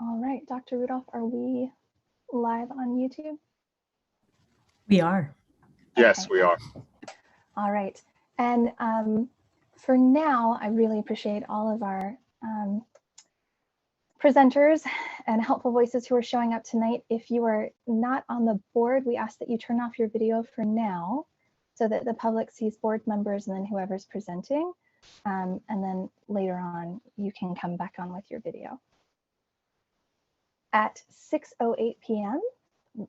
All right, Dr. Rudolph, are we live on YouTube? We are. Yes, Okay. we are. All right. And for now, I really appreciate all of our presenters and helpful voices who are showing up tonight. If you are not on the board, we ask that you turn off your video for now so that the public sees board members and then whoever's presenting. And then later on, you can come back on with your video. At 6:08 p.m.,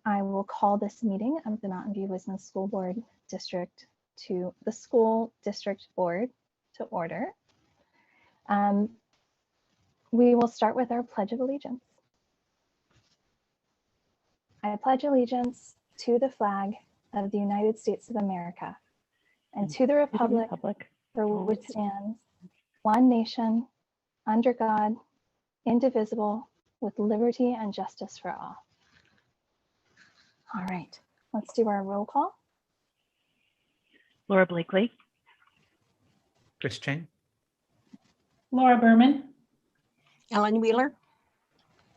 I will call this meeting of the Mountain View Wisdom School Board District to the School District Board to order. We will start with our Pledge of Allegiance. I pledge allegiance to the flag of the United States of America and to the republic for which it stands, one nation, under God, indivisible, with liberty and justice for all. All right, let's do our roll call. Laura Blakely. Chris Chang. Laura Berman. Ellen Wheeler.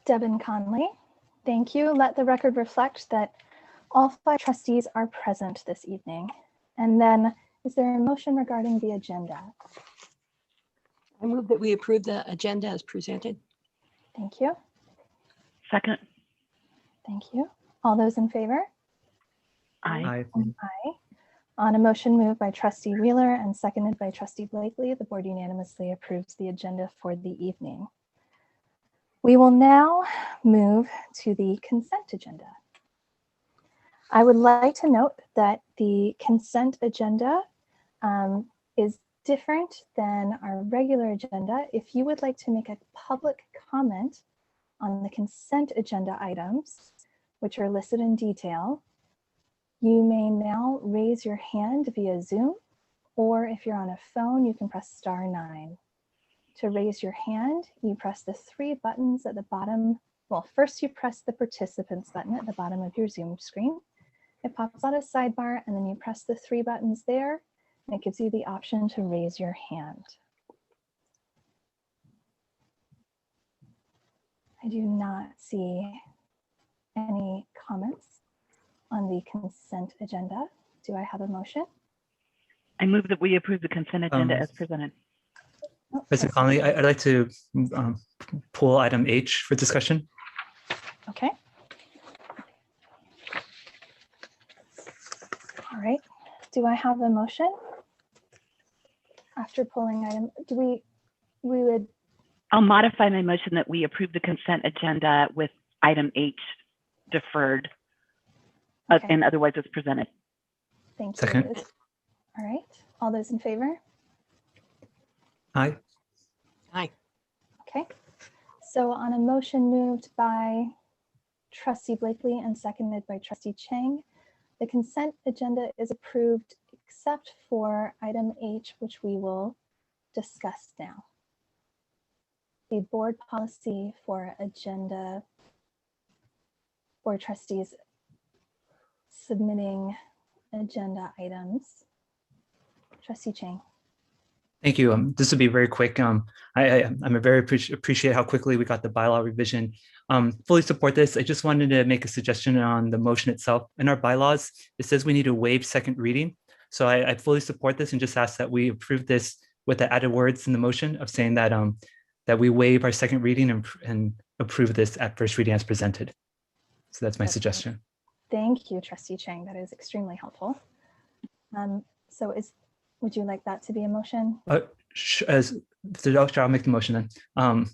Devin Conley. Thank you. Let the record reflect that all 5 trustees are present this evening. And then, is there a motion regarding the agenda? I move that we approve the agenda as presented. Thank you. Second. Thank you. All those in favor? Aye. Aye. On a motion moved by Trustee Wheeler and seconded by Trustee Blakely, the board unanimously approves the agenda for the evening. We will now move to the consent agenda. I would like to note that the consent agenda is different than our regular agenda. If you would like to make a public comment on the consent agenda items, which are listed in detail, you may now raise your hand via Zoom, or if you're on a phone, you can press *9. To raise your hand, you press the 3 buttons at the bottom. Well, first you press the participants button at the bottom of your Zoom screen. It pops out a sidebar, and then you press the 3 buttons there, and it gives you the option to raise your hand. I do not see any comments on the consent agenda. Do I have a motion? I move that we approve the consent agenda as presented. Oh, President Conley, I'd like to pull item H for discussion. okay. All right. Do I have a motion? After pulling item, we would. I'll modify my motion that we approve the consent agenda with item H deferred Okay. and otherwise as presented. Thank you. Second. All right. All those in favor? Aye. Aye. Okay. So on a motion moved by Trustee Blakely and seconded by Trustee Chang, the consent agenda is approved except for item H, which we will discuss now. The board policy for agenda board trustees submitting agenda items. Trustee Chang. Thank you. This will be very quick. I'm very appreciate how quickly we got the bylaw revision. Fully support this. I just wanted to make a suggestion on the motion itself. In our bylaws, it says we need to waive second reading. So I fully support this and just ask that we approve this with the added words in the motion of saying that that we waive our second reading and approve this at first reading as presented. So that's my suggestion. Thank you, Trustee Chang. That is extremely helpful. Would you like that to be a motion? I'll make the motion then.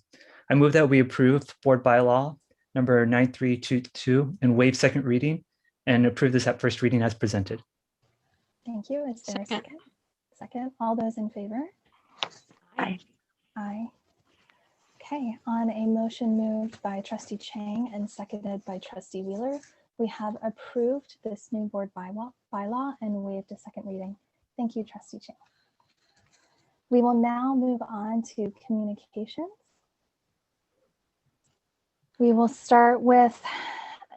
I move that we approve board bylaw number 9322 and waive second reading and approve this at first reading as presented. Thank you. Is there a second? Second. All those in favor? Aye. Aye. Okay. On a motion moved by Trustee Chang and seconded by Trustee Wheeler, we have approved this new board bylaw and waived a second reading. Thank you, Trustee Chang. We will now move on to communications. We will start with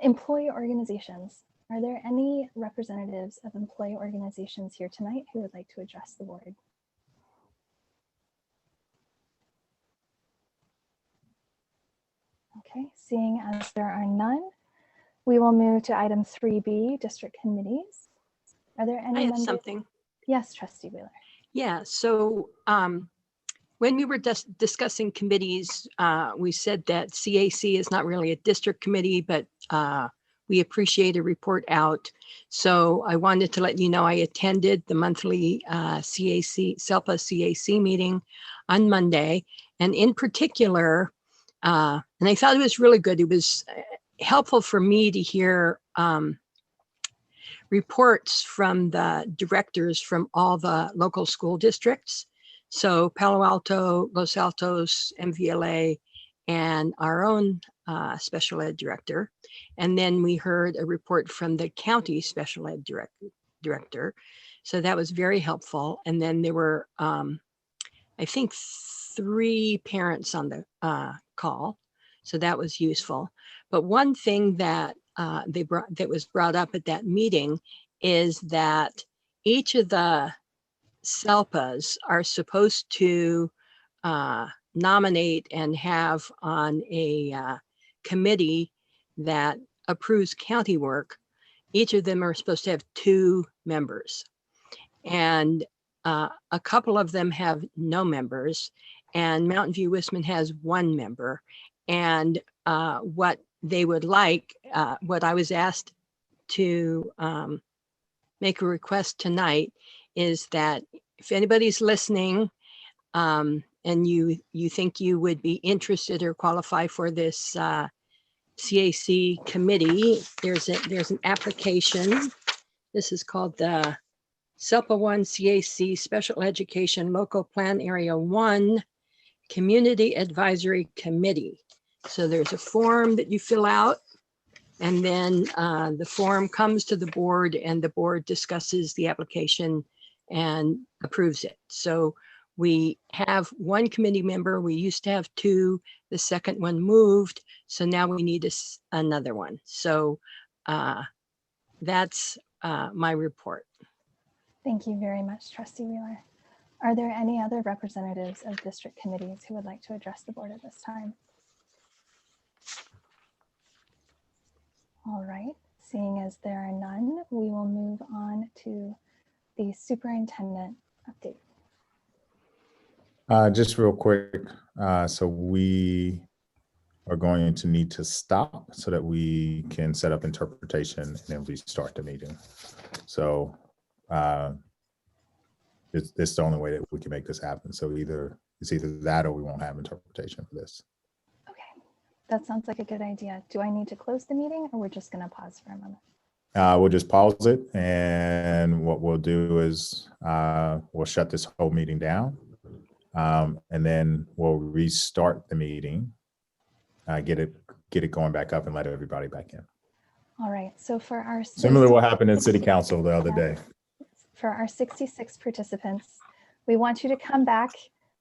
employee organizations. Are there any representatives of employee organizations here tonight who would like to address the board? Okay, seeing as there are none, we will move to item 3B, district committees. Are there any I have members? something. Yes, Trustee Wheeler. Yeah, so when we were discussing committees, we said that CAC is not really a district committee, but we appreciate a report out. So I wanted to let you know I attended the monthly CAC, SELPA CAC meeting on Monday. And in particular, and I thought it was really good. It was helpful for me to hear reports from the directors from all the local school districts. So Palo Alto, Los Altos, MVLA, and our own special ed director. And then we heard a report from the county special ed director. So that was very helpful. And then there were, I think, 3 parents on the call. So that was useful. But one thing that that was brought up at that meeting is that each of the SELPAs are supposed to nominate and have on a committee that approves county work. Each of them are supposed to have 2 members. And a couple of them have no members, and Mountain View Wisman has 1 member. And what they would like, what I was asked to make a request tonight is that if anybody's listening and you think you would be interested or qualify for this CAC committee, there's an application. This is called the SELPA 1 CAC Special Education Local Plan Area 1 Community Advisory Committee. So there's a form that you fill out, and then the form comes to the board, and the board discusses the application and approves it. So we have 1 committee member. We used to have 2. The second one moved, so now we need another one. So that's my report. Thank you very much, Trustee Wheeler. Are there any other representatives of district committees who would like to address the board at this time? All right, seeing as there are none, we will move on to the superintendent update. Just real quick, so we are going to need to stop so that we can set up interpretation and then we start the meeting. So it's the only way that we can make this happen. So it's either that or we won't have interpretation for this. Okay, that sounds like a good idea. Do I need to close the meeting, or we're just going to pause for a moment? We'll just pause it, and what we'll do is we'll shut this whole meeting down, and then we'll restart the meeting, get it going back up, and let everybody back in. All right, so for our Similar to what happened in City Council the other day. For our 66 participants, we want you to come back.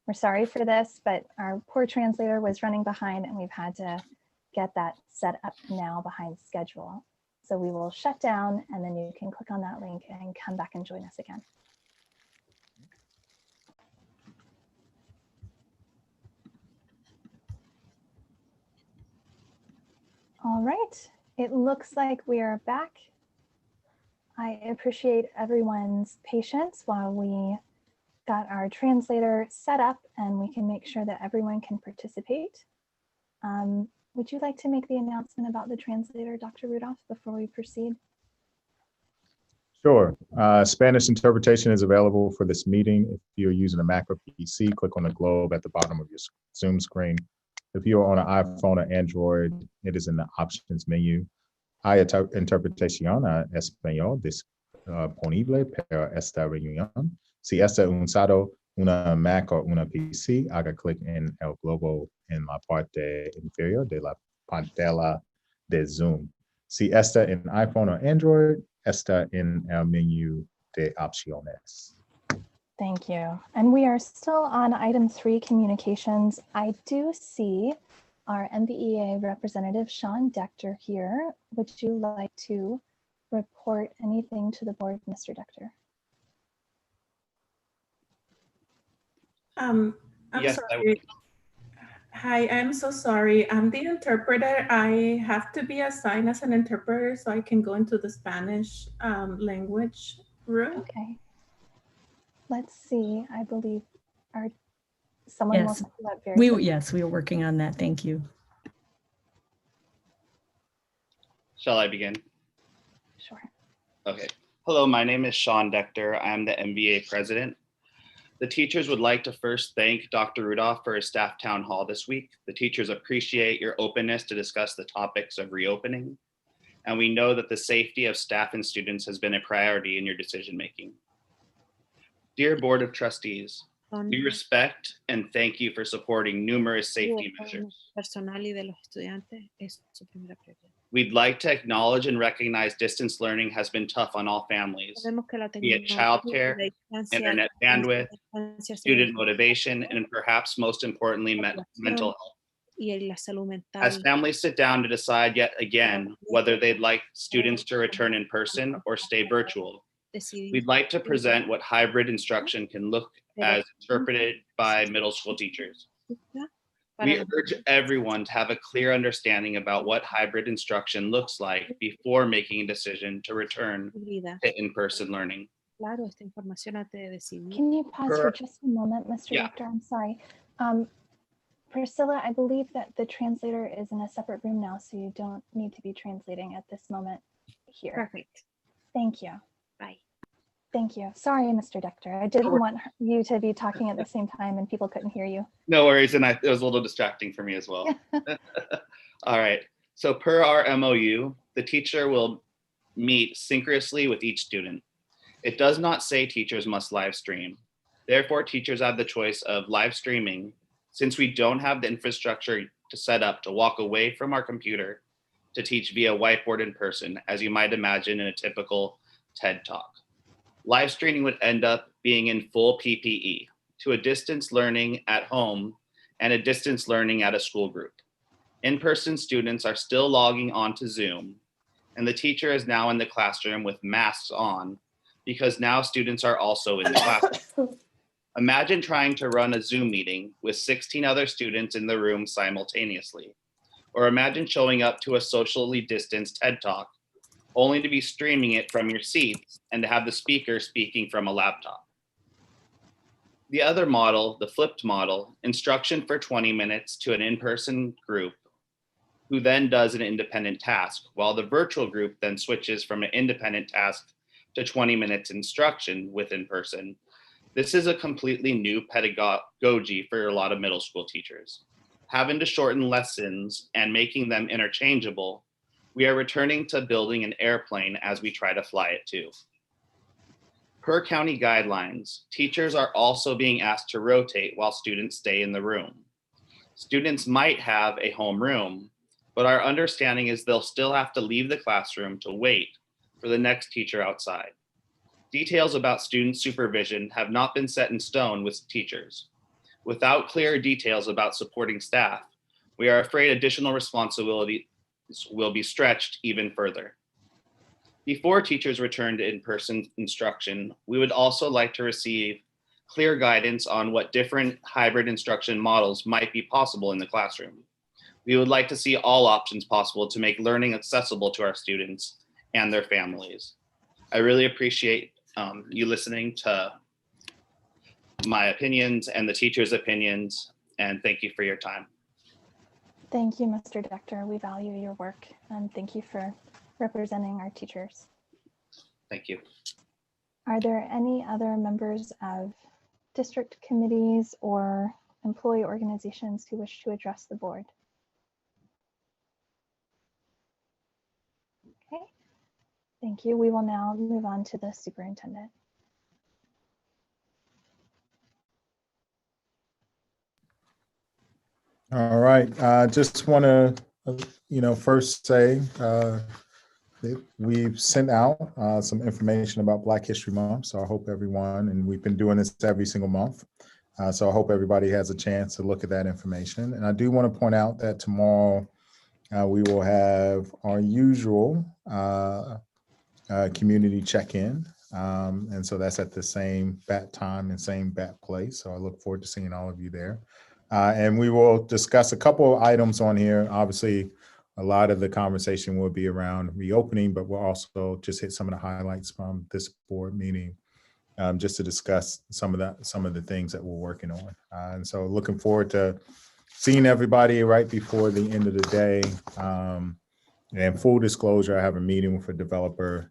We're sorry for this, but our poor translator was running behind, and we've had to get that set up now behind schedule. So we will shut down, and then you can click on that link and come back and join us again. All right, it looks like we are back. I appreciate everyone's patience while we got our translator set up, and we can make sure that everyone can participate. Would you like to make the announcement about the translator, Dr. Rudolph, before we proceed? Sure. Spanish interpretation is available for this meeting. If you're using a Mac or PC, click on the globe at the bottom of your Zoom screen. If you're on an iPhone or Android, it is in the options menu. Hay interpretación a español disponible para esta reunión. Si está usando una Mac o una PC, haga clic en el globo en la parte inferior de la pantalla de Zoom. Si está en iPhone o Android, está en el menú de opciones. Thank you. And we are still on item 3, communications. I do see our MVEA representative, Sean Dector, here. Would you like to report anything to the board, Mr. Dector? I'm Yes, sorry. Hi, I'm so sorry. I'm the interpreter. I have to be assigned as an interpreter so I can go into the Spanish language room. Okay. Let's see. I believe someone will Yes, set you up very quickly. yes, we are working on that. Thank you. Shall I begin? Sure. Okay. Hello, my name is Sean Decter. I am the MVA president. The teachers would like to first thank Dr. Rudolph for his staff town hall this week. The teachers appreciate your openness to discuss the topics of reopening. And we know that the safety of staff and students has been a priority in your decision-making. Dear Board of Trustees, we respect and thank you for supporting numerous safety measures. Personal y de los estudiantes es su primera prioridad. We'd like to acknowledge and recognize distance learning has been tough on all families, Sabemos que la be it tecnología, childcare, la distancia, internet bandwidth, student motivation, and perhaps most importantly, mental health. y la salud mental. As families sit down to decide yet again whether they'd like students to return in person or stay virtual, we'd like to present what hybrid instruction can look as interpreted by middle school teachers. We urge everyone to have a clear understanding about what hybrid instruction looks like before making a decision to return to in-person learning. Claro, esta información antes de decidir. Can you pause for just a moment, Mr. Yeah. Doctor? I'm sorry. Priscilla, I believe that the translator is in a separate room now, so you don't need to be translating at this moment here. Perfect. Thank you. Bye. Thank you. Sorry, Mr. Decter. I didn't want you to be talking at the same time and people couldn't hear you. No worries, and it was a little distracting for me as well. All right, so per our MOU, the teacher will meet synchronously with each student. It does not say teachers must live stream. Therefore, teachers have the choice of live streaming since we don't have the infrastructure to set up to walk away from our computer to teach via whiteboard in person, as you might imagine in a typical TED Talk. Live streaming would end up being in full PPE to a distance learning at home and a distance learning at a school group. In-person students are still logging on to Zoom, and the teacher is now in the classroom with masks on because now students are also in the classroom. Imagine trying to run a Zoom meeting with 16 other students in the room simultaneously, or imagine showing up to a socially distanced TED Talk only to be streaming it from your seats and to have the speaker speaking from a laptop. The other model, the flipped model, instruction for 20 minutes to an in-person group who then does an independent task, while the virtual group then switches from an independent task to 20 minutes instruction with in-person. This is a completely new pedagogy for a lot of middle school teachers. Having to shorten lessons and making them interchangeable, we are returning to building an airplane as we try to fly it too. Per county guidelines, teachers are also being asked to rotate while students stay in the room. Students might have a home room, but our understanding is they'll still have to leave the classroom to wait for the next teacher outside. Details about student supervision have not been set in stone with teachers. Without clear details about supporting staff, we are afraid additional responsibility will be stretched even further. Before teachers return to in-person instruction, we would also like to receive clear guidance on what different hybrid instruction models might be possible in the classroom. We would like to see all options possible to make learning accessible to our students and their families. I really appreciate you listening to my opinions and the teachers' opinions, and thank you for your time. Thank you, Mr. Decter. We value your work and thank you for representing our teachers. Thank you. Are there any other members of district committees or employee organizations who wish to address the board? Okay, thank you. We will now move on to the superintendent. All right, I just want to, first say that we've sent out some information about Black History Month. So I hope everyone, and we've been doing this every single month. So I hope everybody has a chance to look at that information. And I do want to point out that tomorrow we will have our usual community check-in. And so that's at the same bat time and same bat place. So I look forward to seeing all of you there. And we will discuss a couple of items on here. Obviously, a lot of the conversation will be around reopening, but we'll also just hit some of the highlights from this board meeting, just to discuss some of the things that we're working on. And so looking forward to seeing everybody right before the end of the day. And full disclosure, I have a meeting with a developer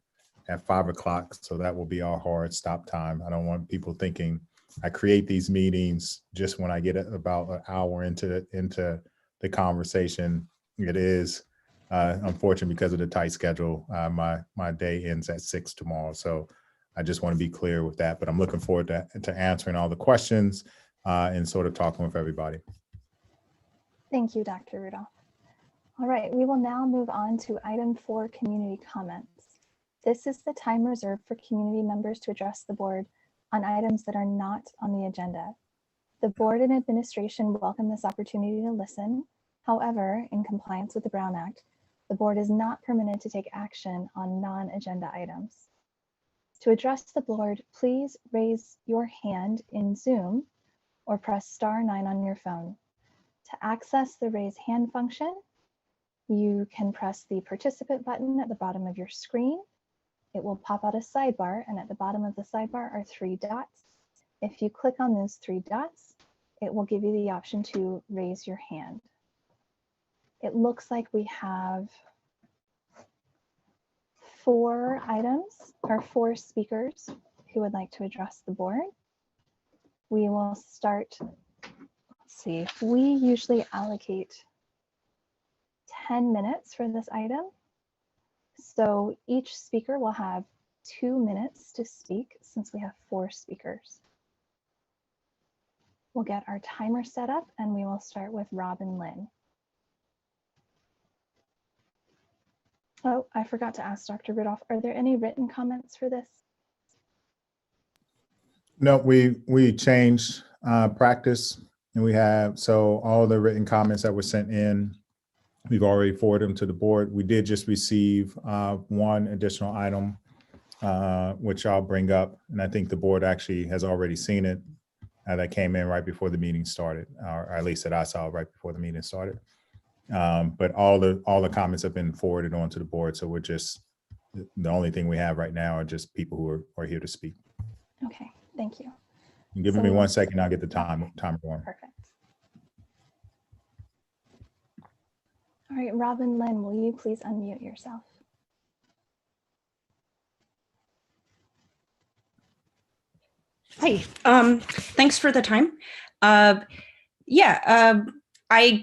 at 5 o'clock. So that will be our hard stop time. I don't want people thinking I create these meetings just when I get about an hour into the conversation. It is unfortunate because of the tight schedule. My day ends at 6 tomorrow. So I just want to be clear with that, but I'm looking forward to answering all the questions and sort of talking with everybody. Thank you, Dr. Rudolph. All right, we will now move on to item 4, community comments. This is the time reserved for community members to address the board on items that are not on the agenda. The board and administration welcome this opportunity to listen. However, in compliance with the Brown Act, the board is not permitted to take action on non-agenda items. To address the board, please raise your hand in Zoom or press *9 on your phone. To access the raise hand function, you can press the participant button at the bottom of your screen. It will pop out a sidebar, and at the bottom of the sidebar are 3 dots. If you click on those 3 dots, it will give you the option to raise your hand. It looks like we have 4 items or 4 speakers who would like to address the board. We will start, let's see, we usually allocate 10 minutes for this item. So each speaker will have 2 minutes to speak since we have 4 speakers. We'll get our timer set up and we will start with Robin Lynn. Oh, I forgot to ask Dr. Rudolph, are there any written comments for this? No, we changed practice, and we have, so all the written comments that were sent in, we've already forwarded them to the board. We did just receive 1 additional item, which I'll bring up, and I think the board actually has already seen it. That came in right before the meeting started, or at least that I saw right before the meeting started. But all the comments have been forwarded on to the board, so we're just, the only thing we have right now are just people who are here to speak. Okay, thank you. Give me 1 second, I'll get the timer going. Perfect. All right, Robin Lynn, will you please unmute yourself? Hi, thanks for the time. I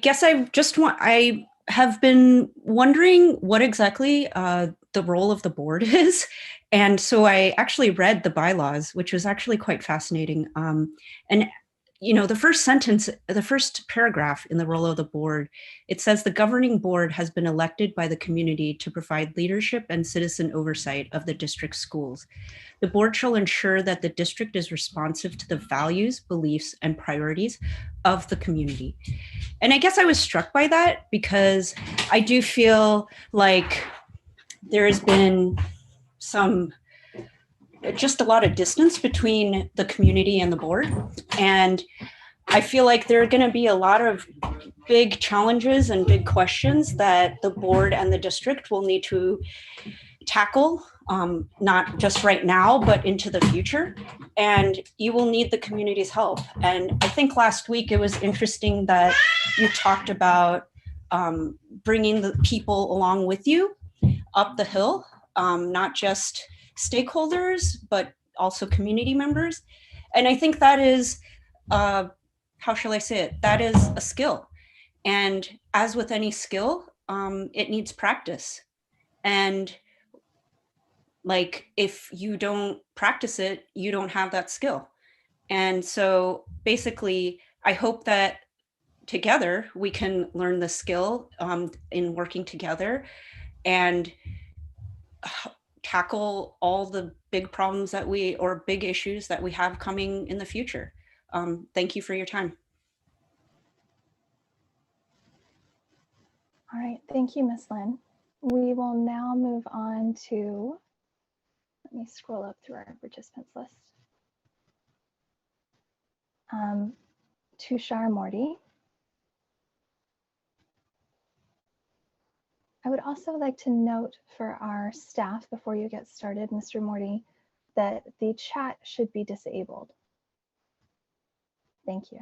guess I have been wondering what exactly the role of the board is. And so I actually read the bylaws, which was actually quite fascinating. And you know, the first sentence, the first paragraph in the role of the board, it says the governing board has been elected by the community to provide leadership and citizen oversight of the district schools. The board shall ensure that the district is responsive to the values, beliefs, and priorities of the community. And I guess I was struck by that because I do feel like there has been just a lot of distance between the community and the board. And I feel like there are going to be a lot of big challenges and big questions that the board and the district will need to tackle, not just right now, but into the future. And you will need the community's help. And I think last week it was interesting that you talked about bringing the people along with you up the hill, not just stakeholders, but also community members. And I think that is, how shall I say it? That is a skill. And as with any skill, it needs practice. And like, if you don't practice it, you don't have that skill. And so basically, I hope that together we can learn the skill in working together and tackle all the big problems or big issues that we have coming in the future. Thank you for your time. All right, thank you, Ms. Lynn. We will now move on to, let me scroll up through our participants list. Tushar Morty. I would also like to note for our staff before you get started, Mr. Morty, that the chat should be disabled. Thank you.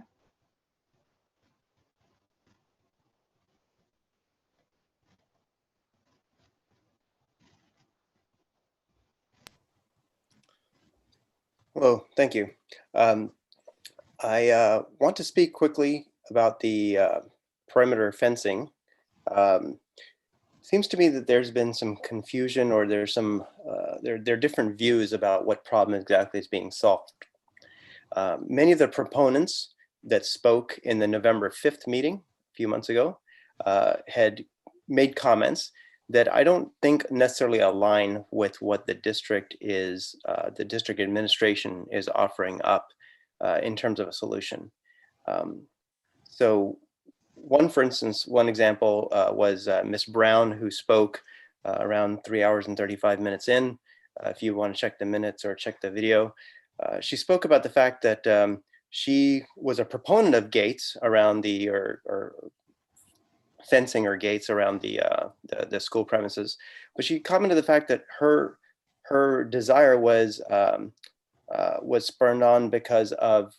Hello, thank you. I want to speak quickly about the perimeter fencing. Seems to me that there's been some confusion, or there's some there are different views about what problem exactly is being solved. Many of the proponents that spoke in the November 5th meeting a few months ago had made comments that I don't think necessarily align with what the district administration is offering up in terms of a solution. So for instance, one example was Ms. Brown, who spoke around 3 hours and 35 minutes in. If you want to check the minutes or check the video, she spoke about the fact that she was a proponent of gates around the, or fencing or gates around the school premises, but she commented the fact that her desire was spurred on because of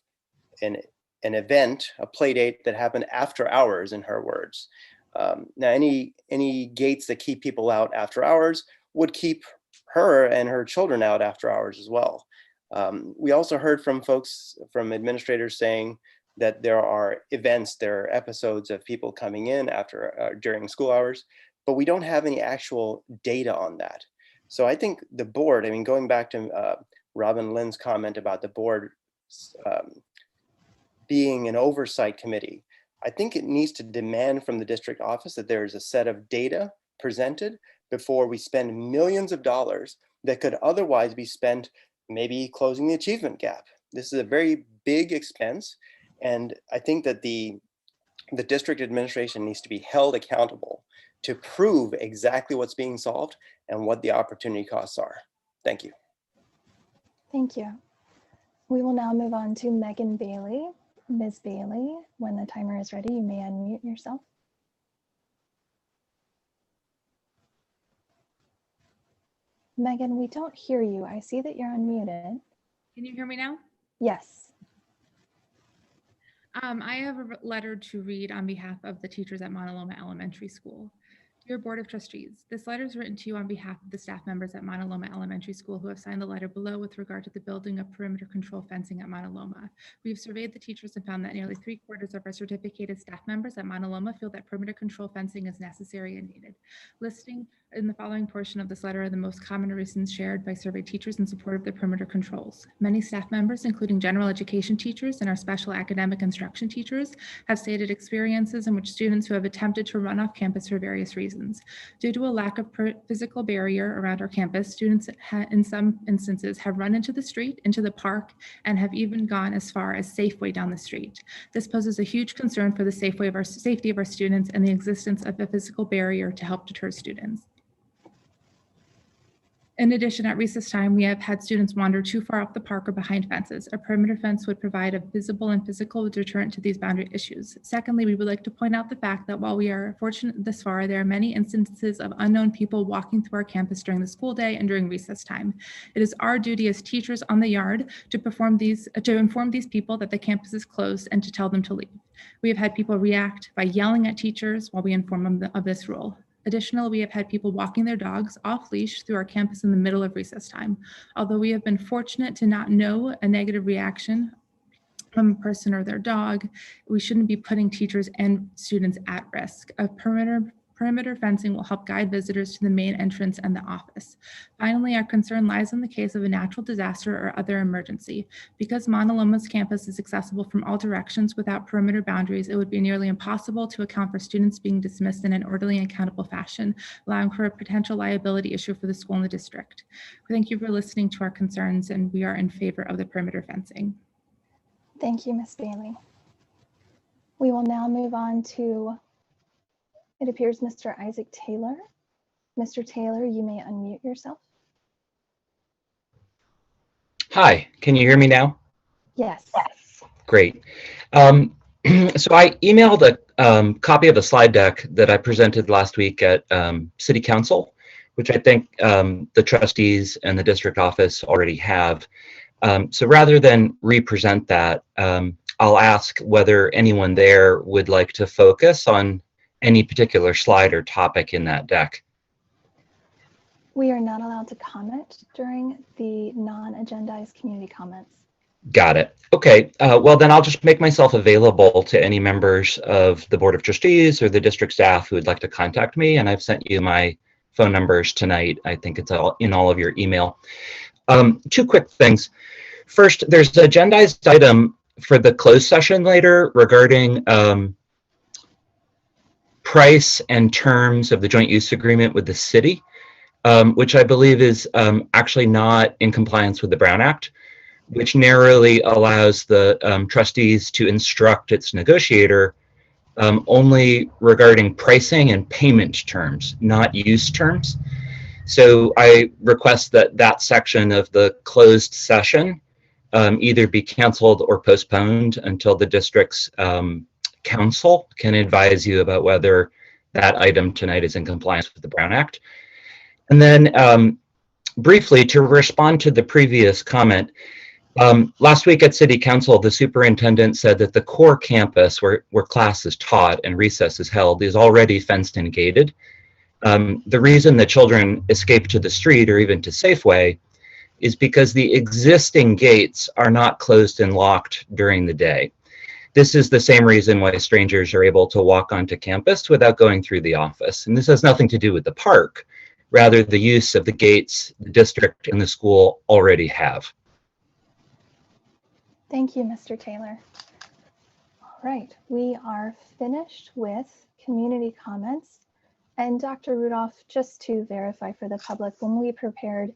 an event, a play date that happened after hours, in her words. Now, any gates that keep people out after hours would keep her and her children out after hours as well. We also heard from folks, from administrators, saying that there are events, there are episodes of people coming in after during school hours, but we don't have any actual data on that. So I think the board, I mean, going back to Robin Lynn's comment about the board being an oversight committee, I think it needs to demand from the district office that there is a set of data presented before we spend millions of dollars that could otherwise be spent maybe closing the achievement gap. This is a very big expense, and I think that the district administration needs to be held accountable to prove exactly what's being solved and what the opportunity costs are. Thank you. Thank you. We will now move on to Megan Bailey. Ms. Bailey, when the timer is ready, you may unmute yourself. Megan, we don't hear you. I see that you're unmuted. Can you hear me now? Yes. I have a letter to read on behalf of the teachers at Mauna Loma Elementary School. Dear Board of Trustees, this letter is written to you on behalf of the staff members at Mauna Loma Elementary School who have signed the letter below with regard to the building of perimeter control fencing at Mauna Loma. We've surveyed the teachers and found that nearly 3/4 of our certificated staff members at Mauna Loma feel that perimeter control fencing is necessary and needed. Listing in the following portion of this letter are the most common reasons shared by surveyed teachers in support of the perimeter controls. Many staff members, including general education teachers and our special academic instruction teachers, have stated experiences in which students who have attempted to run off campus for various reasons. Due to a lack of physical barrier around our campus, students in some instances have run into the street, into the park, and have even gone as far as Safeway down the street. This poses a huge concern for the safety of our students and the existence of a physical barrier to help deter students. In addition, at recess time, we have had students wander too far off the park or behind fences. A perimeter fence would provide a visible and physical deterrent to these boundary issues. Secondly, we would like to point out the fact that while we are fortunate this far, there are many instances of unknown people walking through our campus during the school day and during recess time. It is our duty as teachers on the yard to inform these people that the campus is closed and to tell them to leave. We have had people react by yelling at teachers while we inform them of this rule. Additionally, we have had people walking their dogs off leash through our campus in the middle of recess time. Although we have been fortunate to not know a negative reaction from a person or their dog, we shouldn't be putting teachers and students at risk. A perimeter fencing will help guide visitors to the main entrance and the office. Finally, our concern lies in the case of a natural disaster or other emergency. Because Mauna Loma's campus is accessible from all directions without perimeter boundaries, it would be nearly impossible to account for students being dismissed in an orderly and accountable fashion, allowing for a potential liability issue for the school and the district. Thank you for listening to our concerns, and we are in favor of the perimeter fencing. Thank you, Ms. Bailey. We will now move on to, it appears, Mr. Isaac Taylor. Mr. Taylor, you may unmute yourself. Hi, can you hear me now? Yes. Great. So I emailed a copy of a slide deck that I presented last week at City Council, which I think the trustees and the district office already have. So rather than re-present that, I'll ask whether anyone there would like to focus on any particular slide or topic in that deck. We are not allowed to comment during the non-agendized community comments. Got it. Okay. Well, then I'll just make myself available to any members of the Board of Trustees or the district staff who would like to contact me. And I've sent you my phone numbers tonight. I think it's all in all of your email. Two quick things. First, there's an agendized item for the closed session later regarding price and terms of the joint use agreement with the city, which I believe is actually not in compliance with the Brown Act, which narrowly allows the trustees to instruct its negotiator only regarding pricing and payment terms, not use terms. So I request that that section of the closed session either be canceled or postponed until the district's council can advise you about whether that item tonight is in compliance with the Brown Act. And then briefly, to respond to the previous comment, last week at City Council, the superintendent said that the core campus where class is taught and recess is held is already fenced and gated. The reason that children escape to the street or even to Safeway is because the existing gates are not closed and locked during the day. This is the same reason why strangers are able to walk onto campus without going through the office. And this has nothing to do with the park, rather the use of the gates the district and the school already have. Thank you, Mr. Taylor. All right, we are finished with community comments. And Dr. Rudolph, just to verify for the public, when we prepared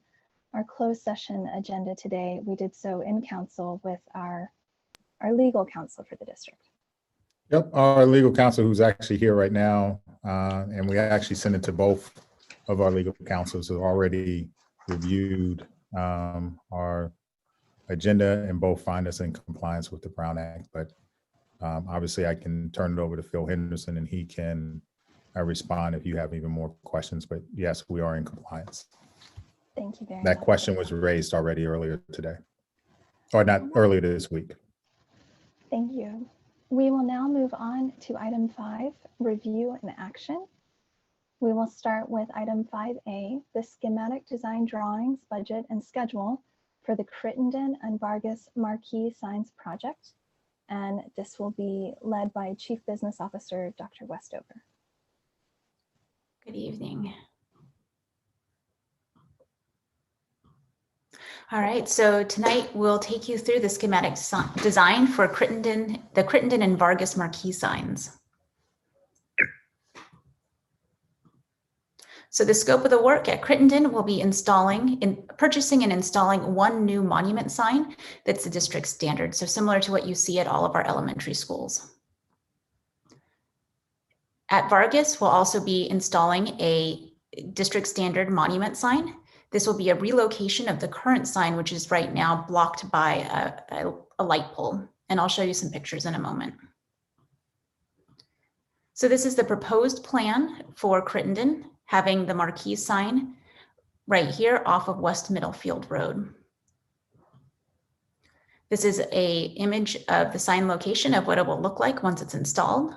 our closed session agenda today, we did so in council with our legal counsel for the district. Yep, our legal counsel who's actually here right now, and we actually sent it to both of our legal counsels who already reviewed our agenda and both find us in compliance with the Brown Act. But obviously I can turn it over to Phil Henderson and he can respond if you have even more questions. But yes, we are in compliance. Thank you very much. That question was raised already earlier today, or not earlier this week. Thank you. We will now move on to item 5, review and action. We will start with item 5A, the schematic design drawings, budget, and schedule for the Crittenden and Vargas Marquee Signs project. And this will be led by Chief Business Officer, Dr. Westover. Good evening. All right, so tonight we'll take you through the schematic design for the Crittenden and Vargas Marquee signs. So the scope of the work at Crittenden will be purchasing and installing one new monument sign that's the district standard, so similar to what you see at all of our elementary schools. At Vargas, we'll also be installing a district standard monument sign. This will be a relocation of the current sign, which is right now blocked by a light pole. And I'll show you some pictures in a moment. So this is the proposed plan for Crittenden, having the marquee sign right here off of West Middlefield Road. This is an image of the sign location of what it will look like once it's installed.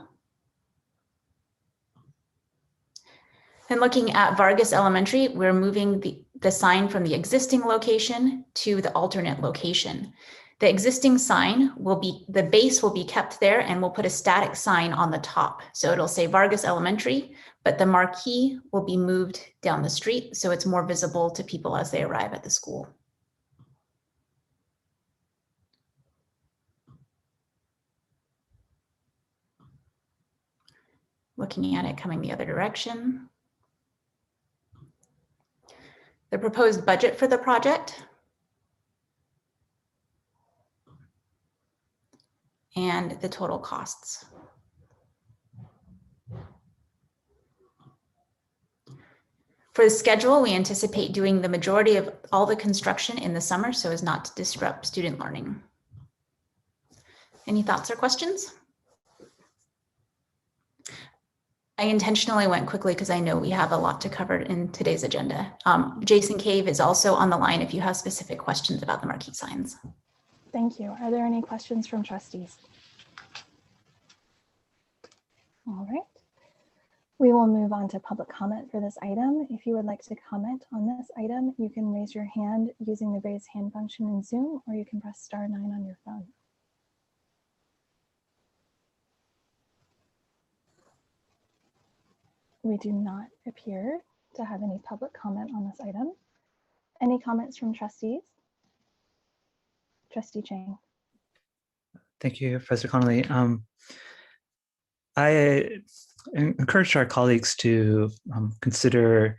And looking at Vargas Elementary, we're moving the sign from the existing location to the alternate location. The existing sign the base will be kept there, and we'll put a static sign on the top. So it'll say Vargas Elementary, but the marquee will be moved down the street so it's more visible to people as they arrive at the school. Looking at it coming the other direction. The proposed budget for the project and the total costs. For the schedule, we anticipate doing the majority of all the construction in the summer so as not to disrupt student learning. Any thoughts or questions? I intentionally went quickly because I know we have a lot to cover in today's agenda. Jason Cave is also on the line if you have specific questions about the marquee signs. Thank you. Are there any questions from trustees? All right. We will move on to public comment for this item. If you would like to comment on this item, you can raise your hand using the raise hand function in Zoom, or you can press *9 on your phone. We do not appear to have any public comment on this item. Any comments from trustees? Trustee Chang. Thank you, Professor Connolly. I encourage our colleagues to consider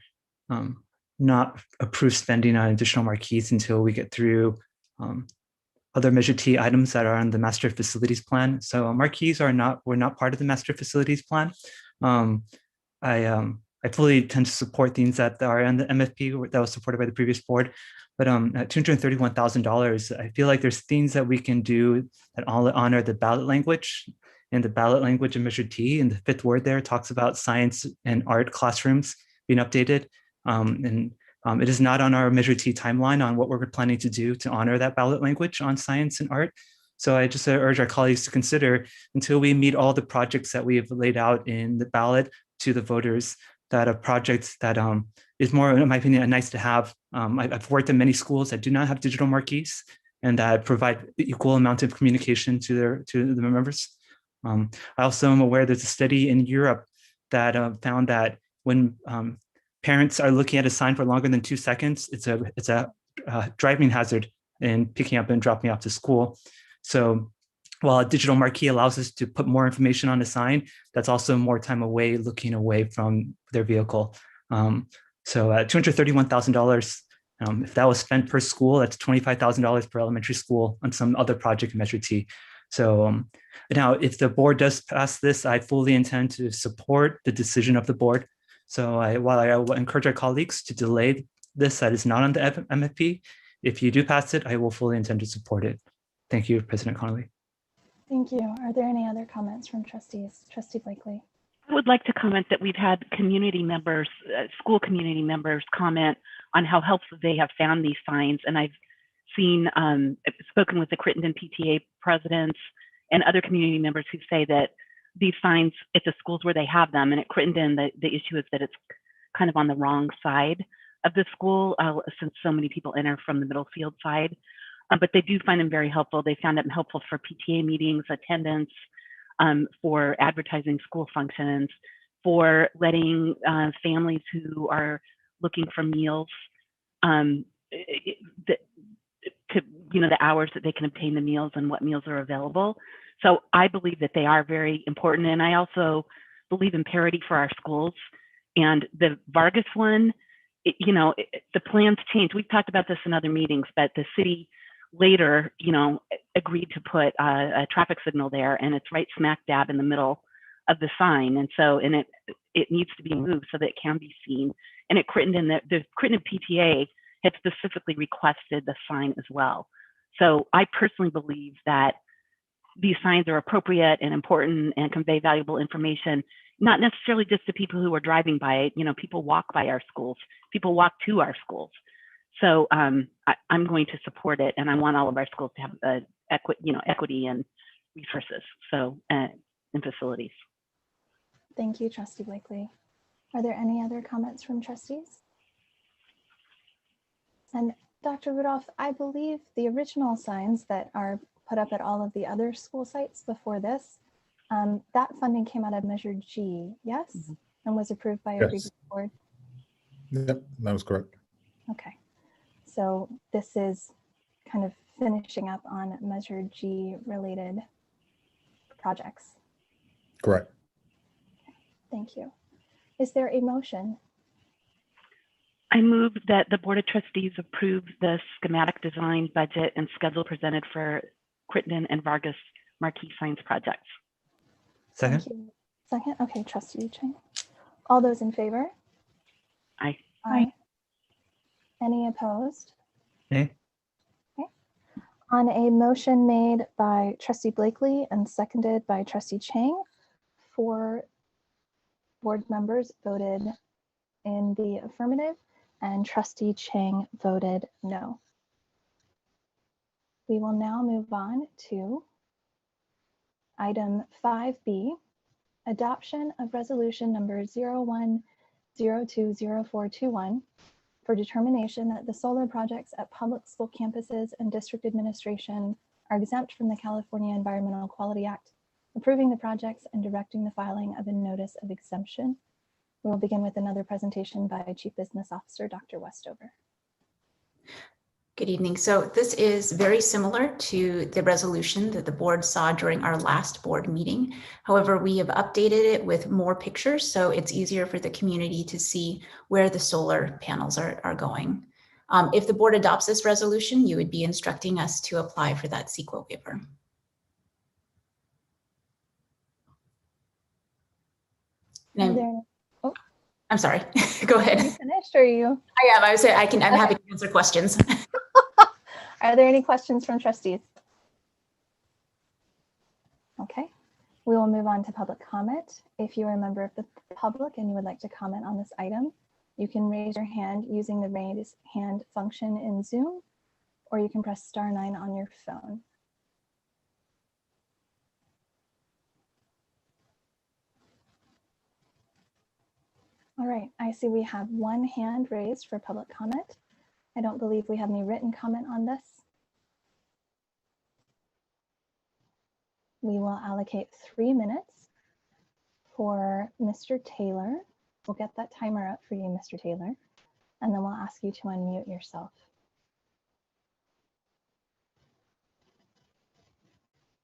not approve spending on additional marquees until we get through other Measure T items that are on the Master Facilities Plan. So marquees were not part of the Master Facilities Plan. I fully tend to support things that are in the MFP that was supported by the previous board. But at $231,000, I feel like there's things that we can do that honor the ballot language. And the ballot language in Measure T, and the fifth word there talks about science and art classrooms being updated. It is not on our Measure T timeline on what we're planning to do to honor that ballot language on science and art. So I just urge our colleagues to consider, until we meet all the projects that we have laid out in the ballot to the voters, that a project that is more, in my opinion, a nice to have. I've worked in many schools that do not have digital marquees and that provide equal amount of communication to the members. I also am aware there's a study in Europe that found that when parents are looking at a sign for longer than 2 seconds, it's a driving hazard in picking up and dropping off to school. So while a digital marquee allows us to put more information on a sign, that's also more time away looking away from their vehicle. So at $231,000, if that was spent per school, that's $25,000 per elementary school on some other project in Measure T. So now, if the board does pass this, I fully intend to support the decision of the board. So while I will encourage our colleagues to delay this, that is not on the MFP, if you do pass it, I will fully intend to support it. Thank you, President Connolly. Thank you. Are there any other comments from trustees? Trustee Blakely. I would like to comment that we've had community members, school community members comment on how helpful they have found these signs. And I've seen, spoken with the Crittenden PTA presidents and other community members who say that these signs at the schools where they have them, and at Crittenden, the issue is that it's kind of on the wrong side of the school since so many people enter from the Middlefield side. But they do find them very helpful. They found them helpful for PTA meetings, attendance, for advertising school functions, for letting families who are looking for meals, the hours that they can obtain the meals and what meals are available. So I believe that they are very important. And I also believe in parity for our schools. And the Vargas one, the plans changed. We've talked about this in other meetings, but the city later, agreed to put a traffic signal there, and it's right smack dab in the middle of the sign. And so, it needs to be moved so that it can be seen. And at Crittenden, the Crittenden PTA had specifically requested the sign as well. So I personally believe that these signs are appropriate and important and convey valuable information, not necessarily just to people who are driving by it. People walk by our schools, people walk to our schools. So I'm going to support it, and I want all of our schools to have equity and resources, and facilities. Thank you, Trustee Blakely. Are there any other comments from trustees? And Dr. Rudolph, I believe the original signs that are put up at all of the other school sites before this, that funding came out of Measure G, yes? Mm-hmm. And was approved by a previous board? Yep, that was correct. Okay. So this is kind of finishing up on Measure G related projects. Correct. Okay, thank you. Is there a motion? I move that the Board of Trustees approve the schematic design, budget, and schedule presented for Crittenden and Vargas marquee signs projects. Second. Thank you. Second. Okay, Trustee Chang. All those in favor? Aye. Aye. Any opposed? Nay. Okay. On a motion made by Trustee Blakely and seconded by Trustee Chang for board members voted in the affirmative and trustee Chang voted no. We will now move on to item 5B, adoption of resolution number 01020421 for determination that the solar projects at public school campuses and district administration are exempt from the California Environmental Quality Act, approving the projects and directing the filing of a notice of exemption. We will begin with another presentation by Chief Business Officer, Dr. Westover. Good evening. So this is very similar to the resolution that the board saw during our last board meeting. However, we have updated it with more pictures, so it's easier for the community to see where the solar panels are going. If the board adopts this resolution, you would be instructing us to apply for that CEQA waiver. I'm sorry, go ahead. Are you finished or are you? I am. I would say I'm Okay. happy to answer questions. Are there any questions from trustees? Okay, we will move on to public comment. If you are a member of the public and you would like to comment on this item, you can raise your hand using the raise hand function in Zoom, or you can press *9 on your phone. All right, I see we have one hand raised for public comment. I don't believe we have any written comment on this. We will allocate 3 minutes for Mr. Taylor. We'll get that timer up for you, Mr. Taylor, and then we'll ask you to unmute yourself.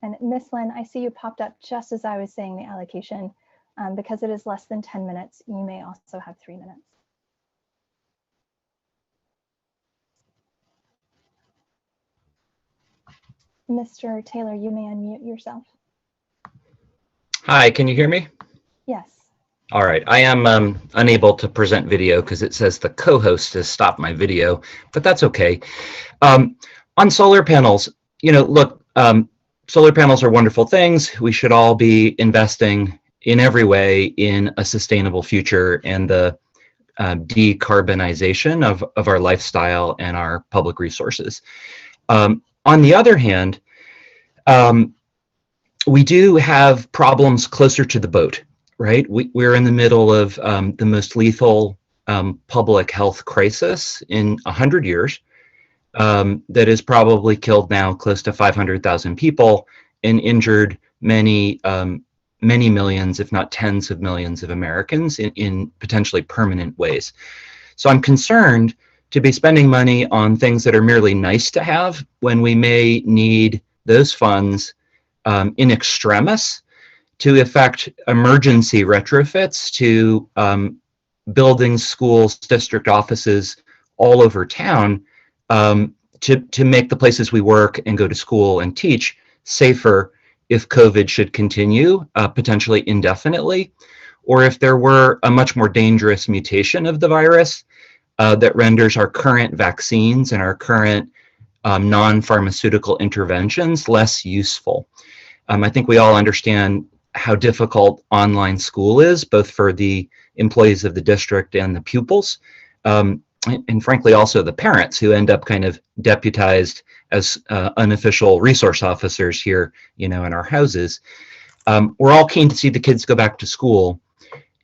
And Miss Lynn, I see you popped up just as I was saying the allocation. Because it is less than 10 minutes, you may also have 3 minutes. Mr. Taylor, you may unmute yourself. Hi, can you hear me? Yes. All right, I am unable to present video because it says the co-host has stopped my video, but that's okay. On solar panels, look, solar panels are wonderful things. We should all be investing in every way in a sustainable future and the decarbonization of our lifestyle and our public resources. On the other hand, we do have problems closer to the boat, right? We're in the middle of the most lethal public health crisis in 100 years that has probably killed now close to 500,000 people and injured many millions, if not tens of millions of Americans in potentially permanent ways. So I'm concerned to be spending money on things that are merely nice to have when we may need those funds in extremis to effect emergency retrofits to buildings, schools, district offices all over town to make the places we work and go to school and teach safer if COVID should continue, potentially indefinitely, or if there were a much more dangerous mutation of the virus that renders our current vaccines and our current non-pharmaceutical interventions less useful. I think we all understand how difficult online school is, both for the employees of the district and the pupils, and frankly also the parents who end up kind of deputized as unofficial resource officers here, in our houses. We're all keen to see the kids go back to school,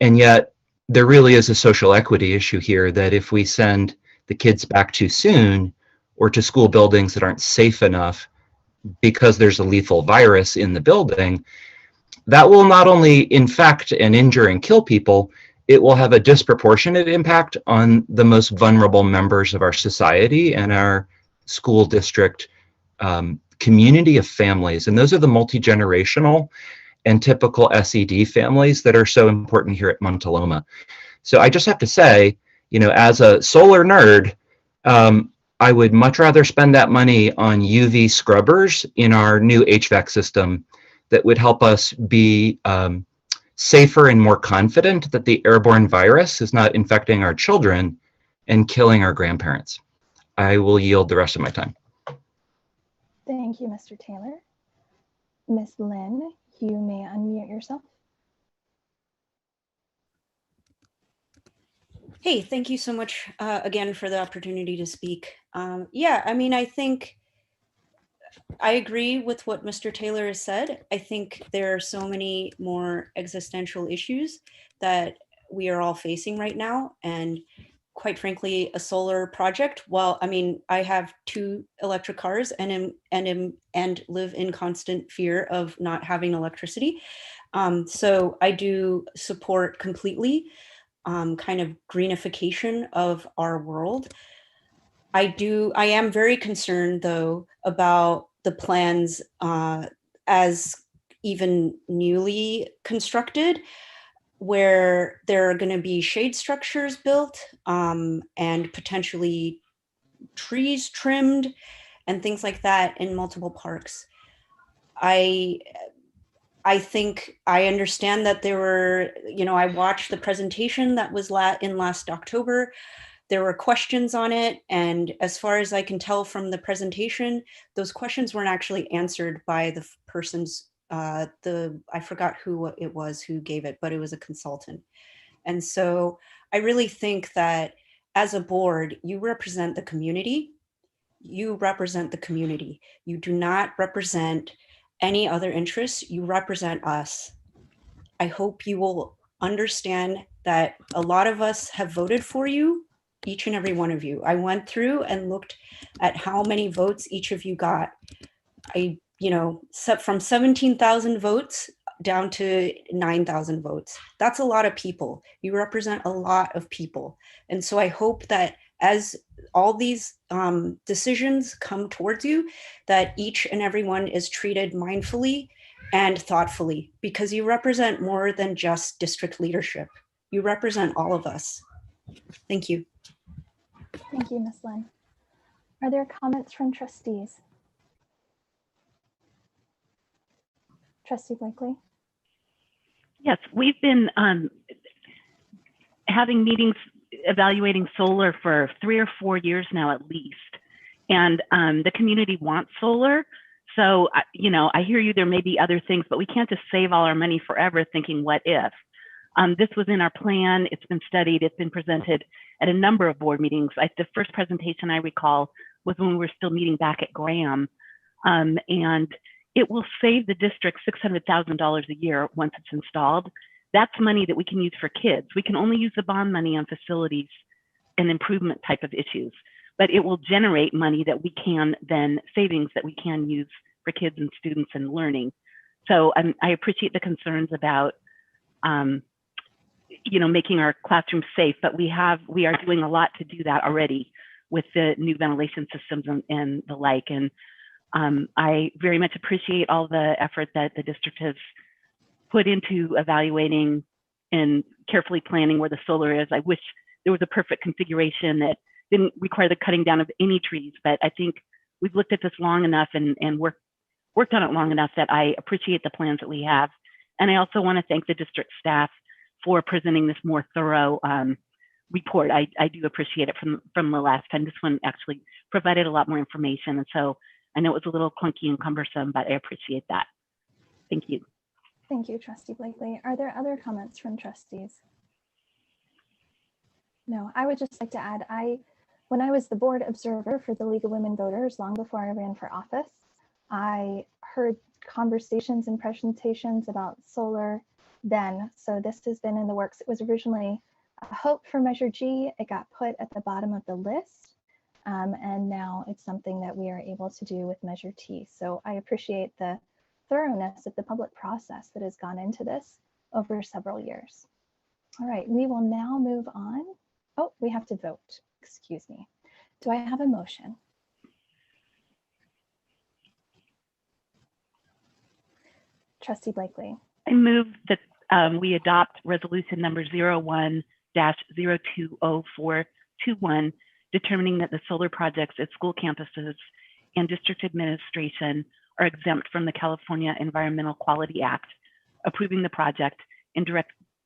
and yet there really is a social equity issue here that if we send the kids back too soon or to school buildings that aren't safe enough because there's a lethal virus in the building, that will not only infect and injure and kill people, it will have a disproportionate impact on the most vulnerable members of our society and our school district community of families. And those are the multi-generational and typical SED families that are so important here at Montaloma. So I just have to say, as a solar nerd, I would much rather spend that money on UV scrubbers in our new HVAC system that would help us be safer and more confident that the airborne virus is not infecting our children and killing our grandparents. I will yield the rest of my time. Thank you, Mr. Taylor. Ms. Lynn, you may unmute yourself. Hey, thank you so much again for the opportunity to speak. Yeah, I mean, I think I agree with what Mr. Taylor has said. I think there are so many more existential issues that we are all facing right now. And quite frankly, a solar project, well, I mean, I have 2 electric cars and live in constant fear of not having electricity. So I do support completely kind of greenification of our world. I am very concerned though about the plans as even newly constructed, where there are going to be shade structures built and potentially trees trimmed and things like that in multiple parks. I think I understand that there were, I watched the presentation that was in last October. There were questions on it. And as far as I can tell from the presentation, those questions weren't actually answered by the person's, I forgot who it was who gave it, but it was a consultant. And so I really think that as a board, you represent the community. You represent the community. You do not represent any other interests. You represent us. I hope you will understand that a lot of us have voted for you, each and every one of you. I went through and looked at how many votes each of you got. From 17,000 votes down to 9,000 votes. That's a lot of people. You represent a lot of people. And so I hope that as all these decisions come towards you, that each and every one is treated mindfully and thoughtfully, because you represent more than just district leadership. You represent all of us. Thank you. Thank you, Ms. Lynn. Are there comments from trustees? Trustee Blakely? Yes, we've been having meetings evaluating solar for 3 or 4 years now at least. And the community wants solar. So, I hear you, there may be other things, but we can't just save all our money forever thinking, what if? This was in our plan, it's been studied, it's been presented at a number of board meetings. The first presentation I recall was when we were still meeting back at Graham. And it will save the district $600,000 a year once it's installed. That's money that we can use for kids. We can only use the bond money on facilities and improvement type of issues, but it will generate money that we can then, savings that we can use for kids and students and learning. So I appreciate the concerns about, making our classrooms safe, but we are doing a lot to do that already with the new ventilation systems and the like. And I very much appreciate all the effort that the district has put into evaluating and carefully planning where the solar is. I wish there was a perfect configuration that didn't require the cutting down of any trees, but I think we've looked at this long enough and worked on it long enough that I appreciate the plans that we have. And I also want to thank the district staff for presenting this more thorough report. I do appreciate it from the last time. This one actually provided a lot more information. And so I know it was a little clunky and cumbersome, but I appreciate that. Thank you. Thank you, Trustee Blakely. Are there other comments from trustees? No, I would just like to add, when I was the board observer for the League of Women Voters, long before I ran for office, I heard conversations and presentations about solar then. So this has been in the works. It was originally a hope for Measure G. It got put at the bottom of the list. And now it's something that we are able to do with Measure T. So I appreciate the thoroughness of the public process that has gone into this over several years. All right, we will now move on. Oh, we have to vote, excuse me. Do I have a motion? Trustee Blakely. I move that we adopt resolution number 01-020421, determining that the solar projects at school campuses and district administration are exempt from the California Environmental Quality Act, approving the project and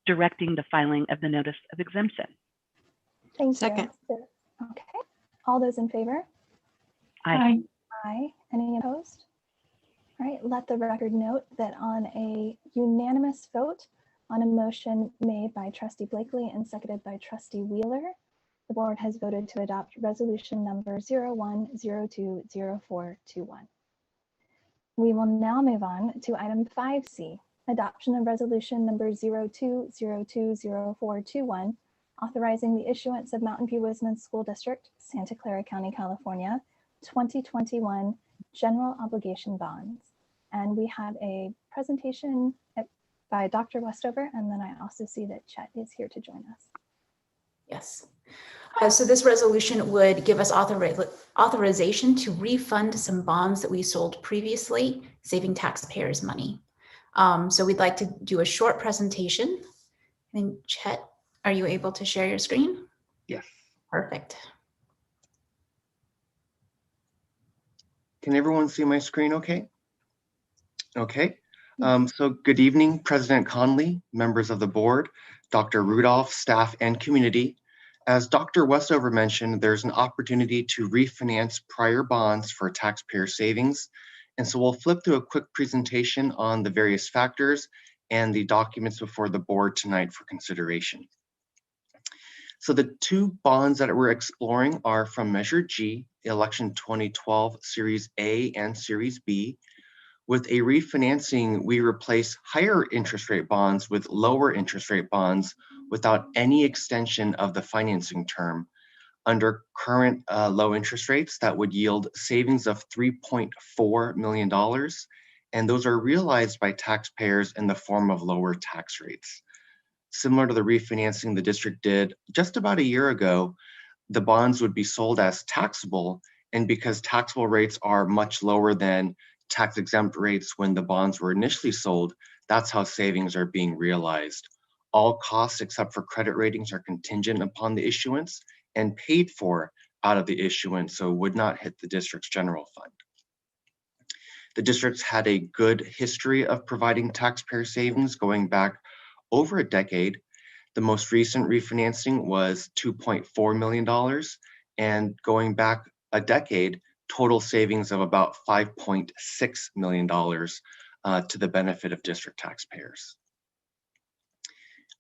directing the filing of the notice of exemption. Thank Second. you. Okay, all those in favor? Aye. Aye. Any opposed? All right, let the record note that on a unanimous vote, On a motion made by trustee Blakely and seconded by trustee Wheeler, the board has voted to adopt resolution number 01020421. We will now move on to item 5C, adoption of resolution number 02020421, authorizing the issuance of Mountain View Wistman School District, Santa Clara County, California, 2021 general obligation bonds. And we have a presentation by Dr. Westover, and then I also see that Chet is here to join us. Yes. So this resolution would give us authorization to refund some bonds that we sold previously, saving taxpayers money. So we'd like to do a short presentation. And Chet, are you able to share your screen? Yes. Perfect. Can everyone see my screen okay? Okay. So good evening, President Conley, members of the board, Dr. Rudolph, staff, and community. As Dr. Westover mentioned, there's an opportunity to refinance prior bonds for taxpayer savings. And so we'll flip through a quick presentation on the various factors and the documents before the board tonight for consideration. So the two bonds that we're exploring are from Measure G, Election 2012, Series A and Series B. With a refinancing, we replace higher interest rate bonds with lower interest rate bonds without any extension of the financing term. Under current low interest rates, that would yield savings of $3.4 million, and those are realized by taxpayers in the form of lower tax rates. Similar to the refinancing the district did just about a year ago, the bonds would be sold as taxable, and because taxable rates are much lower than tax exempt rates when the bonds were initially sold, that's how savings are being realized. All costs except for credit ratings are contingent upon the issuance and paid for out of the issuance, so would not hit the district's general fund. The district's had a good history of providing taxpayer savings going back over a decade. The most recent refinancing was $2.4 million, and going back a decade, total savings of about $5.6 million to the benefit of district taxpayers.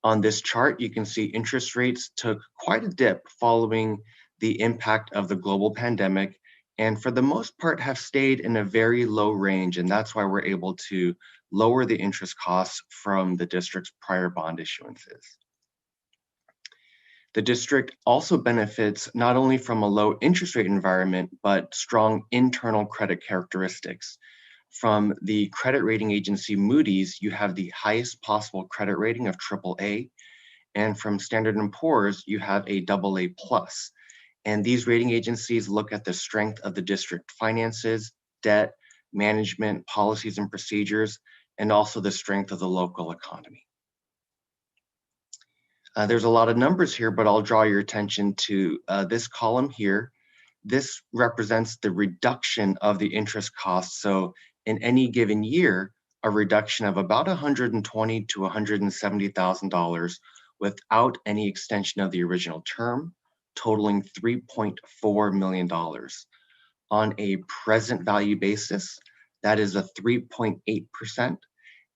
On this chart, you can see interest rates took quite a dip following the impact of the global pandemic, and for the most part have stayed in a very low range, and that's why we're able to lower the interest costs from the district's prior bond issuances. The district also benefits not only from a low interest rate environment, but strong internal credit characteristics. From the credit rating agency Moody's, you have the highest possible credit rating of AAA, and from Standard & Poor's, you have a AA+. And these rating agencies look at the strength of the district finances, debt, management, policies and procedures, and also the strength of the local economy. There's a lot of numbers here, but I'll draw your attention to this column here. This represents the reduction of the interest costs. So in any given year, a reduction of about $120,000 to $170,000 without any extension of the original term, totaling $3.4 million. On a present value basis, that is a 3.8%.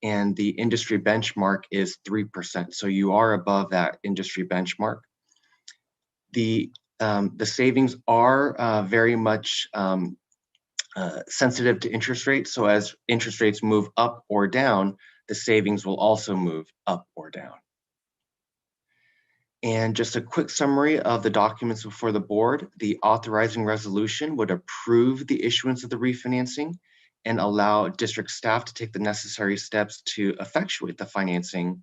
And the industry benchmark is 3%. So you are above that industry benchmark. The savings are very much sensitive to interest rates. So as interest rates move up or down, the savings will also move up or down. And just a quick summary of the documents before the board. The authorizing resolution would approve the issuance of the refinancing and allow district staff to take the necessary steps to effectuate the financing.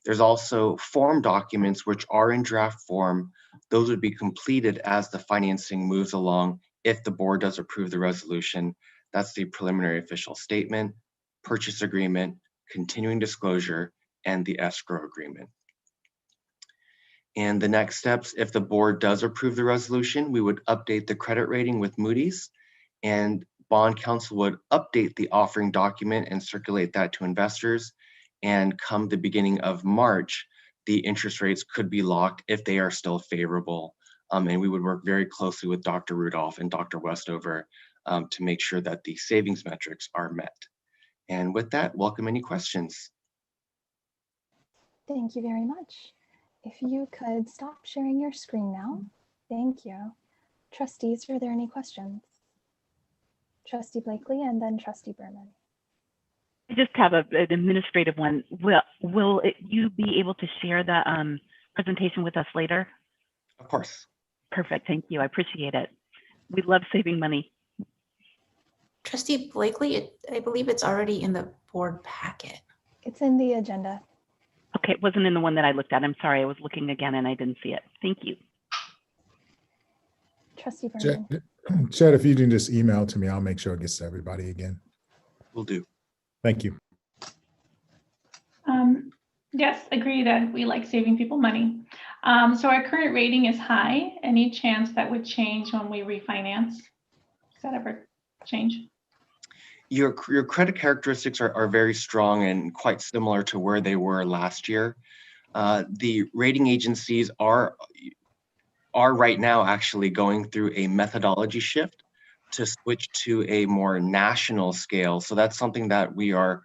There's also form documents which are in draft form. Those would be completed as the financing moves along if the board does approve the resolution. That's the preliminary official statement, purchase agreement, continuing disclosure, and the escrow agreement. And the next steps, if the board does approve the resolution, we would update the credit rating with Moody's, and Bond Counsel would update the offering document and circulate that to investors. And come the beginning of March, the interest rates could be locked if they are still favorable. And we would work very closely with Dr. Rudolph and Dr. Westover to make sure that the savings metrics are met. And with that, welcome any questions. Thank you very much. If you could stop sharing your screen now. Thank you. Trustees, are there any questions? Trustee Blakely and then Trustee Berman. I just have an administrative one. Will you be able to share the presentation with us later? Of course. Perfect. Thank you. I appreciate it. We love saving money. Trustee Blakely, I believe it's already in the board packet. It's in the agenda. Okay, it wasn't in the one that I looked at. I'm sorry. I was looking again and I didn't see it. Thank you. Trustee Berman. Chet, if you can just email to me, I'll make sure it gets to everybody again. Will do. Thank you. Yes, agree that we like saving people money. So our current rating is high. Any chance that would change when we refinance? Does that ever change? Your credit characteristics are very strong and quite similar to where they were last year. The rating agencies are right now actually going through a methodology shift to switch to a more national scale. So that's something that we are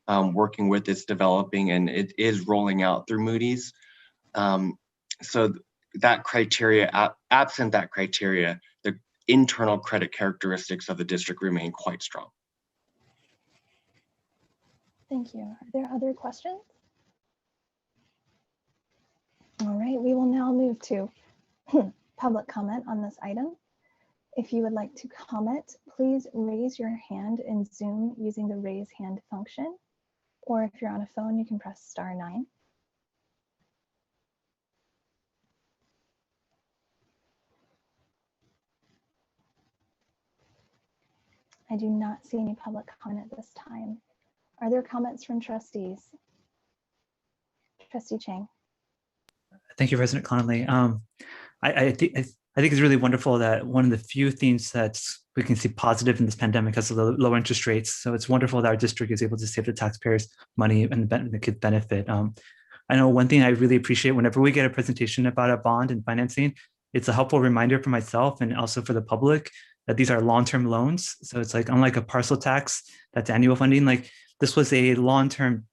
working with. It's developing and it is rolling out through Moody's. So that criteria, absent that criteria, the internal credit characteristics of the district remain quite strong. Thank you. Are there other questions? All right, we will now move to public comment on this item. If you would like to comment, please raise your hand in Zoom using the raise hand function, or if you're on a phone, you can press *9. I do not see any public comment at this time. Are there comments from trustees? Trustee Chang. Thank you, President Connolly. I think it's really wonderful that one of the few things that we can see positive in this pandemic is the low interest rates. So it's wonderful that our district is able to save the taxpayers money and the kids benefit. I know one thing I really appreciate whenever we get a presentation about a bond and financing, it's a helpful reminder for myself and also for the public that these are long-term loans. So it's like, unlike a parcel tax that's annual funding, like this was a long-term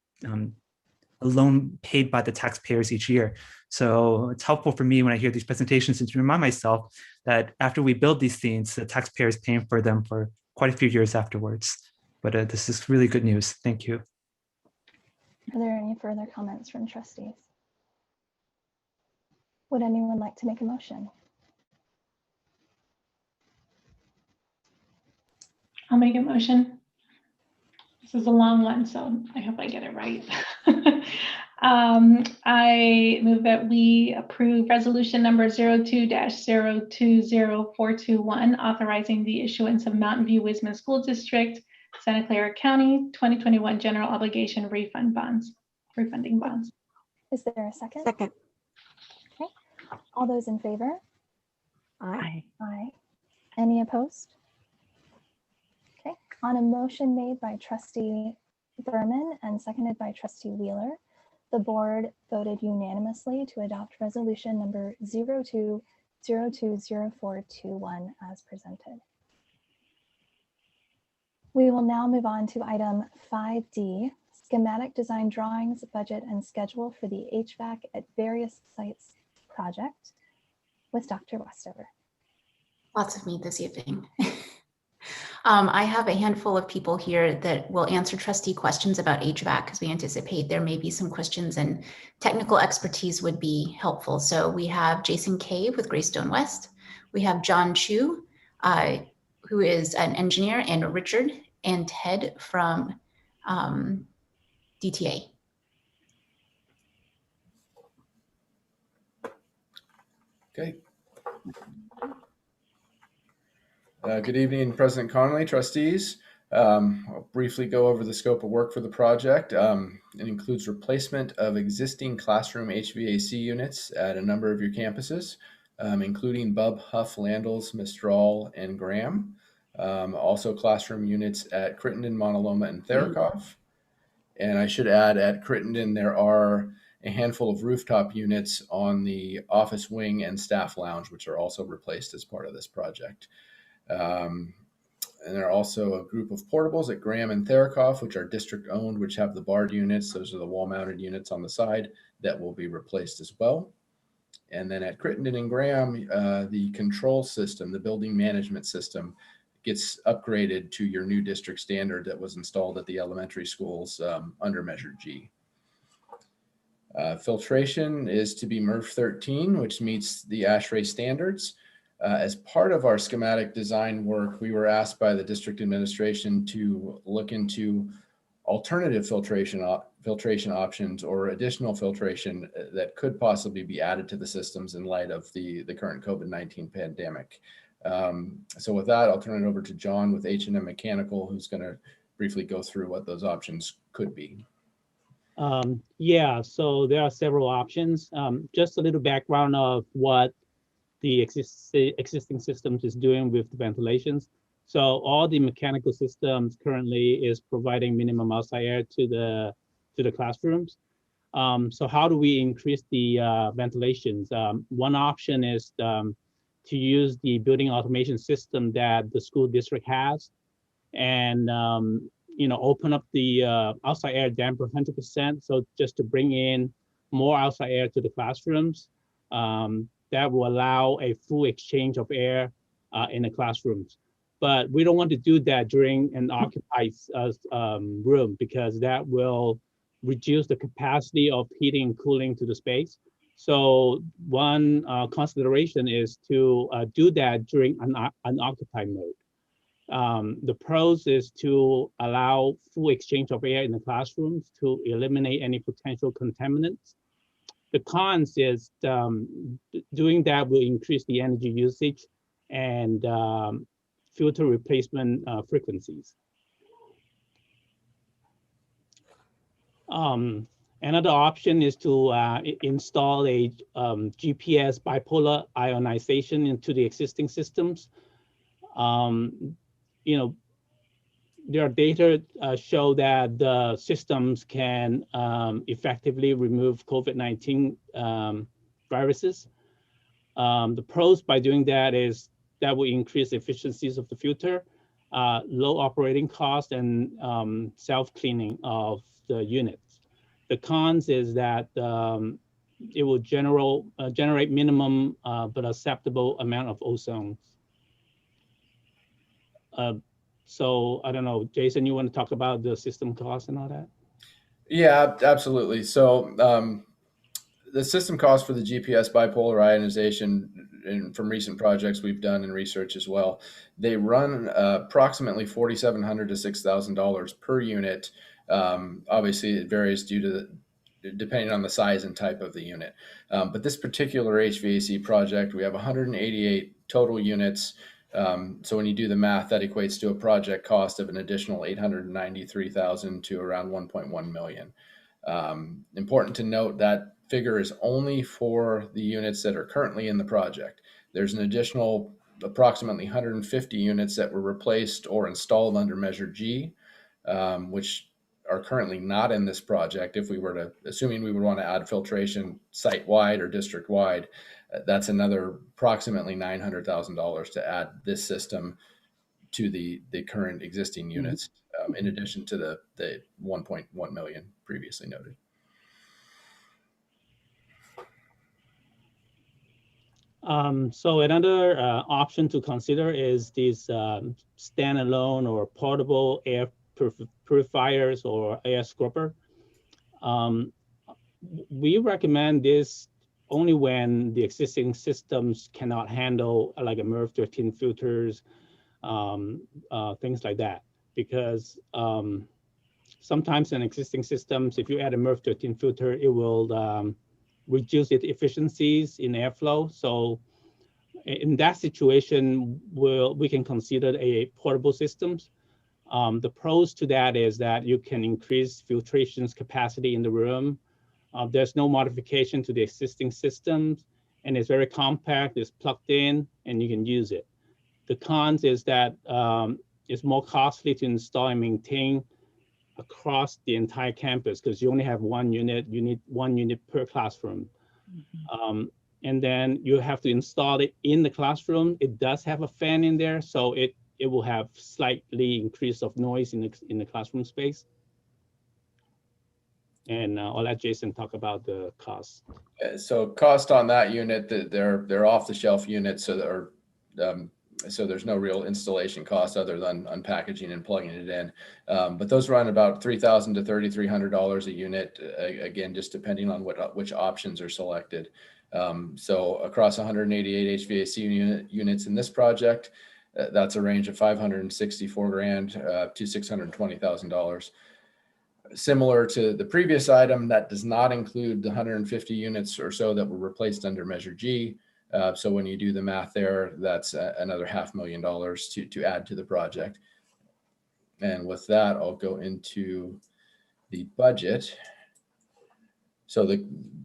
a loan paid by the taxpayers each year. So it's helpful for me when I hear these presentations to remind myself that after we build these things, the taxpayer is paying for them for quite a few years afterwards. But this is really good news. Thank you. Are there any further comments from trustees? Would anyone like to make a motion? I'll make a motion. This is a long one, so I hope I get it right. I move that we approve resolution number 02-020421, authorizing the issuance of Mountain View Wisman School District, Santa Clara County 2021 general obligation refunding bonds. Is there a second? Second. Okay. All those in favor? Aye. Aye. Any opposed? Okay. On a motion made by Trustee Berman and seconded by Trustee Wheeler, the board voted unanimously to adopt resolution number 02-020421 as presented. We will now move on to item 5D, schematic design drawings, budget, and schedule for the HVAC at various sites project with Dr. Westover. Lots of me this evening. I have a handful of people here that will answer trustee questions about HVAC because we anticipate there may be some questions and technical expertise would be helpful. So we have Jason Cave with Greystone West. We have John Chu, who is an engineer, and Richard and Ted from DTA. Okay. Good evening, President Connolly, trustees. I'll briefly go over the scope of work for the project. It includes replacement of existing classroom HVAC units at a number of your campuses, including Bub, Huff, Landals, Mistral, and Graham. Also classroom units at Crittenden, Montaloma, and Therakoff. And I should add, at Crittenden, there are a handful of rooftop units on the office wing and staff lounge, which are also replaced as part of this project. And there are also a group of portables at Graham and Therakoff, which are district owned, which have the barred units. Those are the wall mounted units on the side that will be replaced as well. And then at Crittenden and Graham, the control system, the building management system, gets upgraded to your new district standard that was installed at the elementary schools under Measure G. Filtration is to be MERV 13, which meets the ASHRAE standards. As part of our schematic design work, we were asked by the district administration to look into alternative filtration options or additional filtration that could possibly be added to the systems in light of the current COVID-19 pandemic. So with that, I'll turn it over to John with H&M Mechanical, who's going to briefly go through what those options could be. Yeah, so there are several options. Just a little background of what the existing systems is doing with the ventilations. So all the mechanical systems currently is providing minimum outside air to the classrooms. So how do we increase the ventilations? One option is to use the building automation system that the school district has, and open up the outside air damper 100%. So just to bring in more outside air to the classrooms, that will allow a full exchange of air in the classrooms. But we don't want to do that during an occupied room, because that will reduce the capacity of heating and cooling to the space. So one consideration is to do that during an unoccupied mode. The pros is to allow full exchange of air in the classrooms to eliminate any potential contaminants. The cons is doing that will increase the energy usage and filter replacement frequencies. Another option is to install a GPS bipolar ionization into the existing systems. There are data show that the systems can effectively remove COVID-19 viruses. The pros by doing that is that will increase efficiencies of the filter, low operating cost, and self-cleaning of the units. The cons is that it will generate minimum but acceptable amount of ozone. So I don't know, Jason, you want to talk about the system cost and all that? Yeah, absolutely. So the system cost for the GPS bipolar ionization, and from recent projects we've done and research as well, they run approximately $4,700 to $6,000 per unit. Obviously, it varies depending on the size and type of the unit. But this particular HVAC project, we have 188 total units. So when you do the math, that equates to a project cost of an additional $893,000 to around $1.1 million. Important to note that figure is only for the units that are currently in the project. There's an additional approximately 150 units that were replaced or installed under Measure G, which are currently not in this project. If we were to, assuming we would want to add filtration site-wide or district-wide, that's another approximately $900,000 to add this system to the current existing units, in addition to the 1.1 million previously noted. So another option to consider is these standalone or portable air purifiers or air scrubber. We recommend this only when the existing systems cannot handle like a MERV 13 filters, things like that. Because sometimes in existing systems, if you add a MERV 13 filter, it will reduce its efficiencies in airflow. So in that situation, we can consider a portable systems. The pros to that is that you can increase filtration's capacity in the room. There's no modification to the existing systems, and it's very compact, it's plugged in, and you can use it. The cons is that it's more costly to install and maintain across the entire campus because you only have one unit, you need one unit per classroom. And then you have to install it in the classroom. It does have a fan in there, so it it will have slightly increase of noise in the classroom space. And I'll let Jason talk about the cost. So cost on that unit, they're off the shelf units, so there's no real installation cost other than unpackaging and plugging it in. But those run about $3,000 to $3,300 a unit, again, just depending on which options are selected. So across 188 HVAC units in this project, that's a range of $564,000 to $620,000. Similar to the previous item, that does not include the 150 units or so that were replaced under Measure G. So when you do the math there, that's another $500,000 to add to the project. And with that, I'll go into the budget. So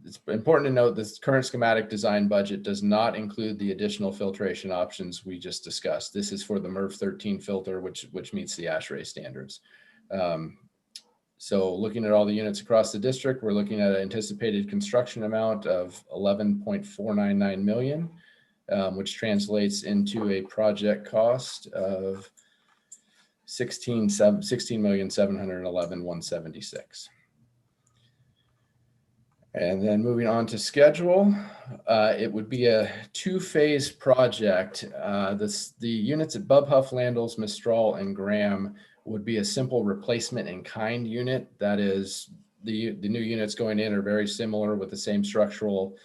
it's important to note this current schematic design budget does not include the additional filtration options we just discussed. This is for the MERV 13 filter, which meets the ASHRAE standards. So looking at all the units across the district, we're looking at an anticipated construction amount of $11.499 million, which translates into a project cost of $16,711,176. And then moving on to schedule, it would be a two-phase project. The units at Bub Huff, Landals, Mistral, and Graham would be a simple replacement in kind unit. That is, the new units going in are very similar with the same structural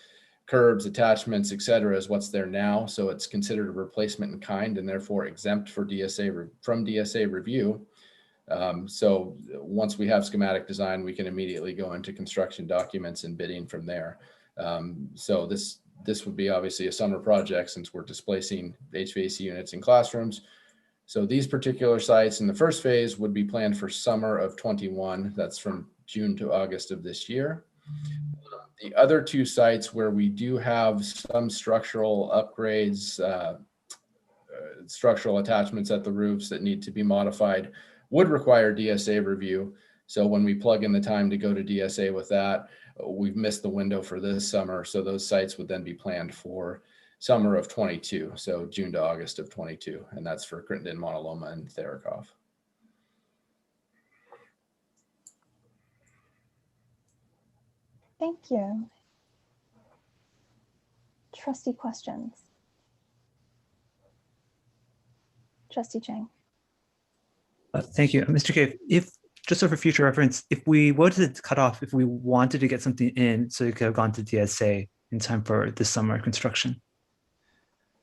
curbs, attachments, et cetera, as what's there now. So it's considered a replacement in kind and therefore exempt from DSA review. So once we have schematic design, we can immediately go into construction documents and bidding from there. So this would be obviously a summer project since we're displacing HVAC units in classrooms. So these particular sites in the first phase would be planned for summer of 21. That's from June to August of this year. The other two sites where we do have some structural upgrades, structural attachments at the roofs that need to be modified would require DSA review. So when we plug in the time to go to DSA with that, we've missed the window for this summer. So those sites would then be planned for summer of 22, so June to August of 22, and that's for Crittenden, Montaloma, and Therikoff. Thank you. Trustee questions? Trustee Chang. Thank you. Mr. Cave, if just for future reference, if we wanted to cut off, if we wanted to get something in, so it could have gone to DSA in time for this summer construction?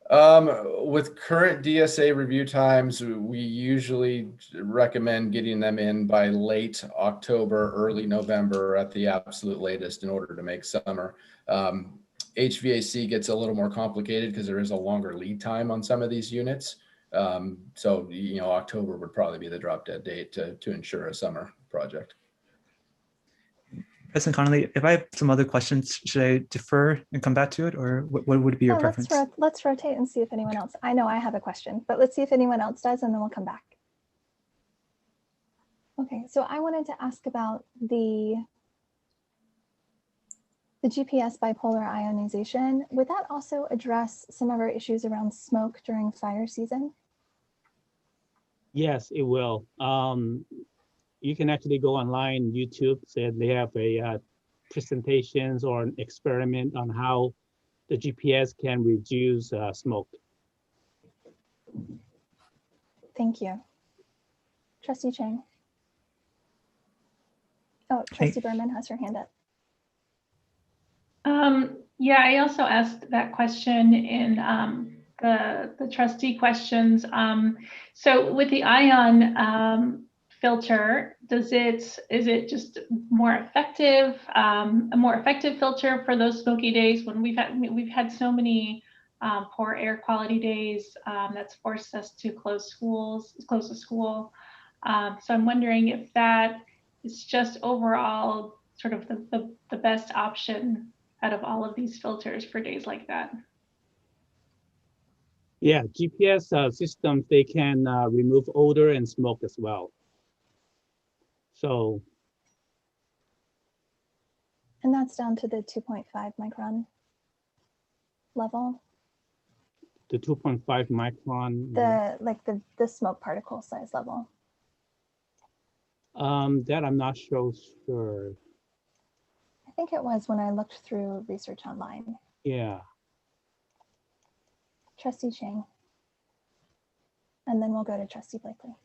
With current DSA review times, we usually recommend getting them in by late October, early November at the absolute latest in order to make summer. HVAC gets a little more complicated because there is a longer lead time on some of these units. So, October would probably be the drop dead date to ensure a summer project. President Connolly, if I have some other questions, should I defer and come back to it, or what would be your preference? Let's rotate and see if anyone else. I know I have a question, but let's see if anyone else does, and then we'll come back. Okay, so I wanted to ask about the GPS bipolar ionization. Would that also address some of our issues around smoke during fire season? Yes, it will. You can actually go online, YouTube, said they have a presentations or an experiment on how the GPS can reduce smoke. Thank you. Trustee Chang. Oh, Trustee Berman has her hand up. Yeah, I also asked that question in the trustee questions. So with the ion filter, is it just more effective, a more effective filter for those smoky days when we've had so many poor air quality days that's forced us to close the school. So I'm wondering if that is just overall sort of the best option out of all of these filters for days like that. Yeah, GPS systems, they can remove odor and smoke as well. So. And that's down to the 2.5 micron level? The 2.5 micron. The smoke particle size level. That I'm not so sure. I think it was when I looked through research online. Yeah. Trustee Chang. And then we'll go to Trustee Blakely.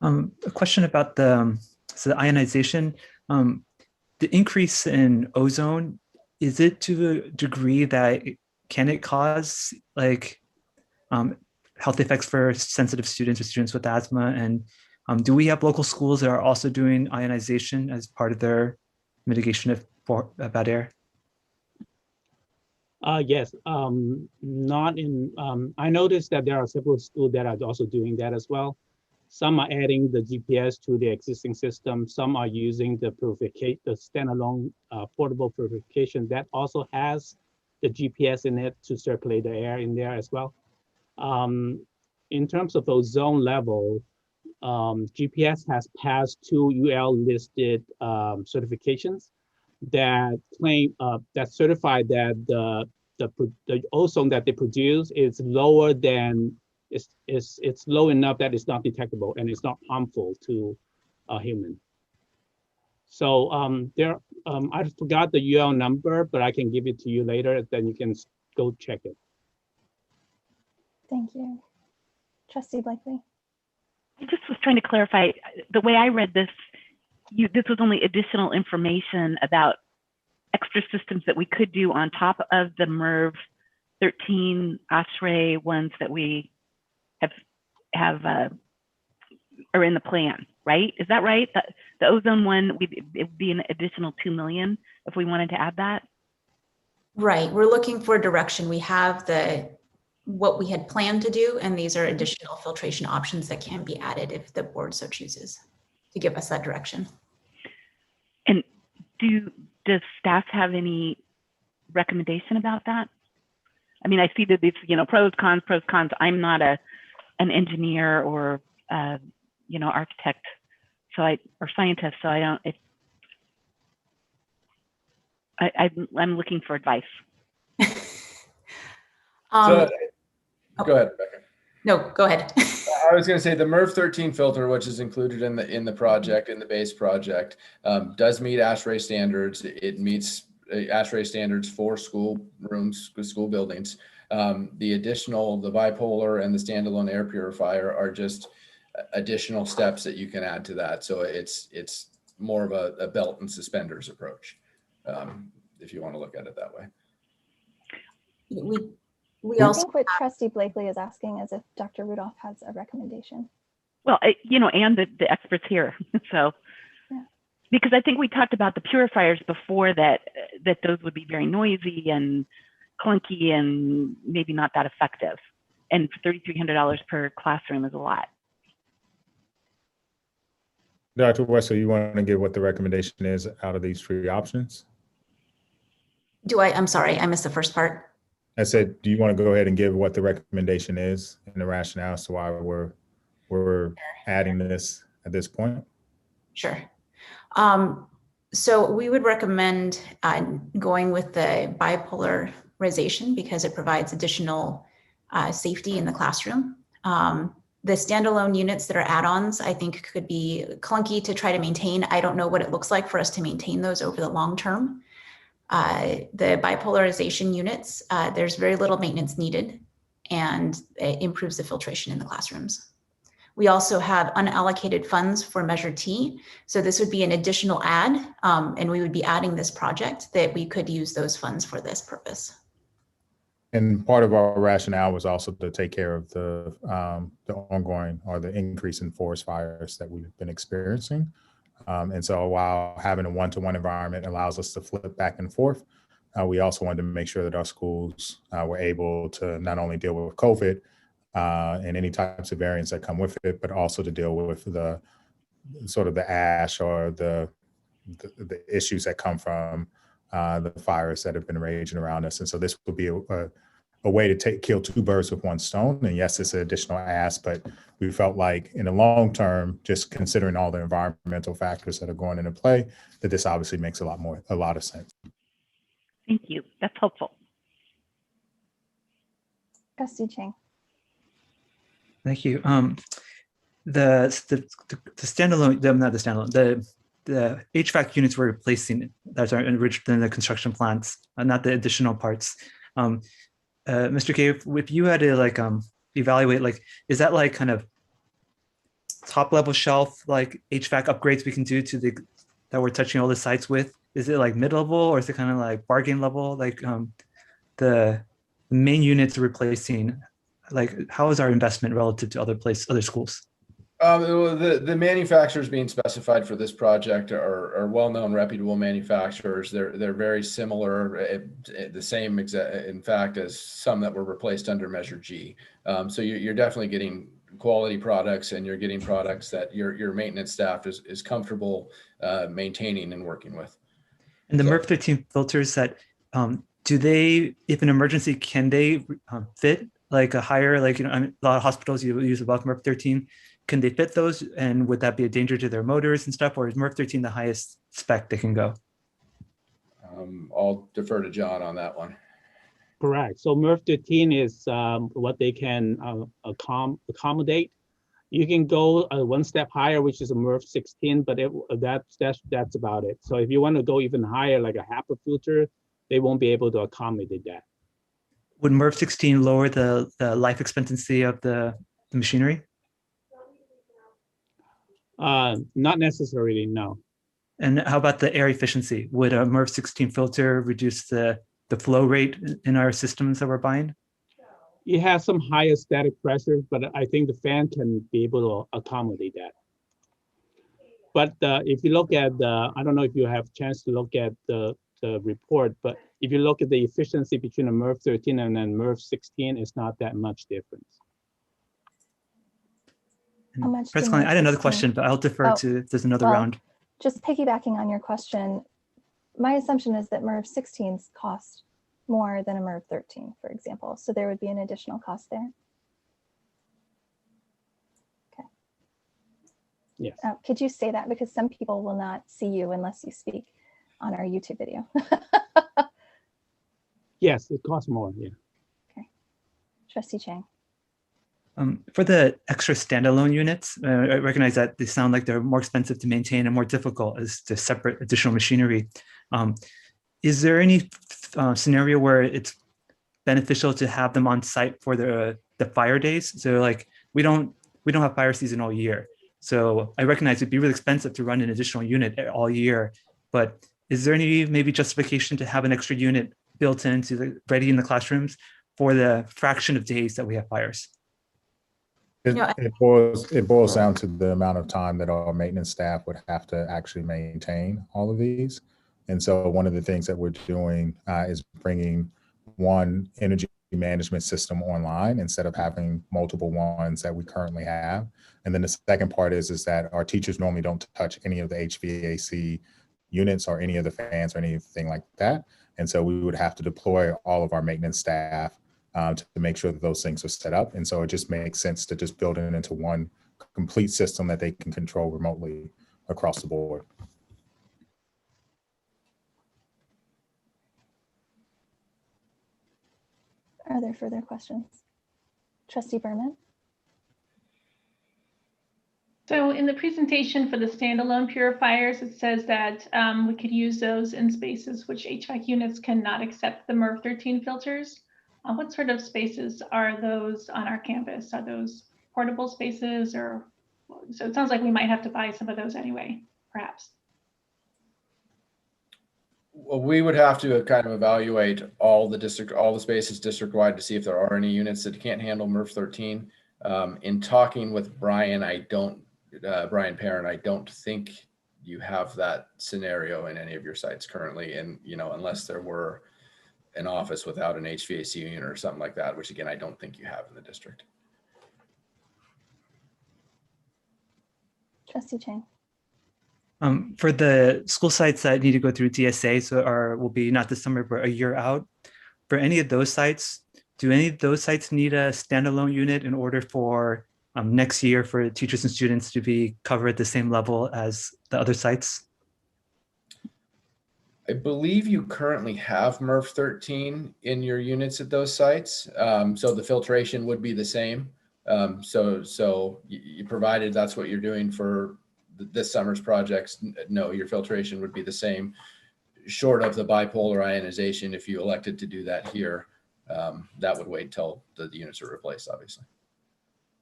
A question about the ionization. The increase in ozone, is it to a degree that can it cause like health effects for sensitive students or students with asthma? And do we have local schools that are also doing ionization as part of their mitigation of bad air? Yes, not in, I noticed that there are several schools that are also doing that as well. Some are adding the GPS to the existing system. Some are using the standalone portable purification that also has the GPS in it to circulate the air in there as well. In terms of ozone level, GPS has passed 2 UL listed certifications that claim that certify that the ozone that they produce is lower than it's low enough that it's not detectable and it's not harmful to a human. So I forgot the UL number, but I can give it to you later. Then you can go check it. Thank you, Trustee Blakely. I just was trying to clarify the way I read this. This was only additional information about extra systems that we could do on top of the MERV 13 ASHRAE ones that we have are in the plan, right? Is that right? The ozone one, it would be an additional 2 million if we wanted to add that? Right, we're looking for direction. We have what we had planned to do, and these are additional filtration options that can be added if the board so chooses to give us that direction. And does staff have any recommendation about that? I mean, I see that it's, pros, cons. I'm not an engineer or, architect, or scientist, so I don't, I'm looking for advice. Go ahead, Rebecca. No, go ahead. I was going to say the MERV 13 filter, which is included in the project, in the base project, does meet ASHRAE standards. It meets ASHRAE standards for school rooms, school buildings. The bipolar and the standalone air purifier are just additional steps that you can add to that. So it's more of a belt and suspenders approach, if you want to look at it that way. I think what Trustee Blakely is asking is if Dr. Rudolph has a recommendation. Well, and the experts here. So, yeah. Because I think we talked about the purifiers before that those would be very noisy and clunky and maybe not that effective. And $3,300 per classroom is a lot. Dr. Wesley, you want to give what the recommendation is out of these 3 options? I'm sorry, I missed the first part. I said, do you want to go ahead and give what the recommendation is and the rationale as to why we're adding this at this point? Sure. So we would recommend going with the bipolarization because it provides additional safety in the classroom. The standalone units that are add-ons, I think, could be clunky to try to maintain. I don't know what it looks like for us to maintain those over the long term. The bipolarization units, there's very little maintenance needed, and it improves the filtration in the classrooms. We also have unallocated funds for Measure T. So this would be an additional add, and we would be adding this project that we could use those funds for this purpose. And part of our rationale was also to take care of the ongoing or the increase in forest fires that we've been experiencing. And so while having a one-to-one environment allows us to flip back and forth, we also wanted to make sure that our schools were able to not only deal with COVID and any types of variants that come with it, but also to deal with the sort of the ash or the issues that come from the fires that have been raging around us. And so this would be a way to kill 2 birds with 1 stone. And yes, it's an additional ask, but we felt like in the long term, just considering all the environmental factors that are going into play, that this obviously makes a lot of sense. Thank you. That's helpful. Trustee Chang. Thank you. The standalone, not the standalone, the HVAC units we're replacing that are enriched in the construction plants, not the additional parts. Mr. K, if you had to like evaluate, like, is that like kind of top level shelf like HVAC upgrades we can do to the that we're touching all the sites with? Is it like mid level, or is it kind of like bargain level? Like the main units replacing, like how is our investment relative to other schools? The manufacturers being specified for this project are well-known, reputable manufacturers. They're very similar, the same in fact as some that were replaced under Measure G. So you're definitely getting quality products, and you're getting products that your maintenance staff is comfortable maintaining and working with. And the MERV 13 filters that do they, if an emergency, can they fit like a higher, like, I mean, a lot of hospitals use above MERV 13. Can they fit those? And would that be a danger to their motors and stuff? Or is MERV 13 the highest spec they can go? I'll defer to John on that one. Correct. So MERV 13 is what they can accommodate. You can go one step higher, which is a MERV 16, but that's about it. So if you want to go even higher, like a HAPA filter, they won't be able to accommodate that. Would MERV 16 lower the life expectancy of the machinery? Not necessarily, no. And how about the air efficiency? Would a MERV 16 filter reduce the flow rate in our systems that we're buying? It has some higher static pressure, but I think the fan can be able to accommodate that. But if you look at I don't know if you have a chance to look at the report, but if you look at the efficiency between a MERV 13 and then MERV 16, it's not that much difference. President Conley, I had another question, but I'll defer to if there's another round. Just piggybacking on your question, my assumption is that MERV 16s cost more than a MERV 13, for example. So there would be an additional cost there. Okay. Yes. Could you say that? Because some people will not see you unless you speak on our YouTube video. Yes, it costs more, yeah. Okay. Trustee Chang. For the extra standalone units, I recognize that they sound like they're more expensive to maintain and more difficult as the separate additional machinery. Is there any scenario where it's beneficial to have them on site for the fire days? So like we don't have fire season all year. So I recognize it'd be really expensive to run an additional unit all year, but is there any maybe justification to have an extra unit built into ready in the classrooms for the fraction of days that we have fires? It boils down to the amount of time that our maintenance staff would have to actually maintain all of these. And so one of the things that we're doing is bringing one energy management system online instead of having multiple ones that we currently have. And then the second part is that our teachers normally don't touch any of the HVAC units or any of the fans or anything like that. And so we would have to deploy all of our maintenance staff to make sure that those things are set up. And so it just makes sense to just build it into one complete system that they can control remotely across the board. Are there further questions? Trustee Berman? So in the presentation for the standalone purifiers, it says that we could use those in spaces which HVAC units cannot accept the MERV 13 filters. What sort of spaces are those on our campus? Are those portable spaces, or so it sounds like we might have to buy some of those anyway, perhaps. Well, we would have to kind of evaluate all the spaces district-wide to see if there are any units that can't handle MERV 13. In talking with Brian, Brian Parent, I don't think you have that scenario in any of your sites currently, and unless there were an office without an HVAC unit or something like that, which again, I don't think you have in the district. Trustee Chang. For the school sites that need to go through DSA, so will be not this summer, but a year out, for any of those sites, do any of those sites need a standalone unit in order for next year for teachers and students to be covered at the same level as the other sites? I believe you currently have MERV 13 in your units at those sites. So the filtration would be the same. So you provided that's what you're doing for this summer's projects. No, your filtration would be the same, short of the bipolar ionization. If you elected to do that here, that would wait till the units are replaced, obviously.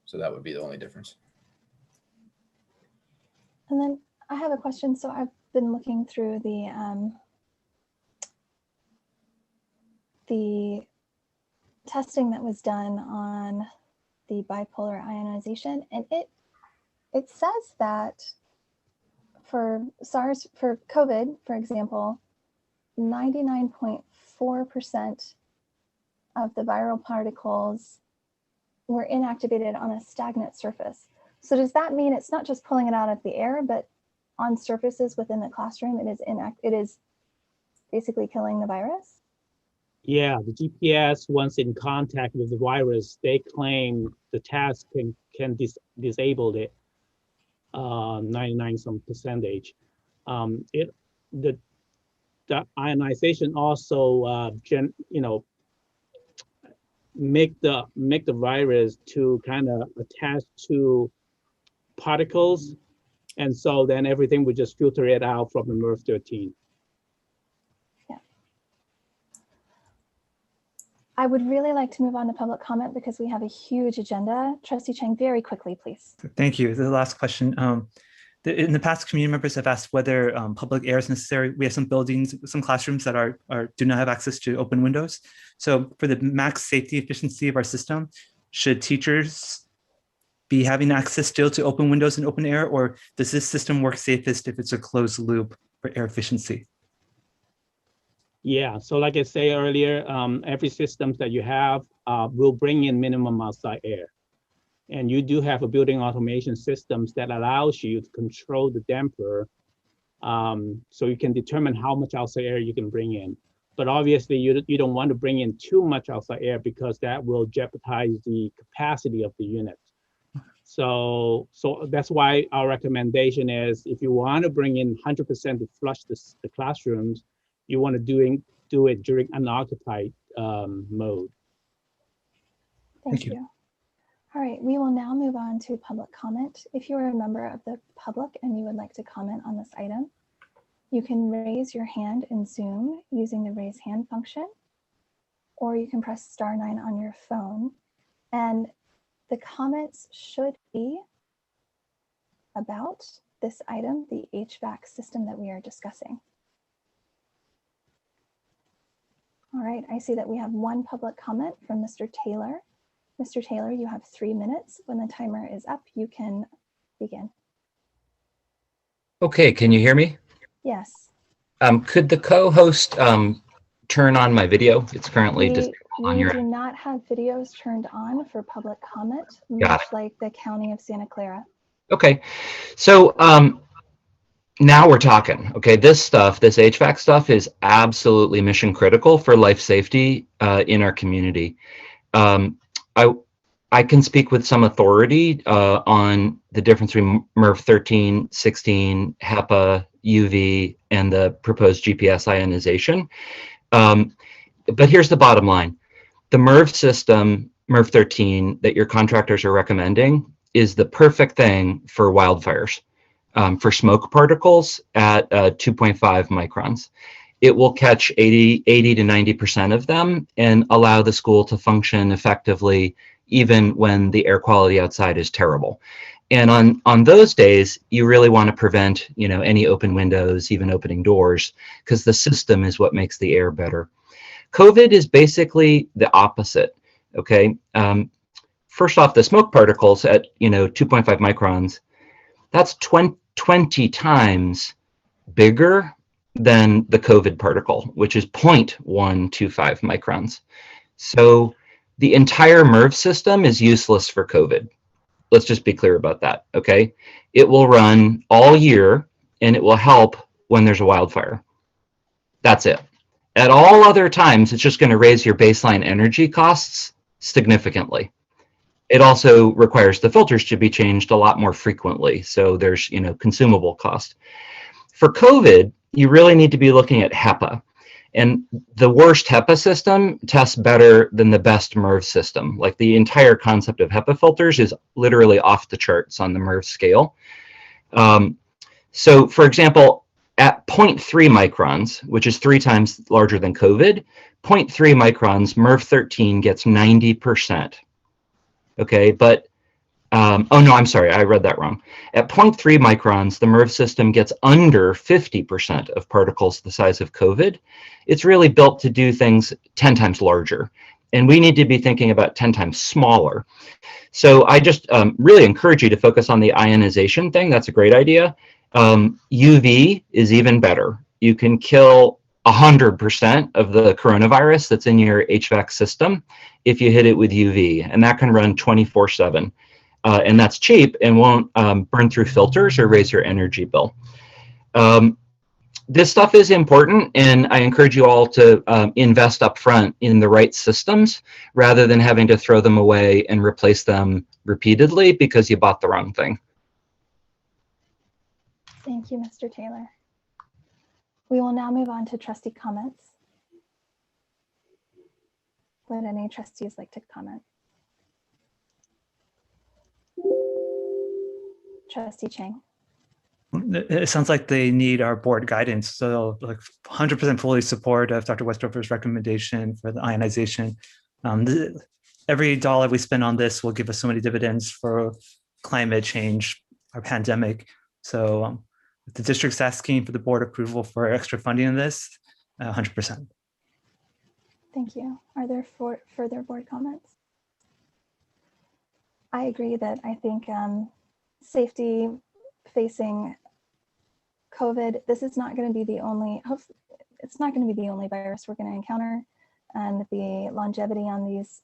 So that would be the only difference. And then I have a question. So I've been looking through the testing that was done on the bipolar ionization, and it says that for COVID, for example, 99.4% of the viral particles were inactivated on a stagnant surface. So does that mean it's not just pulling it out of the air, but on surfaces within the classroom, it is basically killing the virus? Yeah, the GPS, once in contact with the virus, they claim the test can disable it, 99 some percentage. The ionization also make the virus to kind of attach to particles, and so then everything would just filter it out from the MERV 13. I would really like to move on to public comment because we have a huge agenda. Trustee Chang, very quickly, please. Thank you. The last question. In the past, community members have asked whether public air is necessary. We have some buildings, some classrooms that do not have access to open windows. So for the max safety efficiency of our system, should teachers be having access still to open windows and open air, or does this system work safest if it's a closed loop for air efficiency? Yeah, so like I say earlier, every system that you have will bring in minimum outside air. And you do have a building automation systems that allows you to control the damper, so you can determine how much outside air you can bring in. But obviously you don't want to bring in too much outside air because that will jeopardize the capacity of the unit. So that's why our recommendation is, if you want to bring in 100% to flush the classrooms, you want to do it during unoccupied mode. Thank you. All right, we will now move on to public comment. If you are a member of the public and you would like to comment on this item, you can raise your hand in Zoom using the raise hand function, or you can press *9 on your phone. And the comments should be about this item, the HVAC system that we are discussing. All right, I see that we have one public comment from Mr. Taylor. Mr. Taylor, you have 3 minutes. When the timer is up, you can begin. Okay, can you hear me? Yes. Could the co-host turn on my video? It's currently disabled on your We do end. not have videos turned on for public comment, Got much it. like the County of Santa Clara. Okay, so now we're talking. Okay, this HVAC stuff is absolutely mission critical for life safety in our community. I can speak with some authority on the difference between MERV 13, 16, HEPA, UV, and the proposed GPS ionization. But here's the bottom line. The MERV system, MERV 13, that your contractors are recommending is the perfect thing for wildfires, for smoke particles at 2.5 microns. It will catch 80 to 90% of them and allow the school to function effectively even when the air quality outside is terrible. And on those days, you really want to prevent, any open windows, even opening doors, because the system is what makes the air better. COVID is basically the opposite. Okay. First off, the smoke particles at 2.5 microns, that's 20 times bigger than the COVID particle, which is 0.125 microns. So the entire MERV system is useless for COVID. Let's just be clear about that, okay? It will run all year and it will help when there's a wildfire. That's it. At all other times, it's just going to raise your baseline energy costs significantly. It also requires the filters to be changed a lot more frequently. So there's, consumable cost. For COVID, you really need to be looking at HEPA. And the worst HEPA system tests better than the best MERV system. Like the entire concept of HEPA filters is literally off the charts on the MERV scale. So for example, at 0.3 microns, which is 3 times larger than COVID, 0.3 microns, MERV13 gets 90%. Okay, but oh no, I'm sorry, I read that wrong. At 0.3 microns, the MERV system gets under 50% of particles the size of COVID. It's really built to do things 10 times larger. And we need to be thinking about 10 times smaller. So I just really encourage you to focus on the ionization thing. That's a great idea. UV is even better. You can kill 100% of the coronavirus that's in your HVAC system if you hit it with UV, and that can run 24/7. And that's cheap and won't burn through filters or raise your energy bill. This stuff is important, and I encourage you all to invest up front in the right systems rather than having to throw them away and replace them repeatedly because you bought the wrong thing. Thank you, Mr. Taylor. We will now move on to trustee comments. Would any trustees like to comment? Trustee Chang. It sounds like they need our board guidance. So like 100% fully support of Dr. Westover's recommendation for the ionization. Every dollar we spend on this will give us so many dividends for climate change, our pandemic. So if the district's asking for the board approval for extra funding in this, 100%. Thank you. Are there further board comments? I agree that I think safety facing COVID, this is not going to be the only, it's not going to be the only virus we're going to encounter. And the longevity on these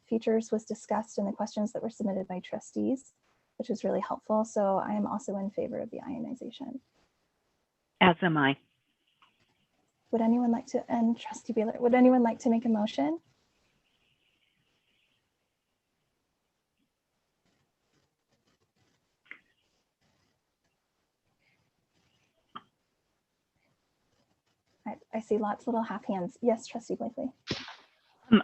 features was discussed in the questions that were submitted by trustees, which was really helpful. So I am also in favor of the ionization. As am I. Would anyone like to, and Trustee Wheeler, would anyone like to make a motion? I see lots of little half hands. Yes, Trustee Blakely.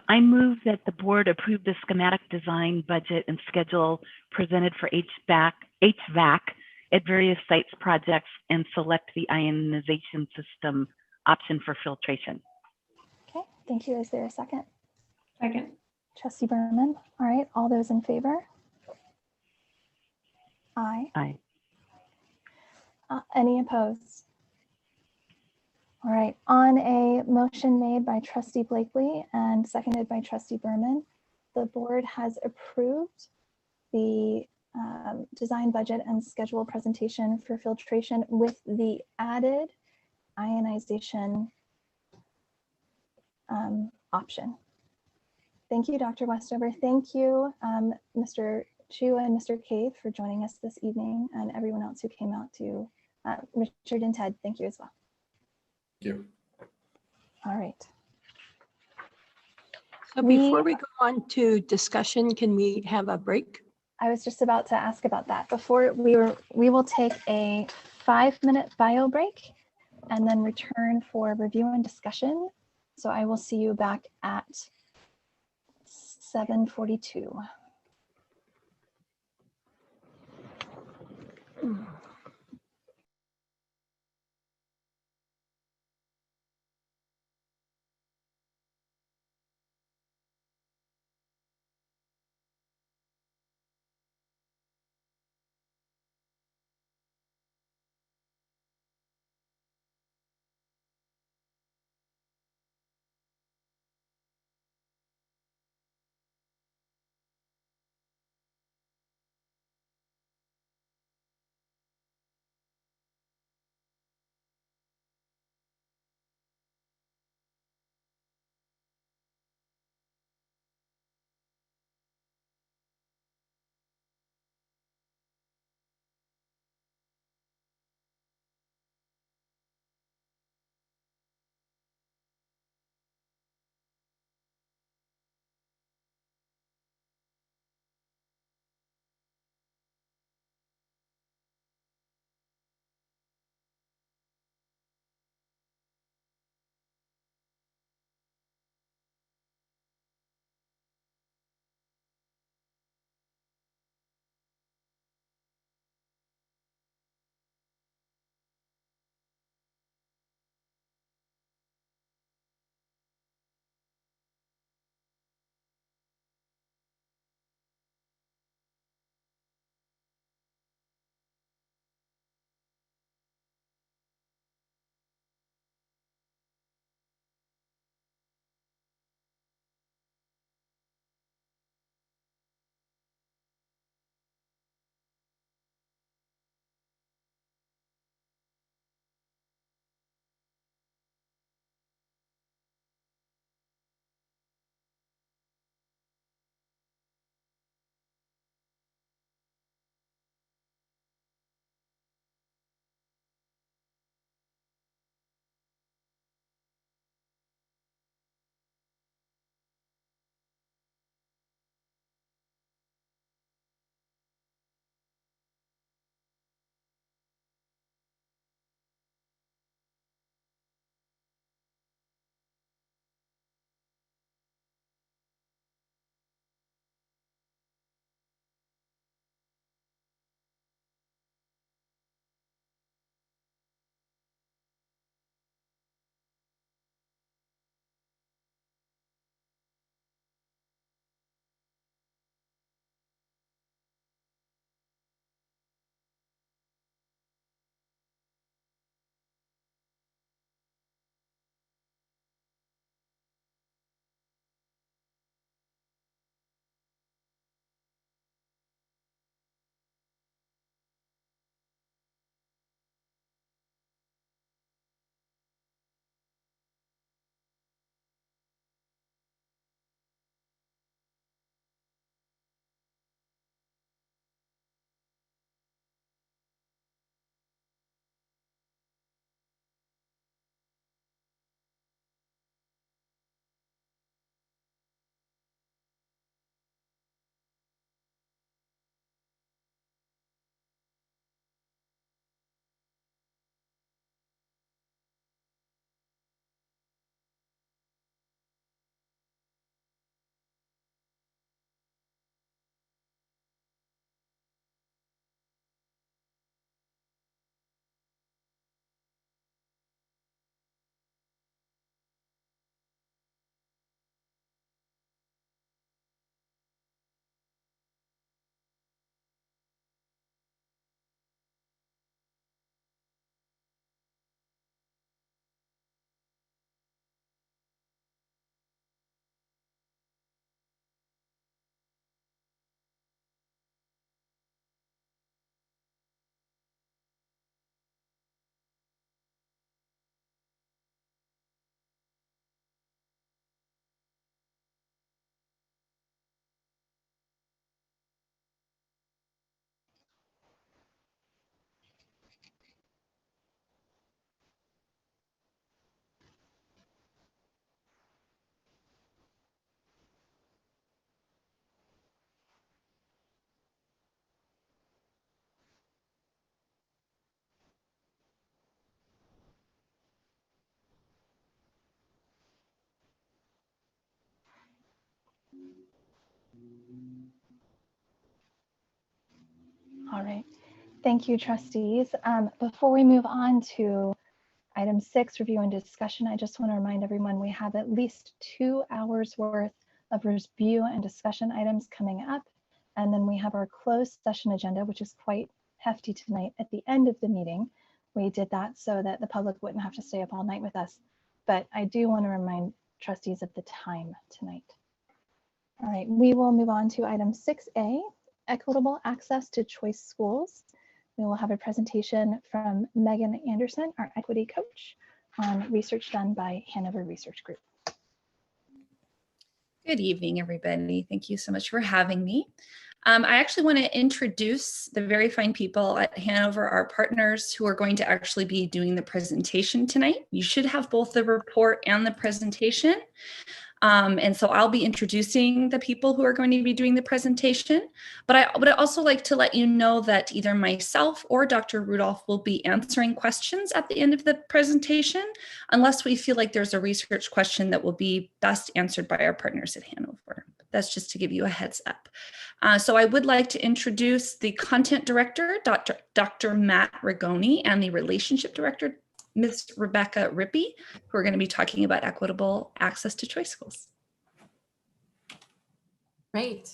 I move that the board approve the schematic design, budget, and schedule presented for HVAC at various sites projects and select the ionization system option for filtration. Okay, thank you. Is there a second? Second. Trustee Berman. All right, all those in favor? Aye. Aye. Any opposed? All right, on a motion made by Trustee Blakely and seconded by Trustee Berman, the board has approved the design, budget, and schedule presentation for filtration with the added ionization option. Thank you, Dr. Westover. Thank you, Mr. Chu and Mr. Cave for joining us this evening, and everyone else who came out to, Richard and Ted, thank you as well. Thank you. All right. So before we go on to discussion, can we have a break? I was just about to ask about that. Before we will take a 5-minute bio break and then return for review and discussion. So I will see you back at 7:42. All right. Thank you, trustees. Before we move on to item 6, review and discussion, I just want to remind everyone we have at least 2 hours worth of review and discussion items coming up. And then we have our closed session agenda, which is quite hefty tonight at the end of the meeting. We did that so that the public wouldn't have to stay up all night with us. But I do want to remind trustees of the time tonight. All right, we will move on to item 6A, equitable access to choice schools. We will have a presentation from Megan Anderson, our equity coach, on research done by Hanover Research Group. Good evening, everybody. Thank you so much for having me. I actually want to introduce the very fine people at Hanover, our partners, who are going to actually be doing the presentation tonight. You should have both the report and the presentation. And so I'll be introducing the people who are going to be doing the presentation, but I would also like to let you know that either myself or Dr. Rudolph will be answering questions at the end of the presentation, unless we feel like there's a research question that will be best answered by our partners at Hanover. That's just to give you a heads up. So I would like to introduce the content director, Dr. Matt Rigoni, and the relationship director, Ms. Rebecca Rippey, who are going to be talking about equitable access to choice schools. Great.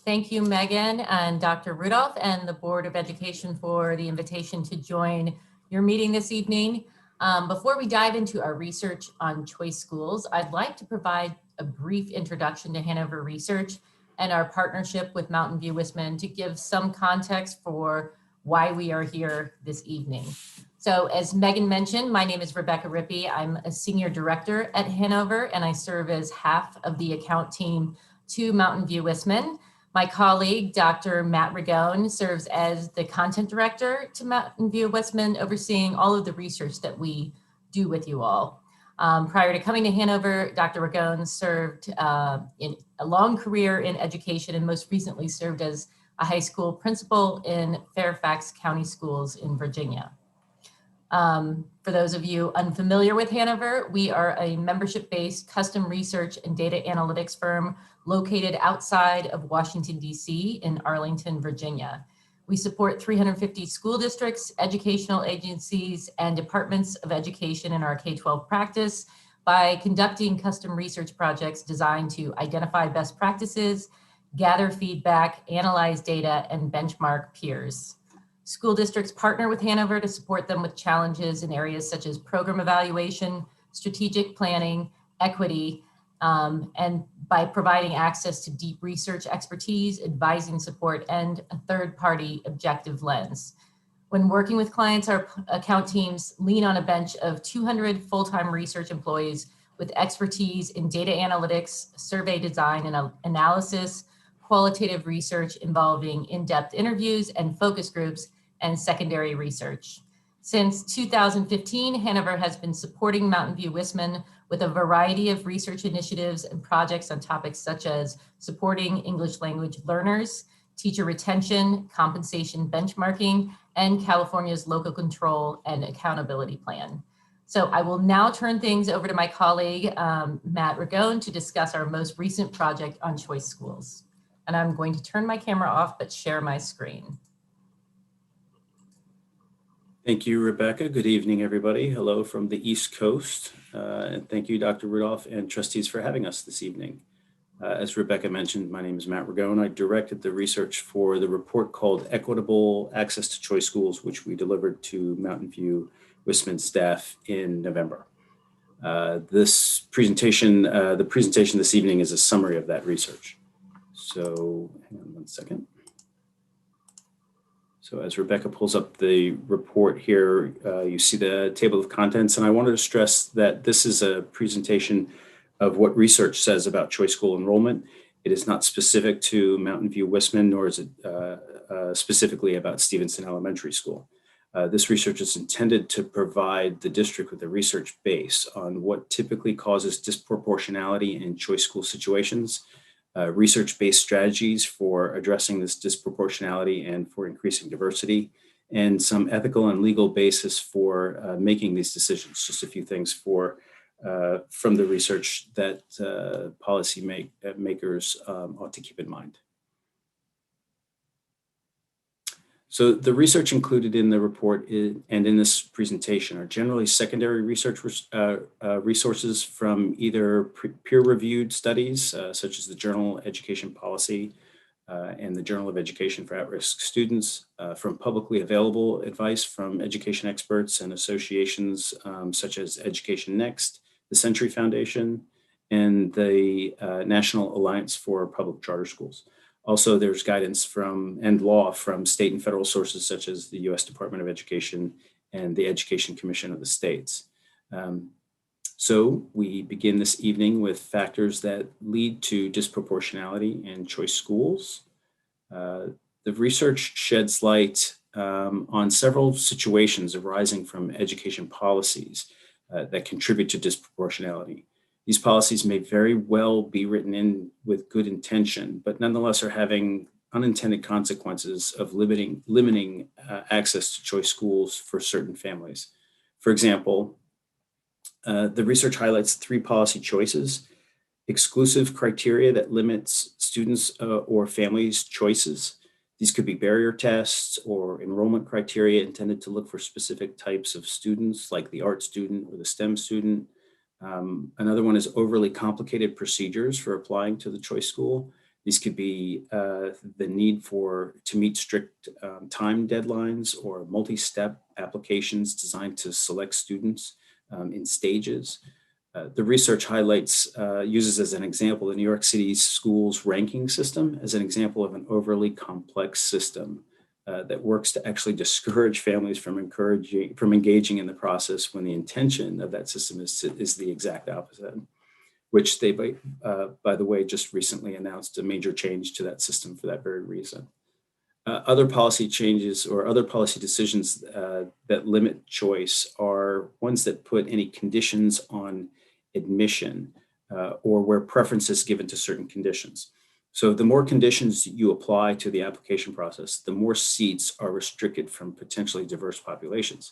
Thank you, Megan and Dr. Rudolph and the Board of Education for the invitation to join your meeting this evening. Before we dive into our research on choice schools, I'd like to provide a brief introduction to Hanover Research and our partnership with Mountain View Wisman to give some context for why we are here this evening. So as Megan mentioned, my name is Rebecca Rippey. I'm a senior director at Hanover, and I serve as half of the account team to Mountain View Wisman. My colleague, Dr. Matt Rigoni, serves as the content director to Mountain View Wisman, overseeing all of the research that we do with you all. Prior to coming to Hanover, Dr. Rigoni served in a long career in education and most recently served as a high school principal in Fairfax County Schools in Virginia. For those of you unfamiliar with Hanover, we are a membership-based custom research and data analytics firm located outside of Washington, D.C. in Arlington, Virginia. We support 350 school districts, educational agencies, and departments of education in our K-12 practice by conducting custom research projects designed to identify best practices, gather feedback, analyze data, and benchmark peers. School districts partner with Hanover to support them with challenges in areas such as program evaluation, strategic planning, equity, and by providing access to deep research expertise, advising support, and a third-party objective lens. When working with clients, our account teams lean on a bench of 200 full-time research employees with expertise in data analytics, survey design and analysis, qualitative research involving in-depth interviews and focus groups, and secondary research. Since 2015, Hanover has been supporting Mountain View Wisman with a variety of research initiatives and projects on topics such as supporting English language learners, teacher retention, compensation benchmarking, and California's local control and accountability plan. So I will now turn things over to my colleague, Matt Rigoni, to discuss our most recent project on choice schools. And I'm going to turn my camera off, but share my screen. Thank you, Rebecca. Good evening, everybody. Hello from the East Coast. And thank you, Dr. Rudolph and trustees for having us this evening. As Rebecca mentioned, my name is Matt Rigoni. I directed the research for the report called Equitable Access to Choice Schools, which we delivered to Mountain View Wisman staff in November. This presentation, the presentation this evening is a summary of that research. So hang on one second. So as Rebecca pulls up the report here, you see the table of contents, and I wanted to stress that this is a presentation of what research says about choice school enrollment. It is not specific to Mountain View Wisman, nor is it specifically about Stevenson Elementary School. This research is intended to provide the district with a research base on what typically causes disproportionality in choice school situations, research-based strategies for addressing this disproportionality and for increasing diversity, and some ethical and legal basis for making these decisions. Just a few things for from the research that policy makers ought to keep in mind. So the research included in the report and in this presentation are generally secondary research resources from either peer-reviewed studies, such as the Journal Education Policy and the Journal of Education for At-Risk Students, from publicly available advice from education experts and associations such as Education Next, the Century Foundation, and the National Alliance for Public Charter Schools. Also, there's guidance from and law from state and federal sources such as the U.S. Department of Education and the Education Commission of the states. So we begin this evening with factors that lead to disproportionality in choice schools. The research sheds light on several situations arising from education policies that contribute to disproportionality. These policies may very well be written in with good intention, but nonetheless are having unintended consequences of limiting access to choice schools for certain families. For example, the research highlights 3 policy choices: exclusive criteria that limits students or families' choices. These could be barrier tests or enrollment criteria intended to look for specific types of students, like the art student or the STEM student. Another one is overly complicated procedures for applying to the choice school. These could be the need to meet strict time deadlines or multi-step applications designed to select students in stages. The research uses as an example the New York City schools ranking system as an example of an overly complex system that works to actually discourage families from engaging in the process when the intention of that system is the exact opposite, which they, by the way, just recently announced a major change to that system for that very reason. Other policy changes or other policy decisions that limit choice are ones that put any conditions on admission or where preference is given to certain conditions. So the more conditions you apply to the application process, the more seats are restricted from potentially diverse populations.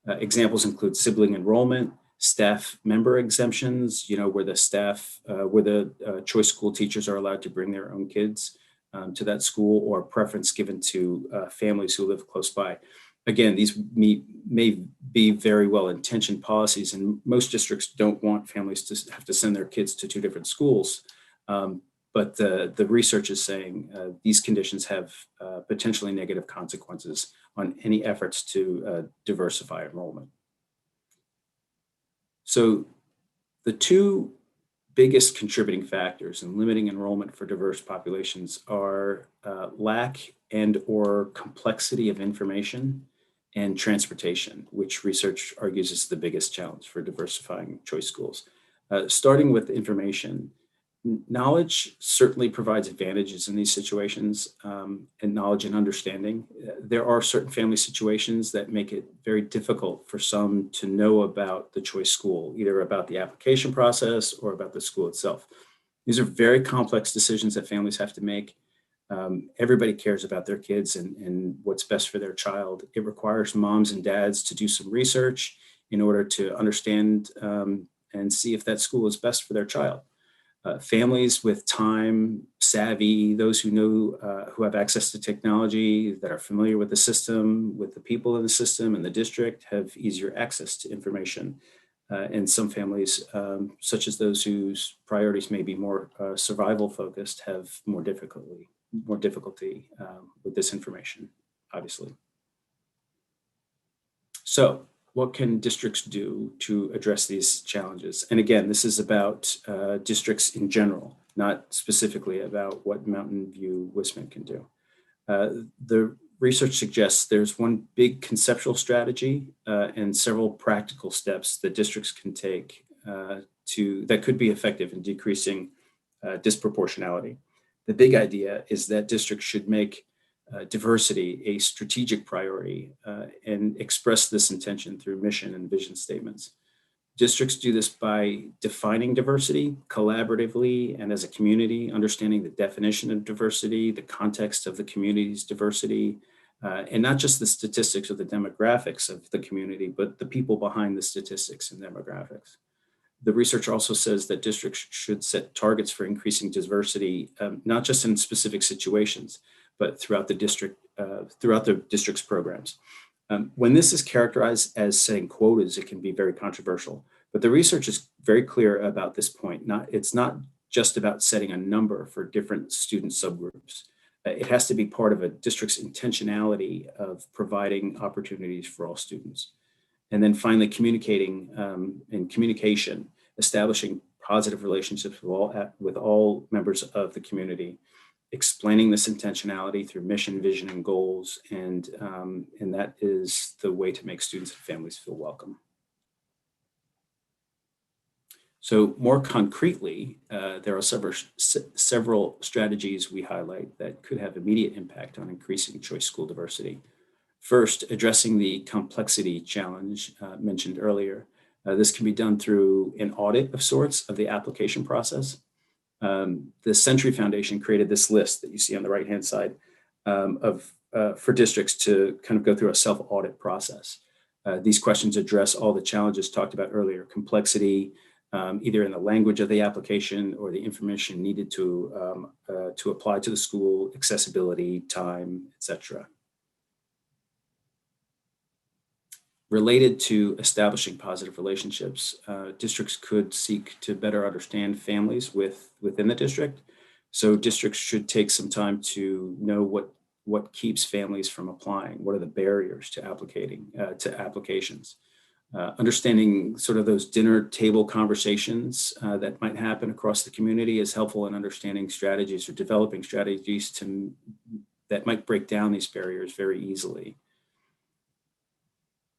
Examples include sibling enrollment, staff member exemptions, where the choice school teachers are allowed to bring their own kids to that school, or preference given to families who live close by. Again, these may be very well-intentioned policies, and most districts don't want families to have to send their kids to 2 different schools. But the research is saying these conditions have potentially negative consequences on any efforts to diversify enrollment. So the 2 biggest contributing factors in limiting enrollment for diverse populations are lack and or complexity of information and transportation, which research argues is the biggest challenge for diversifying choice schools. Starting with information, knowledge certainly provides advantages in these situations, and knowledge and understanding. There are certain family situations that make it very difficult for some to know about the choice school, either about the application process or about the school itself. These are very complex decisions that families have to make. Everybody cares about their kids and what's best for their child. It requires moms and dads to do some research in order to understand and see if that school is best for their child. Families with time savvy, those who know, who have access to technology, that are familiar with the system, with the people in the system and the district, have easier access to information. And some families, such as those whose priorities may be more survival focused, have more difficulty with this information, obviously. So, what can districts do to address these challenges? And again, this is about districts in general, not specifically about what Mountain View Wisman can do. The research suggests there's one big conceptual strategy and several practical steps that districts can take that could be effective in decreasing disproportionality. The big idea is that districts should make diversity a strategic priority and express this intention through mission and vision statements. Districts do this by defining diversity collaboratively and as a community, understanding the definition of diversity, the context of the community's diversity, and not just the statistics or the demographics of the community, but the people behind the statistics and demographics. The research also says that districts should set targets for increasing diversity, not just in specific situations, but throughout the district's programs. When this is characterized as setting quotas, it can be very controversial, but the research is very clear about this point. It's not just about setting a number for different student subgroups. It has to be part of a district's intentionality of providing opportunities for all students. And then finally, communicating and communication, establishing positive relationships with all members of the community, explaining this intentionality through mission, vision, and goals. And that is the way to make students and families feel welcome. So more concretely, there are several strategies we highlight that could have immediate impact on increasing choice school diversity. First, addressing the complexity challenge mentioned earlier. This can be done through an audit of sorts of the application process. The Century Foundation created this list that you see on the right-hand side for districts to kind of go through a self-audit process. These questions address all the challenges talked about earlier: complexity, either in the language of the application or the information needed to apply to the school, accessibility, time, etc. Related to establishing positive relationships, districts could seek to better understand families within the district. So districts should take some time to know what keeps families from applying. What are the barriers to applications? Understanding sort of those dinner table conversations that might happen across the community is helpful in understanding strategies or developing strategies that might break down these barriers very easily.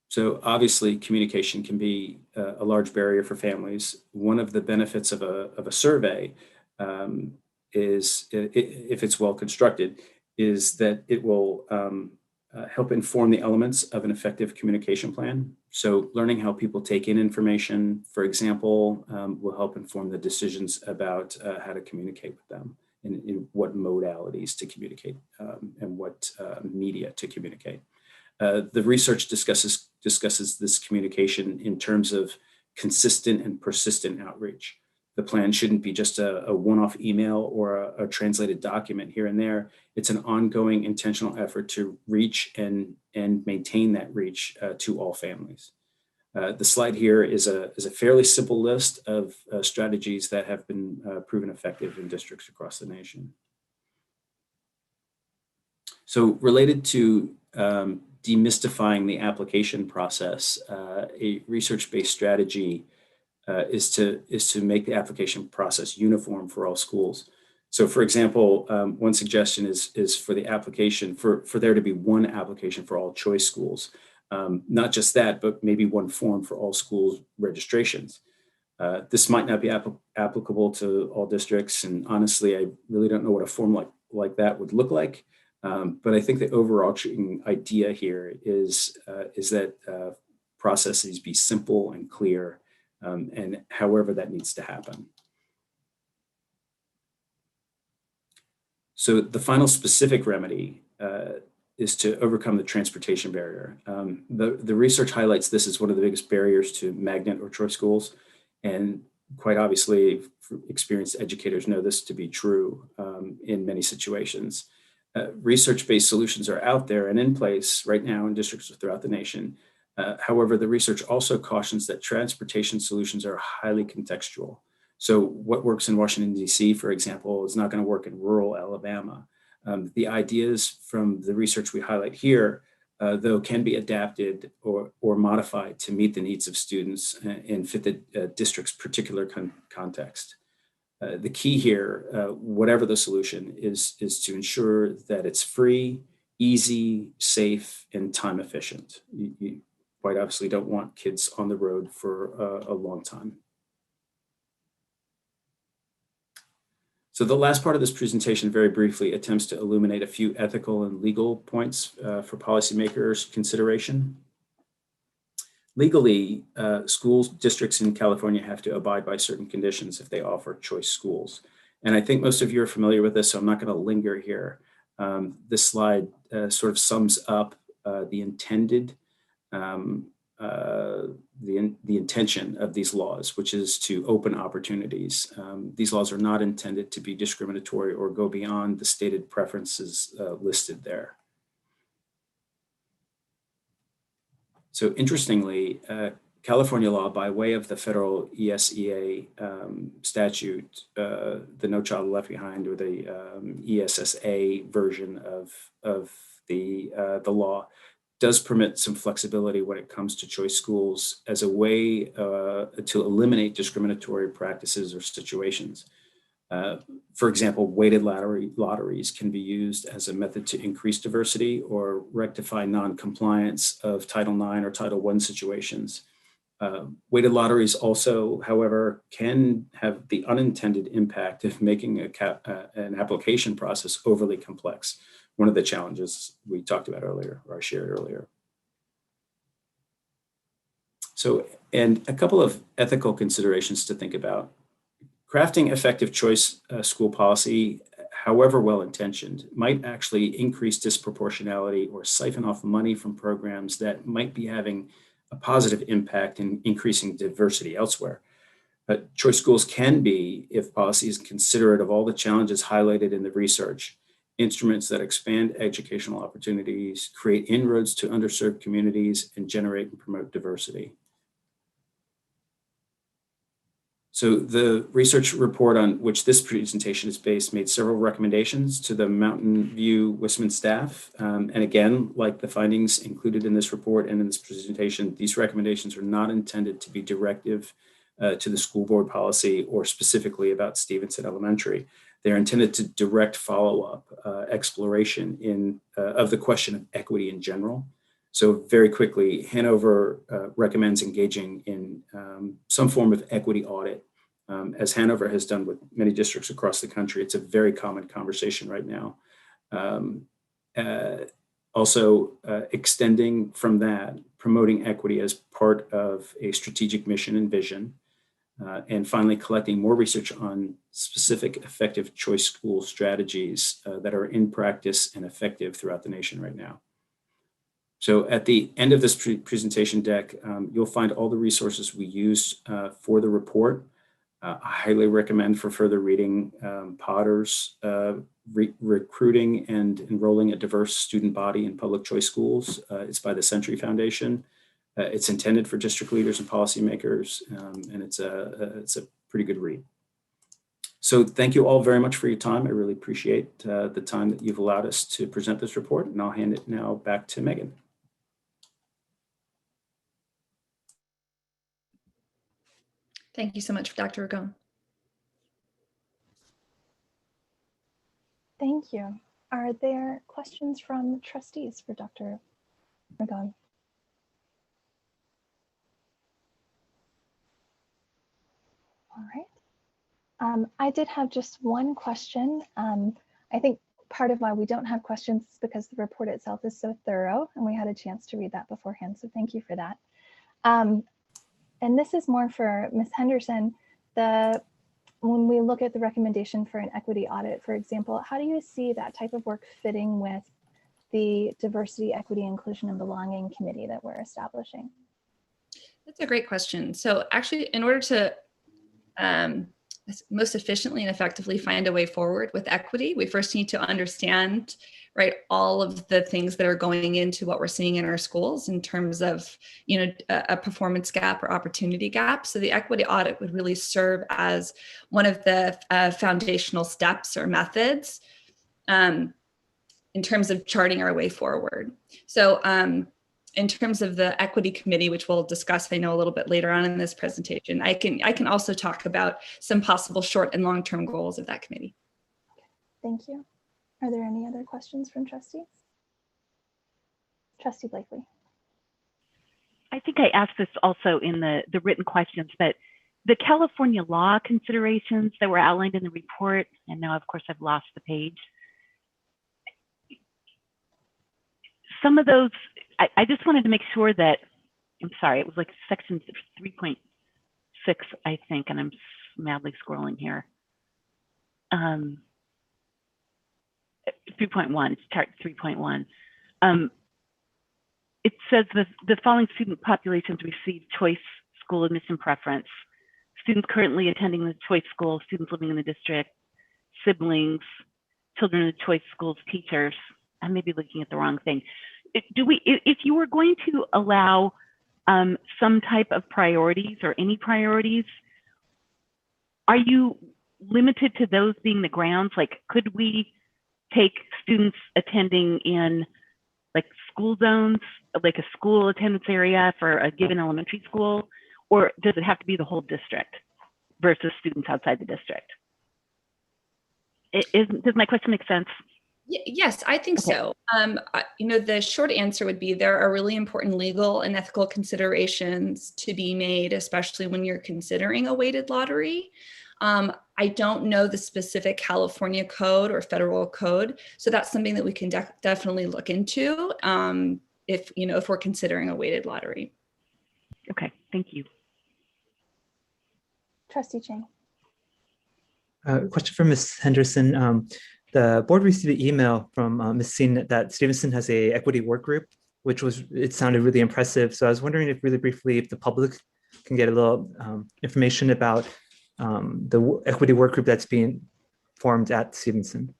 So obviously communication can be a large barrier for families. One of the benefits of a survey is, if it's well constructed, is that it will help inform the elements of an effective communication plan. So learning how people take in information, for example, will help inform the decisions about how to communicate with them and in what modalities to communicate and what media to communicate. The research discusses this communication in terms of consistent and persistent outreach. The plan shouldn't be just a one-off email or a translated document here and there. It's an ongoing intentional effort to reach and maintain that reach to all families. The slide here is a fairly simple list of strategies that have been proven effective in districts across the nation. So related to demystifying the application process, a research-based strategy is to make the application process uniform for all schools. So for example, one suggestion is for the application, for there to be one application for all choice schools. Not just that, but maybe one form for all schools registrations. This might not be applicable to all districts, and honestly, I really don't know what a form like that would look like. But I think the overarching idea here is that processes be simple and clear, and however that needs to happen. So the final specific remedy is to overcome the transportation barrier. The research highlights this as one of the biggest barriers to magnet or choice schools, and quite obviously, experienced educators know this to be true in many situations. Research-based solutions are out there and in place right now in districts throughout the nation. However, the research also cautions that transportation solutions are highly contextual. So what works in Washington, D.C., for example, is not going to work in rural Alabama. The ideas from the research we highlight here, though, can be adapted or modified to meet the needs of students and fit the district's particular context. The key here, whatever the solution, is to ensure that it's free, easy, safe, and time efficient. You quite obviously don't want kids on the road for a long time. So the last part of this presentation, very briefly, attempts to illuminate a few ethical and legal points for policymakers' consideration. Legally, school districts in California have to abide by certain conditions if they offer choice schools. And I think most of you are familiar with this, so I'm not going to linger here. This slide sort of sums up the intended the intention of these laws, which is to open opportunities. These laws are not intended to be discriminatory or go beyond the stated preferences listed there. So interestingly, California law, by way of the federal ESEA statute, the No Child Left Behind, or the ESSA version of the law, does permit some flexibility when it comes to choice schools as a way to eliminate discriminatory practices or situations. For example, weighted lotteries can be used as a method to increase diversity or rectify non-compliance of Title IX or Title I situations. Weighted lotteries also, however, can have the unintended impact of making an application process overly complex. One of the challenges we talked about earlier, or I shared earlier. So, and a couple of ethical considerations to think about. Crafting effective choice school policy, however well-intentioned, might actually increase disproportionality or siphon off money from programs that might be having a positive impact in increasing diversity elsewhere. But choice schools can be, if policy is considerate of all the challenges highlighted in the research, instruments that expand educational opportunities, create inroads to underserved communities, and generate and promote diversity. So the research report on which this presentation is based made several recommendations to the Mountain View Wissman staff. And again, like the findings included in this report and in this presentation, these recommendations are not intended to be directive to the school board policy or specifically about Stevenson Elementary. They're intended to direct follow-up exploration of the question of equity in general. So very quickly, Hanover recommends engaging in some form of equity audit. As Hanover has done with many districts across the country, it's a very common conversation right now. Also, extending from that, promoting equity as part of a strategic mission and vision. And finally, collecting more research on specific effective choice school strategies that are in practice and effective throughout the nation right now. So at the end of this presentation deck, you'll find all the resources we used for the report. I highly recommend for further reading Potter's Recruiting and Enrolling a Diverse Student Body in Public Choice Schools. It's by the Century Foundation. It's intended for district leaders and policymakers, and it's a pretty good read. So thank you all very much for your time. I really appreciate the time that you've allowed us to present this report, and I'll hand it now back to Megan. Thank you so much, Dr. Ragone. Thank you. Are there questions from trustees for Dr. Ragone? All right. I did have just one question. I think part of why we don't have questions is because the report itself is so thorough and we had a chance to read that beforehand. So thank you for that. And this is more for Ms. Henderson. When we look at the recommendation for an equity audit, for example, how do you see that type of work fitting with the Diversity, Equity, Inclusion, and Belonging Committee that we're establishing? That's a great question. So actually, in order to most efficiently and effectively find a way forward with equity, we first need to understand, right, all of the things that are going into what we're seeing in our schools in terms of, a performance gap or opportunity gap. So the equity audit would really serve as one of the foundational steps or methods in terms of charting our way forward. So in terms of the equity committee, which we'll discuss, I know, a little bit later on in this presentation, I can also talk about some possible short and long-term goals of that committee. Thank you. Are there any other questions from trustees? Trustee Blakely. I think I asked this also in the written questions, but the California law considerations that were outlined in the report, and now of course I've lost the page. Some of those, I just wanted to make sure that, I'm sorry, it was like section 3.6, I think, and I'm madly scrolling here. 3.1, chart 3.1. it says the following student populations receive choice school admission preference. Students currently attending the choice school, students living in the district, siblings, children in the choice schools, teachers. I may be looking at the wrong thing. If you were going to allow some type of priorities or any priorities, are you limited to those being the grounds? Like, could we take students attending in like school zones, like a school attendance area for a given elementary school, or does it have to be the whole district versus students outside the district? Does my question make sense? Yes, I think so. The short answer would be there are really important legal and ethical considerations to be made, especially when you're considering a weighted lottery. I don't know the specific California code or federal code, so that's something that we can definitely look into if we're considering a weighted lottery. Okay, thank you. Trustee Chang. Question for Ms. Henderson. The board received an email from Ms. Seen that Stevenson has a equity work group, it sounded really impressive. So I was wondering if really briefly, if the public can get a little information about the equity work group that's being formed at Stevenson.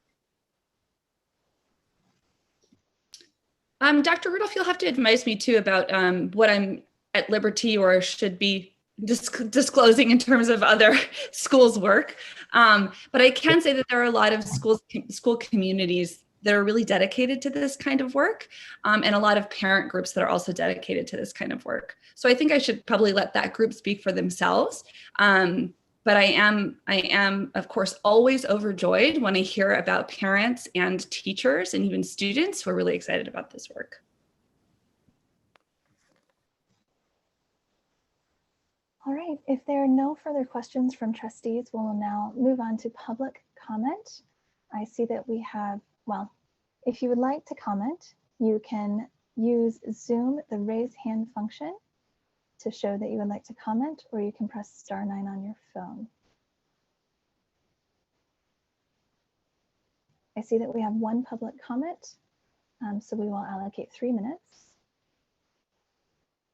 Dr. Rudolph, you'll have to advise me too about what I'm at liberty or should be disclosing in terms of other schools' work. But I can say that there are a lot of school communities that are really dedicated to this kind of work, and a lot of parent groups that are also dedicated to this kind of work. So I think I should probably let that group speak for themselves. But I am, of course, always overjoyed when I hear about parents and teachers and even students who are really excited about this work. All right, if there are no further questions from trustees, we'll now move on to public comment. I see that we have, well, if you would like to comment, you can use Zoom, the raise hand function, to show that you would like to comment, or you can press *9 on your phone. I see that we have one public comment, so we will allocate 3 minutes.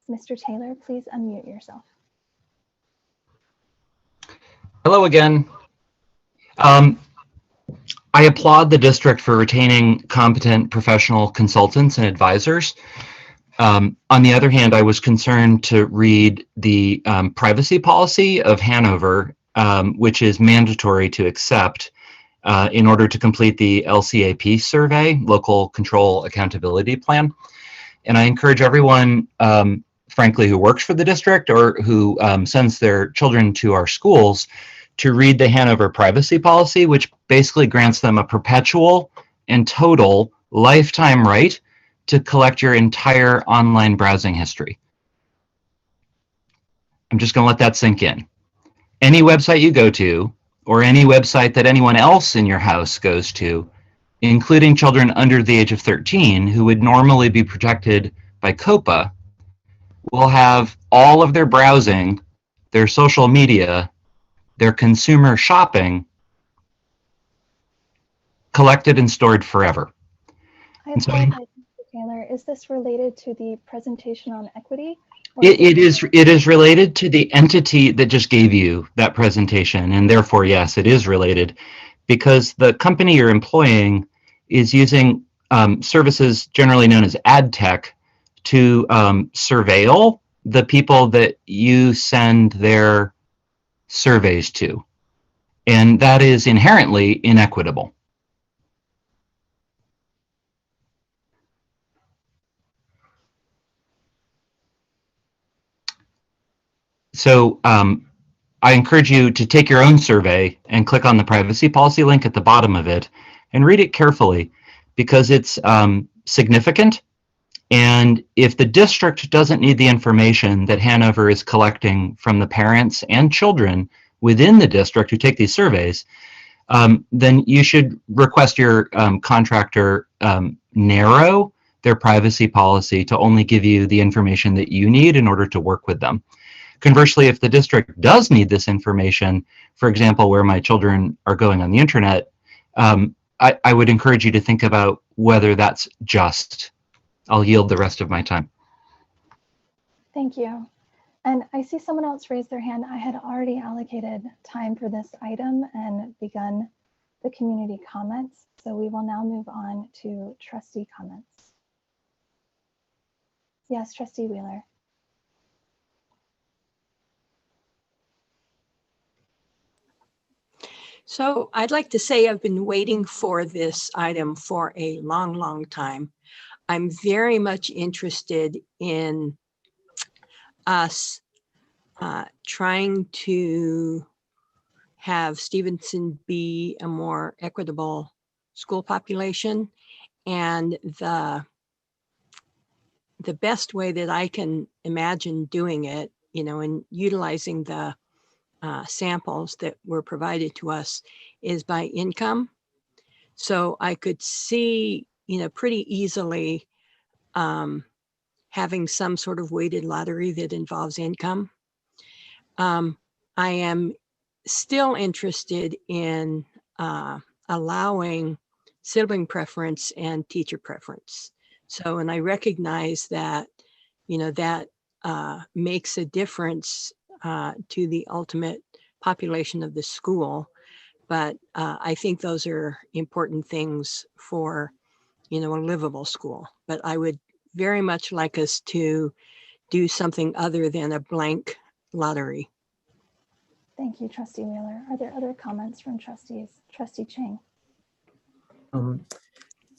Mr. Taylor, please unmute yourself. Hello again. I applaud the district for retaining competent professional consultants and advisors. On the other hand, I was concerned to read the privacy policy of Hanover, which is mandatory to accept in order to complete the LCAP survey, Local Control Accountability Plan. And I encourage everyone, frankly, who works for the district or who sends their children to our schools to read the Hanover privacy policy, which basically grants them a perpetual and total lifetime right to collect your entire online browsing history. I'm just going to let that sink in. Any website you go to, or any website that anyone else in your house goes to, including children under the age of 13 who would normally be protected by COPA, will have all of their browsing, their social media, their consumer shopping collected and stored forever. I apologize, Mr. Taylor. Is this related to the presentation on equity? It is related to the entity that just gave you that presentation, and therefore, yes, it is related, because the company you're employing is using services generally known as ad tech to surveil the people that you send their surveys to, and that is inherently inequitable. So I encourage you to take your own survey and click on the privacy policy link at the bottom of it and read it carefully, because it's significant. And if the district doesn't need the information that Hanover is collecting from the parents and children within the district who take these surveys, then you should request your contractor narrow their privacy policy to only give you the information that you need in order to work with them. Conversely, if the district does need this information, for example, where my children are going on the internet, I would encourage you to think about whether that's just. I'll yield the rest of my time. Thank you. And I see someone else raise their hand. I had already allocated time for this item and begun the community comments. So we will now move on to trustee comments. Yes, Trustee Wheeler. So I'd like to say I've been waiting for this item for a long, long time. I'm very much interested in us trying to have Stevenson be a more equitable school population. And the best way that I can imagine doing it, you know, and utilizing the samples that were provided to us is by income. So I could see, you know, pretty easily having some sort of weighted lottery that involves income. I am still interested in allowing sibling preference and teacher preference. So, and I recognize that, you know, that makes a difference to the ultimate population of the school. But I think those are important things for, you know, a livable school. But I would very much like us to do something other than a blank lottery. Thank you, Trustee Wheeler. Are there other comments from trustees? Trustee Chang.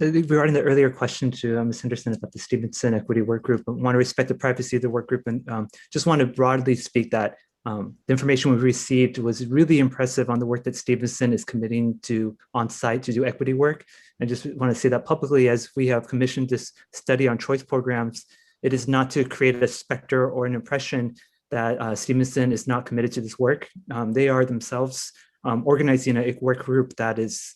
Regarding the earlier question to Ms. Henderson about the Stevenson Equity Work Group, I want to respect the privacy of the work group and just want to broadly speak that the information we've received was really impressive on the work that Stevenson is committing to on site to do equity work. I just want to say that publicly, as we have commissioned this study on choice programs, it is not to create a specter or an impression that Stevenson is not committed to this work. They are themselves organizing a work group that is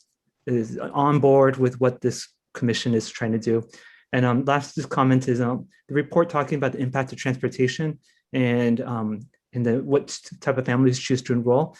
on board with what this commission is trying to do. And last comment is the report talking about the impact of transportation and what type of families choose to enroll.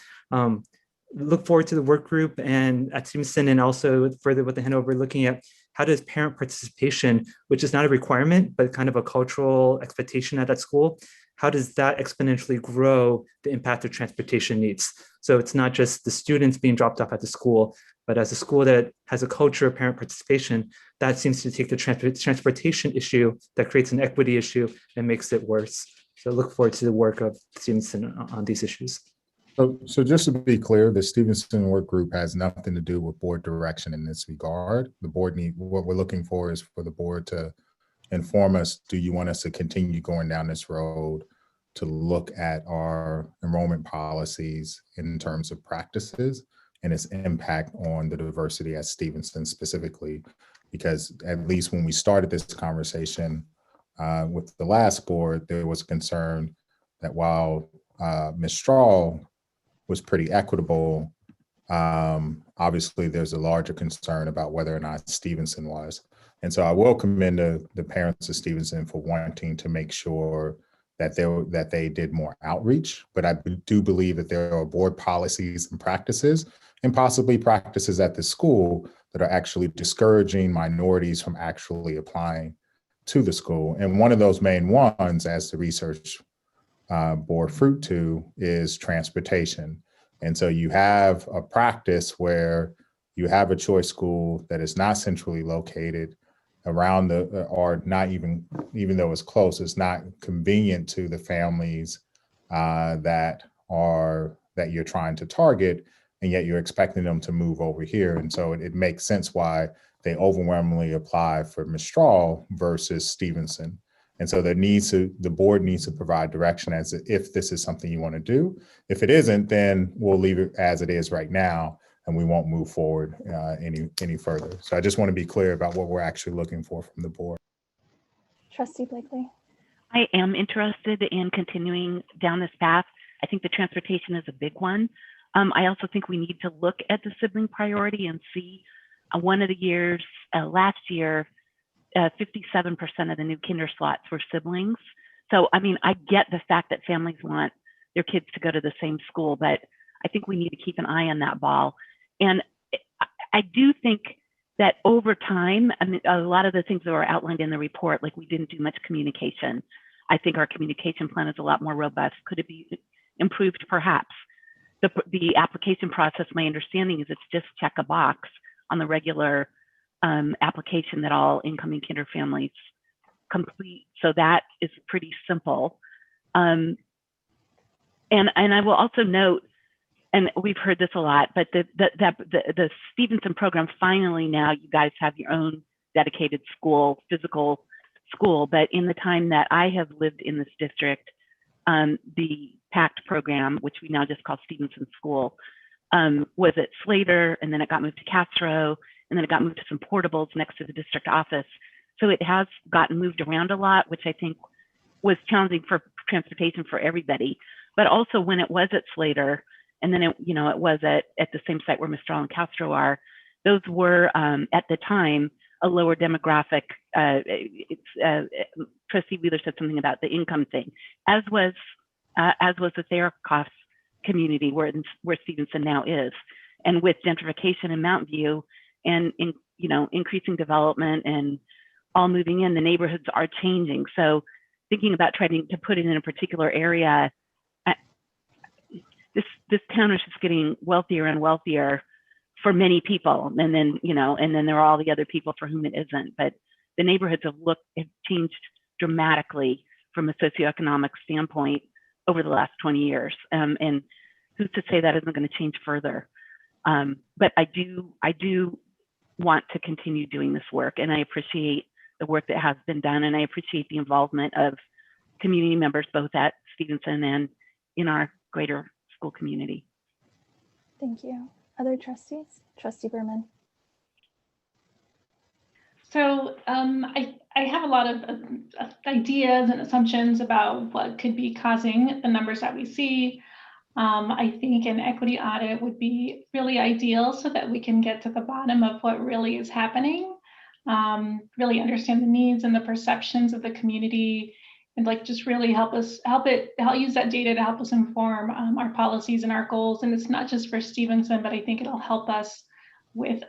Look forward to the work group and at Stevenson, and also further with the handover, looking at how does parent participation, which is not a requirement, but kind of a cultural expectation at that school, how does that exponentially grow the impact of transportation needs? So it's not just the students being dropped off at the school, but as a school that has a culture of parent participation, that seems to take the transportation issue that creates an equity issue and makes it worse. So look forward to the work of Stevenson on these issues. So just to be clear, the Stevenson Work Group has nothing to do with board direction in this regard. The board what we're looking for is for the board to inform us, do you want us to continue going down this road to look at our enrollment policies in terms of practices and its impact on the diversity at Stevenson specifically? Because at least when we started this conversation with the last board, there was concern that while Ms. Strahl was pretty equitable, obviously there's a larger concern about whether or not Stevenson was. And so I will commend the parents of Stevenson for wanting to make sure that they did more outreach, but I do believe that there are board policies and practices and possibly practices at the school that are actually discouraging minorities from actually applying to the school. And one of those main ones, as the research bore fruit to, is transportation. And so you have a practice where you have a choice school that is not centrally located around or not even though it's close, it's not convenient to the families that you're trying to target, and yet you're expecting them to move over here. And so it makes sense why they overwhelmingly apply for Ms. Strahl versus Stevenson. And so the board needs to provide direction as if this is something you want to do. If it isn't, then we'll leave it as it is right now, and we won't move forward any further. So I just want to be clear about what we're actually looking for from the board. Trustee Blakely. I am interested in continuing down this path. I think the transportation is a big one. I also think we need to look at the sibling priority and see one of the years, last year, 57% of the new kinder slots were siblings. So, I mean, I get the fact that families want their kids to go to the same school, but I think we need to keep an eye on that ball. And I do think that over time, I mean, a lot of the things that were outlined in the report, like we didn't do much communication. I think our communication plan is a lot more robust. Could it be improved? Perhaps. The application process, my understanding is it's just check a box on the regular application that all incoming kinder families complete. So that is pretty simple. And I will also note, and we've heard this a lot, but the Stevenson program, finally now you guys have your own dedicated school, physical school. But in the time that I have lived in this district, the PACT program, which we now just call Stevenson School, was at Slater, and then it got moved to Castro, and then it got moved to some portables next to the district office. So it has gotten moved around a lot, which I think was challenging for transportation for everybody. But also when it was at Slater, and then it was at the same site where Mistral and Castro are, those were at the time a lower demographic. Trustee Wheeler said something about the income thing, as was the Theracos community where Stevenson now is. And with gentrification in Mountain View and increasing development and all moving in, the neighborhoods are changing. So thinking about trying to put it in a particular area, this town is just getting wealthier and wealthier for many people, and then there are all the other people for whom it isn't. But the neighborhoods have changed dramatically from a socioeconomic standpoint over the last 20 years, and who's to say that isn't going to change further? But I do want to continue doing this work, and I appreciate the work that has been done, and I appreciate the involvement of community members both at Stevenson and in our greater school community. Thank you. Other trustees? Trustee Berman. So I have a lot of ideas and assumptions about what could be causing the numbers that we see. I think an equity audit would be really ideal so that we can get to the bottom of what really is happening, really understand the needs and the perceptions of the community, and just really help use that data to help us inform our policies and our goals. And it's not just for Stevenson, but I think it'll help us with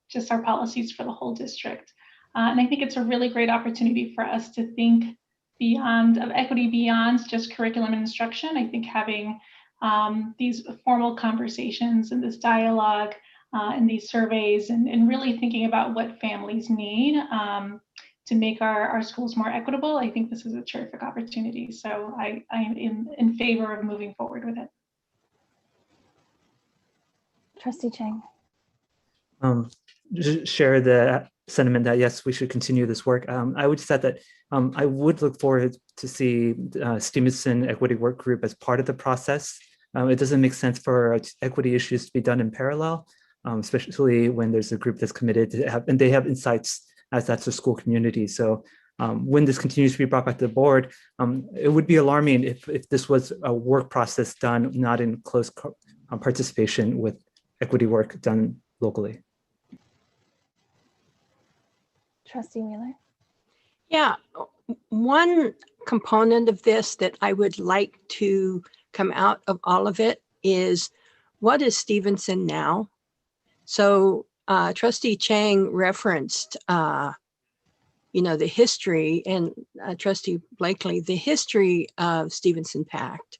just our policies for the whole district. And I think it's a really great opportunity for us to think of equity beyond just curriculum and instruction. I think having these formal conversations and this dialogue and these surveys and really thinking about what families need to make our schools more equitable, I think this is a terrific opportunity. So I am in favor of moving forward with it. Trustee Chang. Just share the sentiment that yes, we should continue this work. I would just add that I would look forward to see Stevenson Equity Work Group as part of the process. It doesn't make sense for equity issues to be done in parallel, especially when there's a group that's committed to have, and they have insights as that's a school community. So when this continues to be brought back to the board, it would be alarming if this was a work process done not in close participation with equity work done locally. Trustee Wheeler. Yeah, one component of this that I would like to come out of all of it is, what is Stevenson now? So Trustee Chang referenced, the history, and Trustee Blakely, the history of Stevenson PACT.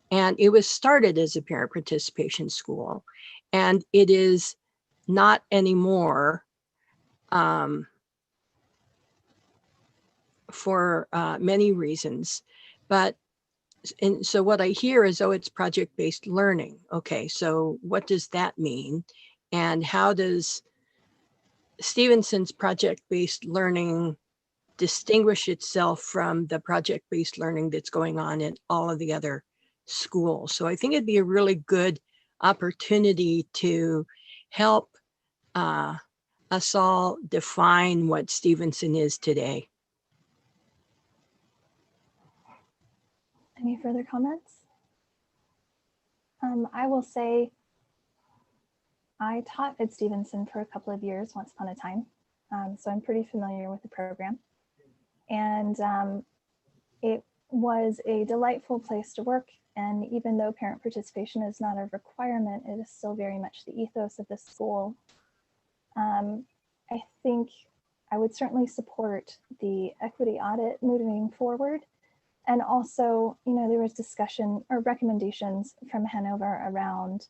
And it was started as a parent participation school, and it is not anymore for many reasons. And so what I hear is, oh, it's project-based learning. Okay, so what does that mean? And how does Stevenson's project-based learning distinguish itself from the project-based learning that's going on in all of the other schools? So I think it'd be a really good opportunity to help us all define what Stevenson is today. Any further comments? I will say I taught at Stevenson for a couple of years once upon a time, so I'm pretty familiar with the program. And it was a delightful place to work. And even though parent participation is not a requirement, it is still very much the ethos of the school. I think I would certainly support the equity audit moving forward. And also, you know, there was discussion or recommendations from Hanover around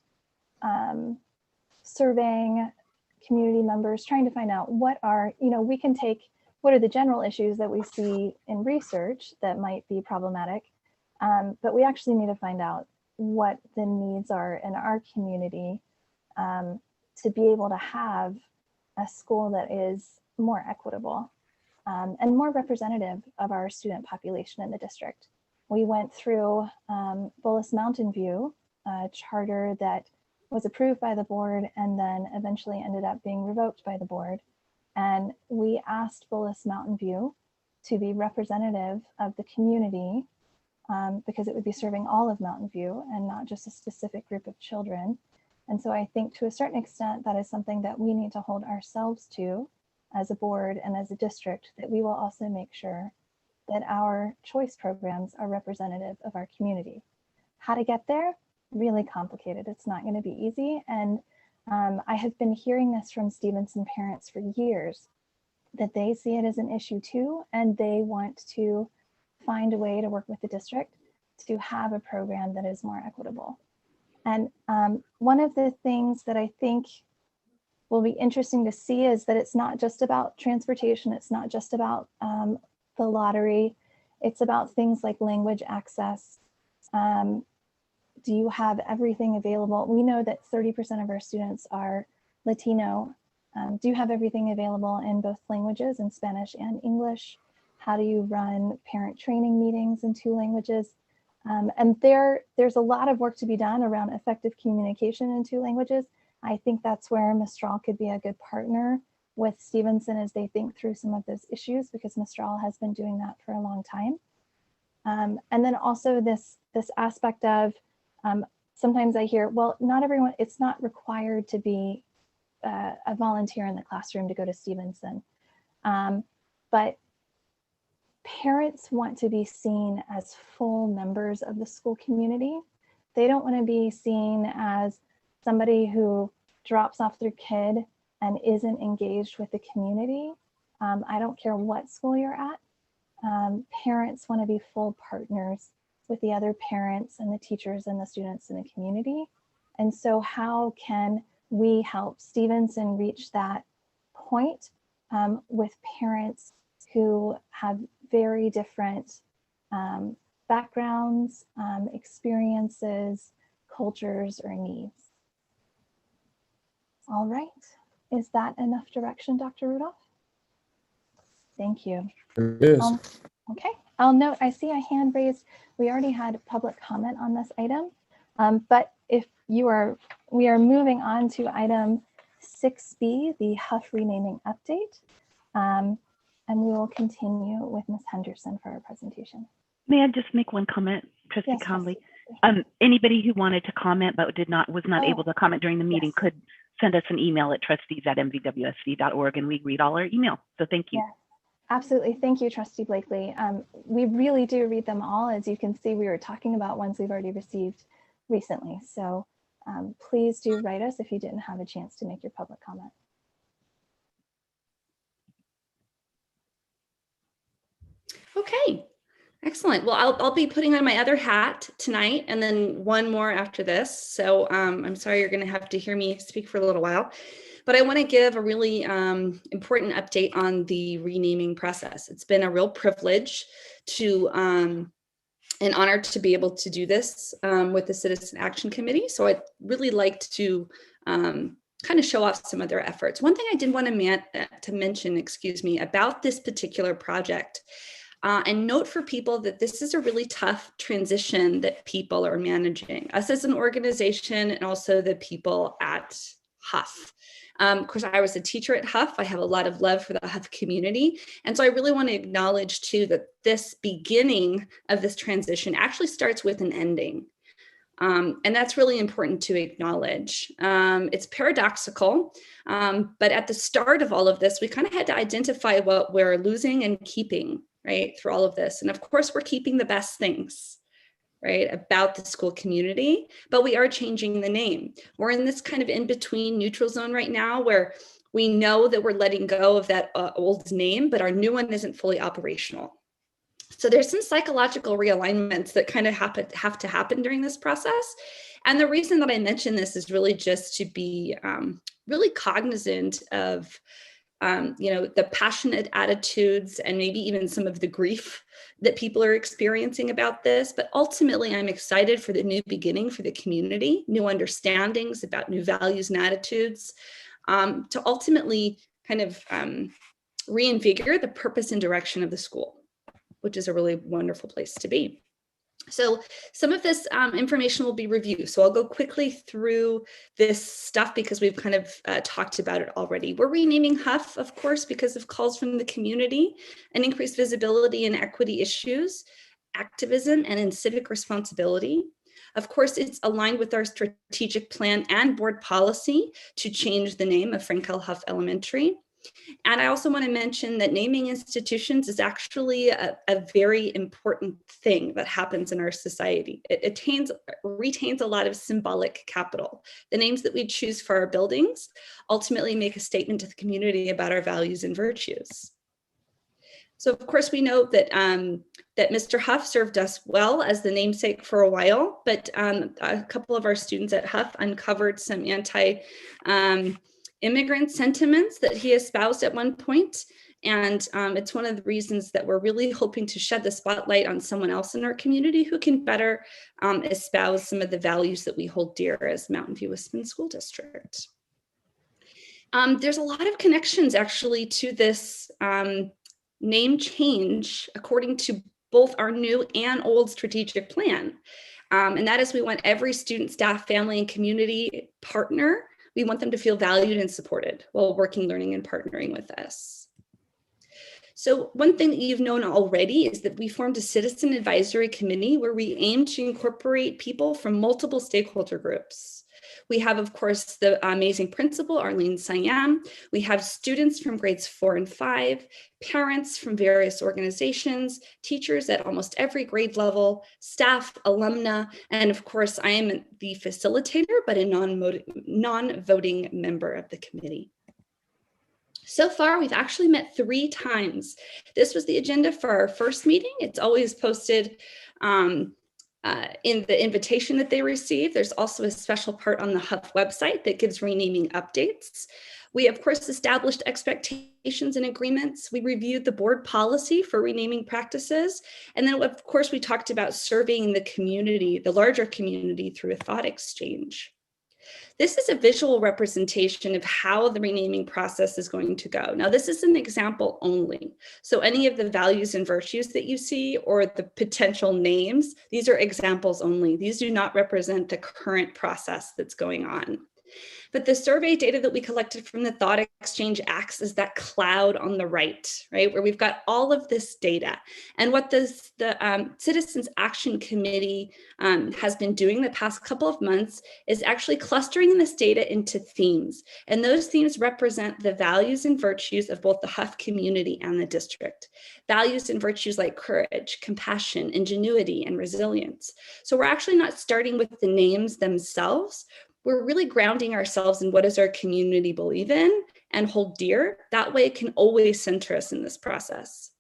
surveying community members, trying to find out what are, you know, we can take, what are the general issues that we see in research that might be problematic, but we actually need to find out what the needs are in our community to be able to have a school that is more equitable and more representative of our student population in the district. We went through Bullis Mountain View, a charter that was approved by the board and then eventually ended up being revoked by the board. And we asked Bullis Mountain View to be representative of the community because it would be serving all of Mountain View and not just a specific group of children. And so I think to a certain extent, that is something that we need to hold ourselves to as a board and as a district, that we will also make sure that our choice programs are representative of our community. How to get there? Really complicated. It's not going to be easy. And I have been hearing this from Stevenson parents for years, that they see it as an issue too, and they want to find a way to work with the district to have a program that is more equitable. And one of the things that I think will be interesting to see is that it's not just about transportation. It's not just about the lottery. It's about things like language access. Do you have everything available? We know that 30% of our students are Latino. Do you have everything available in both languages, in Spanish and English? How do you run parent training meetings in 2 languages? And there's a lot of work to be done around effective communication in 2 languages. I think that's where Mistral could be a good partner with Stevenson as they think through some of those issues, because Mistral has been doing that for a long time. And then also this aspect of, sometimes I hear, well, not everyone, it's not required to be a volunteer in the classroom to go to Stevenson. But parents want to be seen as full members of the school community. They don't want to be seen as somebody who drops off their kid and isn't engaged with the community. I don't care what school you're at. Parents want to be full partners with the other parents and the teachers and the students in the community. And so how can we help Stevenson reach that point with parents who have very different backgrounds, experiences, cultures, or needs? All right, is that enough direction, Dr. Rudolph? Thank you. It is. Okay, I'll note, I see a hand raised. We already had public comment on this item, but if you are, we are moving on to item 6B, the Huff renaming update. And we will continue with Ms. Henderson for our presentation. May I just make one comment, Trustee Yes, Conley? Anybody who wanted to comment but was not able to comment during the meeting could send us an email at trustees@mvwsd.org, and we read all our email. So thank you. Yeah, absolutely. Thank you, Trustee Blakely. We really do read them all. As you can see, we were talking about ones we've already received recently. So please do write us if you didn't have a chance to make your public comment. Okay, excellent. Well, I'll be putting on my other hat tonight and then one more after this. So I'm sorry you're going to have to hear me speak for a little while, but I want to give a really important update on the renaming process. It's been a real privilege to an honor to be able to do this with the Citizen Action Committee. So I'd really like to kind of show off some of their efforts. One thing I did want to mention, excuse me, about this particular project, and note for people that this is a really tough transition that people are managing, us as an organization and also the people at Huff. Of course, I was a teacher at Huff. I have a lot of love for the Huff community. And so I really want to acknowledge too that this beginning of this transition actually starts with an ending. And that's really important to acknowledge. It's paradoxical, but at the start of all of this, we kind of had to identify what we're losing and keeping, right, through all of this. And of course, we're keeping the best things, right, about the school community, but we are changing the name. We're in this kind of in-between neutral zone right now where we know that we're letting go of that old name, but our new one isn't fully operational. So there's some psychological realignments that kind of have to happen during this process. And the reason that I mention this is really just to be really cognizant of the passionate attitudes and maybe even some of the grief that people are experiencing about this. But ultimately, I'm excited for the new beginning for the community, new understandings about new values and attitudes, to ultimately kind of reinvigorate the purpose and direction of the school, which is a really wonderful place to be. So some of this information will be reviewed. So I'll go quickly through this stuff because we've kind of talked about it already. We're renaming Huff, of course, because of calls from the community and increased visibility in equity issues, activism, and in civic responsibility. Of course, it's aligned with our strategic plan and board policy to change the name of Frank L. Huff Elementary. And I also want to mention that naming institutions is actually a very important thing that happens in our society. It retains a lot of symbolic capital. The names that we choose for our buildings ultimately make a statement to the community about our values and virtues. So of course we know that that Mr. Huff served us well as the namesake for a while, but a couple of our students at Huff uncovered some anti-immigrant sentiments that he espoused at one point. And it's one of the reasons that we're really hoping to shed the spotlight on someone else in our community who can better espouse some of the values that we hold dear as Mountain View Wisconsin School District. There's a lot of connections actually to this name change according to both our new and old strategic plan. And that is we want every student, staff, family, and community partner, we want them to feel valued and supported while working, learning, and partnering with us. So one thing that you've known already is that we formed a citizen advisory committee where we aim to incorporate people from multiple stakeholder groups. We have, of course, the amazing principal, Arlene Siam. We have students from grades 4 and 5, parents from various organizations, teachers at almost every grade level, staff, alumna, and of course, I am the facilitator, but a non-voting member of the committee. So far, we've actually met 3 times. This was the agenda for our first meeting. It's always posted in the invitation that they receive. There's also a special part on the Huff website that gives renaming updates. We, of course, established expectations and agreements. We reviewed the board policy for renaming practices. And then, of course, we talked about serving the community, the larger community, through a thought exchange. This is a visual representation of how the renaming process is going to go. Now, this is an example only. So any of the values and virtues that you see or the potential names, these are examples only. These do not represent the current process that's going on. But the survey data that we collected from the thought exchange acts as that cloud on the right, where we've got all of this data. And what the Citizens Action Committee has been doing the past couple of months is actually clustering this data into themes. And those themes represent the values and virtues of both the Huff community and the district. Values and virtues like courage, compassion, ingenuity, and resilience. So we're actually not starting with the names themselves. We're really grounding ourselves in what does our community believe in and hold dear. That way it can always center us in this process.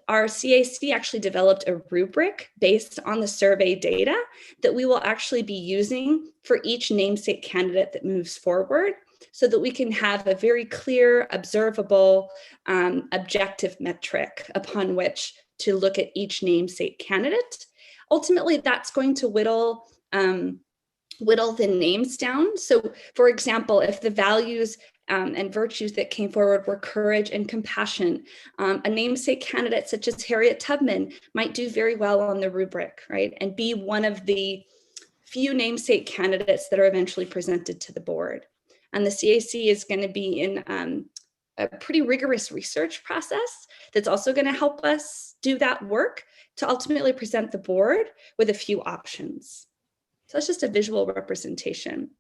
Our CAC actually developed a rubric based on the survey data that we will actually be using for each namesake candidate that moves forward so that we can have a very clear, observable, objective metric upon which to look at each namesake candidate. Ultimately, that's going to whittle the names down. So for example, if the values and virtues that came forward were courage and compassion, a namesake candidate such as Harriet Tubman might do very well on the rubric, and be one of the few namesake candidates that are eventually presented to the board. And the CAC is going to be in a pretty rigorous research process that's also going to help us do that work to ultimately present the board with a few options. So that's just a visual representation.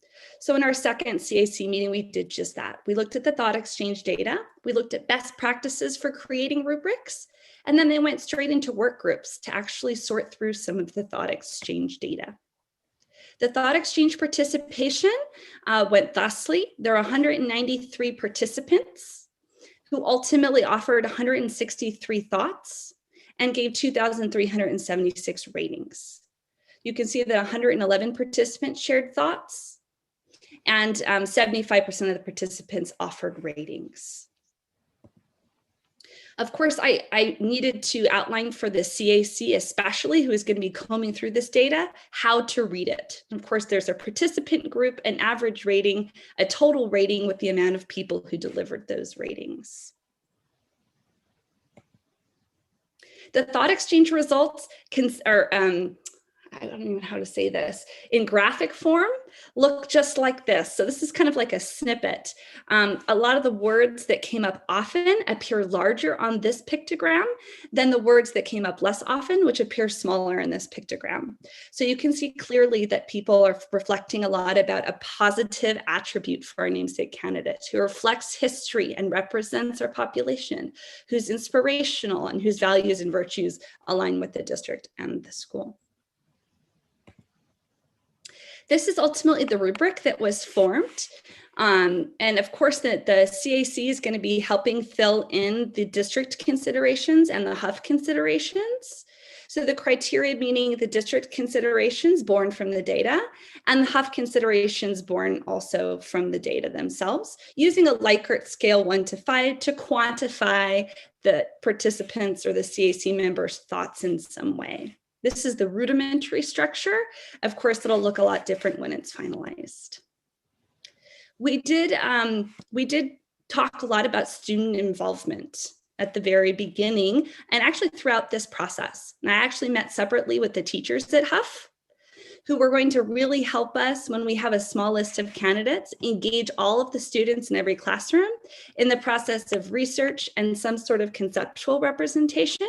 So in our second CAC meeting, we did just that. We looked at the thought exchange data. We looked at best practices for creating rubrics, and then they went straight into work groups to actually sort through some of the thought exchange data. The thought exchange participation went thusly. There are 193 participants who ultimately offered 163 thoughts. and gave 2,376 ratings. You can see that 111 participants shared thoughts, and 75% of the participants offered ratings. Of course, I needed to outline for the CAC especially, who is going to be combing through this data, how to read it. And of course, there's a participant group, an average rating, a total rating with the amount of people who delivered those ratings. The thought exchange results I don't even know how to say this, in graphic form, look just like this. So this is kind of like a snippet. A lot of the words that came up often appear larger on this pictogram than the words that came up less often, which appear smaller in this pictogram. So you can see clearly that people are reflecting a lot about a positive attribute for our namesake candidate, who reflects history and represents our population, who's inspirational and whose values and virtues align with the district and the school. This is ultimately the rubric that was formed. And of course, the CAC is going to be helping fill in the district considerations and the Huff considerations. So the criteria meaning the district considerations born from the data, and the Huff considerations born also from the data themselves, using a Likert scale 1 to 5 to quantify the participants or the CAC members' thoughts in some way. This is the rudimentary structure. Of course, it'll look a lot different when it's finalized. We did talk a lot about student involvement at the very beginning and actually throughout this process. And I actually met separately with the teachers at Huff, who were going to really help us when we have a small list of candidates, engage all of the students in every classroom in the process of research and some sort of conceptual representation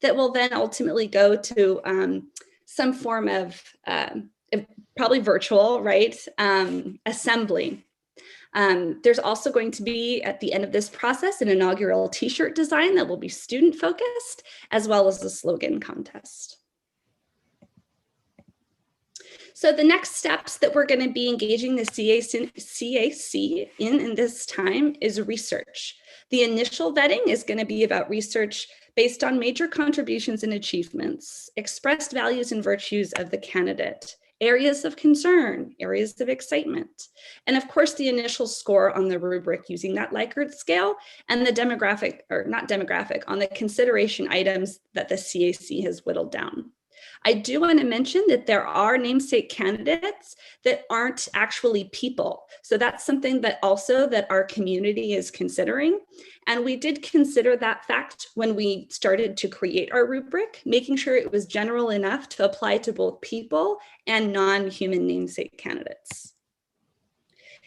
that will then ultimately go to some form of probably virtual, right, assembly. There's also going to be, at the end of this process, an inaugural t-shirt design that will be student focused, as well as a slogan contest. So the next steps that we're going to be engaging the CAC in this time is research. The initial vetting is going to be about research based on major contributions and achievements, expressed values and virtues of the candidate, areas of concern, areas of excitement, and of course the initial score on the rubric using that Likert scale and the demographic, or not demographic, on the consideration items that the CAC has whittled down. I do want to mention that there are namesake candidates that aren't actually people. So that's something that also that our community is considering. And we did consider that fact when we started to create our rubric, making sure it was general enough to apply to both people and non-human namesake candidates.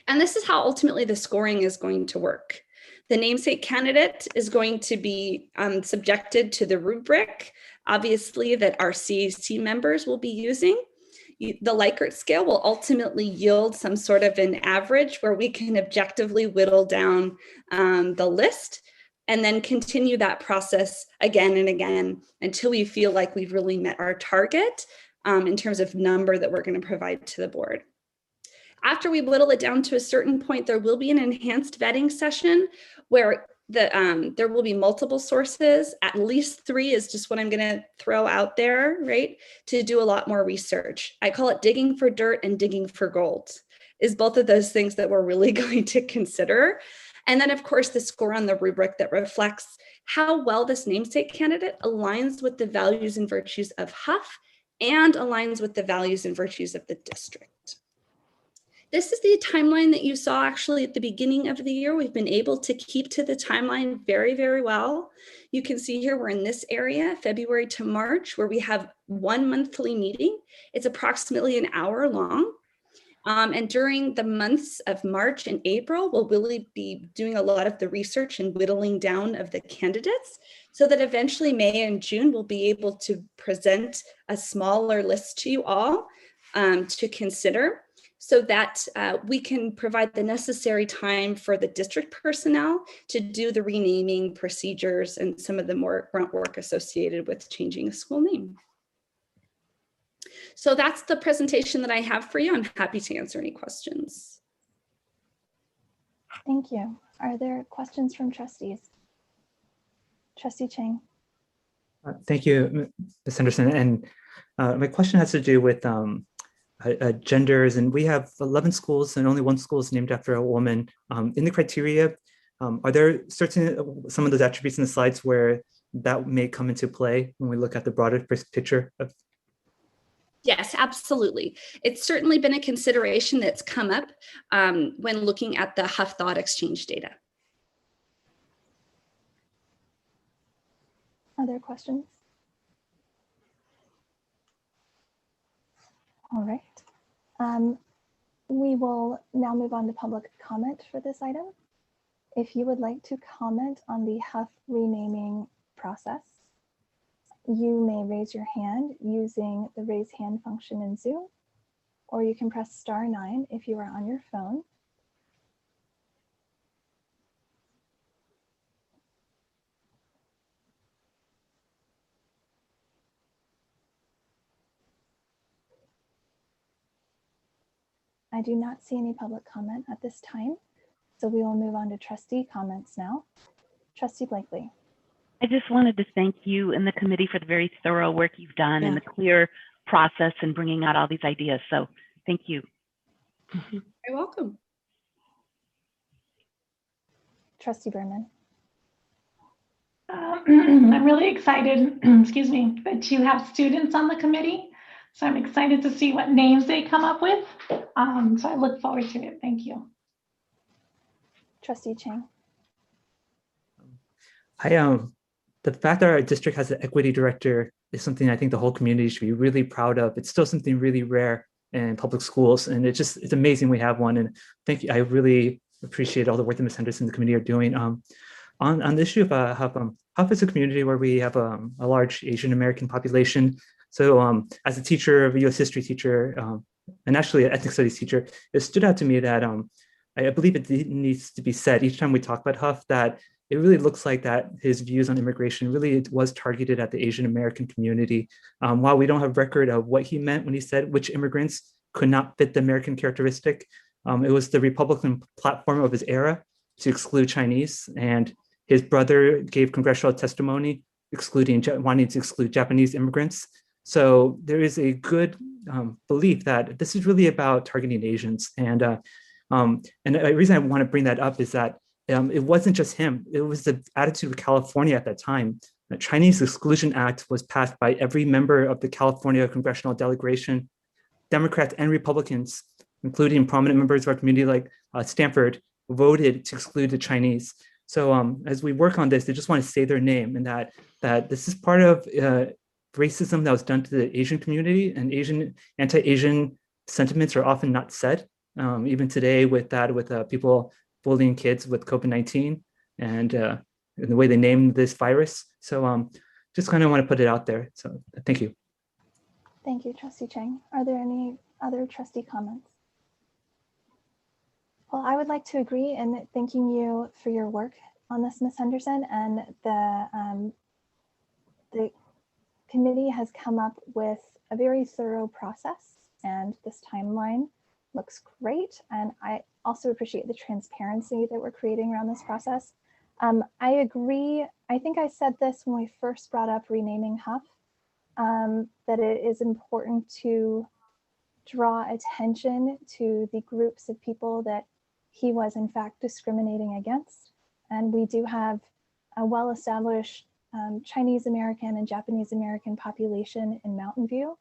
And this is how ultimately the scoring is going to work. The namesake candidate is going to be subjected to the rubric, obviously, that our CAC members will be using. The Likert scale will ultimately yield some sort of an average where we can objectively whittle down the list and then continue that process again and again until we feel like we've really met our target in terms of number that we're going to provide to the board. After we whittle it down to a certain point, there will be an enhanced vetting session where there will be multiple sources. At least 3 is just what I'm going to throw out there, right? To do a lot more research. I call it digging for dirt and digging for gold, is both of those things that we're really going to consider. And then of course, the score on the rubric that reflects how well this namesake candidate aligns with the values and virtues of Huff and aligns with the values and virtues of the district. This is the timeline that you saw actually at the beginning of the year. We've been able to keep to the timeline very, very well. You can see here we're in this area, February to March, where we have 1 monthly meeting. It's approximately an hour long. And during the months of March and April, we'll really be doing a lot of the research and whittling down of the candidates so that eventually May and June we'll be able to present a smaller list to you all to consider, so that we can provide the necessary time for the district personnel to do the renaming procedures and some of the more grunt work associated with changing a school name. So that's the presentation that I have for you. I'm happy to answer any questions. Thank you. Are there questions from trustees? Trustee Chang. Thank you, Ms. Henderson. And my question has to do with genders, and we have 11 schools and only one school is named after a woman. In the criteria, are there certain some of those attributes in the slides where that may come into play when we look at the broader picture of? Yes, absolutely. It's certainly been a consideration that's come up when looking at the Huff Thought Exchange data. Other questions? All right. We will now move on to public comment for this item. If you would like to comment on the Huff renaming process, you may raise your hand using the raise hand function in Zoom, or you can press *9 if you are on your phone. I do not see any public comment at this time, so we will move on to trustee comments now. Trustee Blakely. I just wanted to thank you and the committee for the very thorough work you've done and the clear process and bringing out all these ideas. So thank you. You're welcome. Trustee Berman. I'm really excited, excuse me, that you have students on the committee. So I'm excited to see what names they come up with. So I look forward to it. Thank you. Trustee Chang. The fact that our district has an equity director is something I think the whole community should be really proud of. It's still something really rare in public schools, and it's amazing we have one. And thank you. I really appreciate all the work that Ms. Henderson and the committee are doing. On the issue of Huff is a community where we have a large Asian American population. So as a teacher, of a U.S. history teacher, and actually an ethnic studies teacher, it stood out to me that I believe it needs to be said each time we talk about Huff that it really looks like that his views on immigration really was targeted at the Asian American community. While we don't have record of what he meant when he said which immigrants could not fit the American characteristic, it was the Republican platform of his era to exclude Chinese, and his brother gave congressional testimony wanting to exclude Japanese immigrants. So there is a good belief that this is really about targeting Asians. And the reason I want to bring that up is that it wasn't just him. It was the attitude of California at that time. The Chinese Exclusion Act was passed by every member of the California congressional delegation, Democrats and Republicans, including prominent members of our community like Stanford, voted to exclude the Chinese. So as we work on this, they just want to say their name, and that this is part of racism that was done to the Asian community, and anti-Asian sentiments are often not said. Even today with people bullying kids with COVID-19 and the way they name this virus. So just kind of want to put it out there. So thank you. Thank you, Trustee Chang. Are there any other trustee comments? Well, I would like to agree in thanking you for your work on this, Ms. Henderson, and the committee has come up with a very thorough process, and this timeline looks great. And I also appreciate the transparency that we're creating around this process. I agree. I think I said this when we first brought up renaming Huff, that it is important to draw attention to the groups of people that he was in fact discriminating against. And we do have a well-established Chinese American and Japanese American population in Mountain View.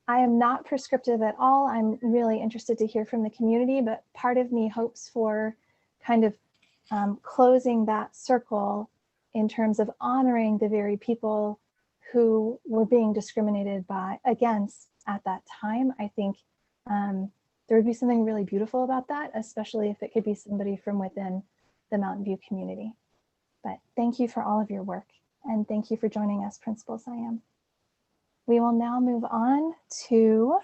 I am not prescriptive at all. I'm really interested to hear from the community, but part of me hopes for kind of closing that circle in terms of honoring the very people who were being discriminated against at that time. I think there would be something really beautiful about that, especially if it could be somebody from within the Mountain View community. But thank you for all of your work, and thank you for joining us, Principal Siam. We will now move on to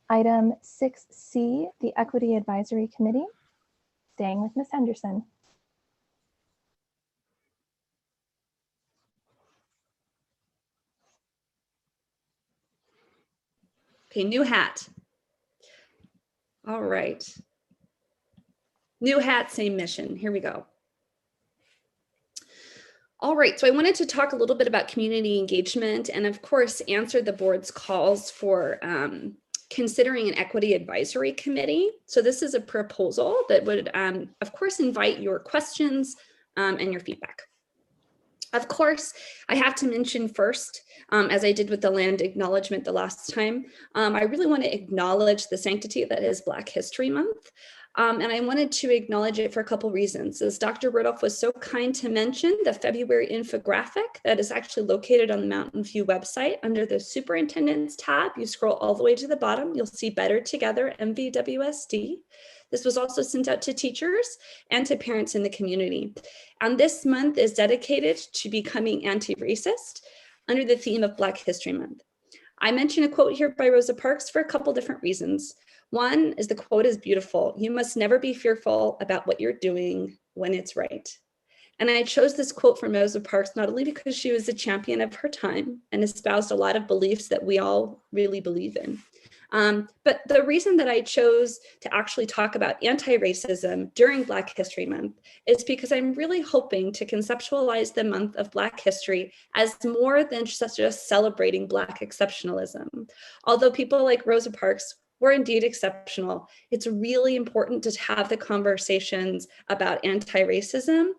item 6C, the Equity Advisory Committee, staying with Ms. Henderson. Okay, new hat. All right. New hat, same mission. Here we go. All right, so I wanted to talk a little bit about community engagement and of course answer the board's calls for considering an equity advisory committee. So this is a proposal that would of course invite your questions and your feedback. Of course, I have to mention first, as I did with the land acknowledgement the last time, I really want to acknowledge the sanctity that is Black History Month. And I wanted to acknowledge it for a couple reasons. As Dr. Rudolph was so kind to mention, the February infographic that is actually located on the Mountain View website under the Superintendent's tab, you scroll all the way to the bottom, you'll see Better Together, MVWSD. This was also sent out to teachers and to parents in the community. And this month is dedicated to becoming anti-racist under the theme of Black History Month. I mention a quote here by Rosa Parks for a couple different reasons. One is the quote is beautiful. You must never be fearful about what you're doing when it's right. And I chose this quote from Rosa Parks not only because she was a champion of her time and espoused a lot of beliefs that we all really believe in. But the reason that I chose to actually talk about anti-racism during Black History Month is because I'm really hoping to conceptualize the month of Black history as more than just celebrating Black exceptionalism. Although people like Rosa Parks were indeed exceptional, it's really important to have the conversations about anti-racism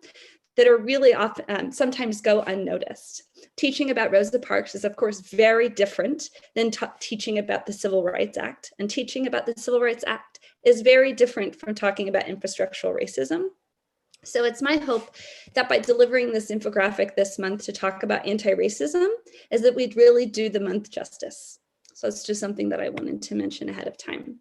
that are really often sometimes go unnoticed. Teaching about Rosa Parks is of course very different than teaching about the Civil Rights Act, and teaching about the Civil Rights Act is very different from talking about infrastructural racism. So it's my hope that by delivering this infographic this month to talk about anti-racism is that we'd really do the month justice. So it's just something that I wanted to mention ahead of time.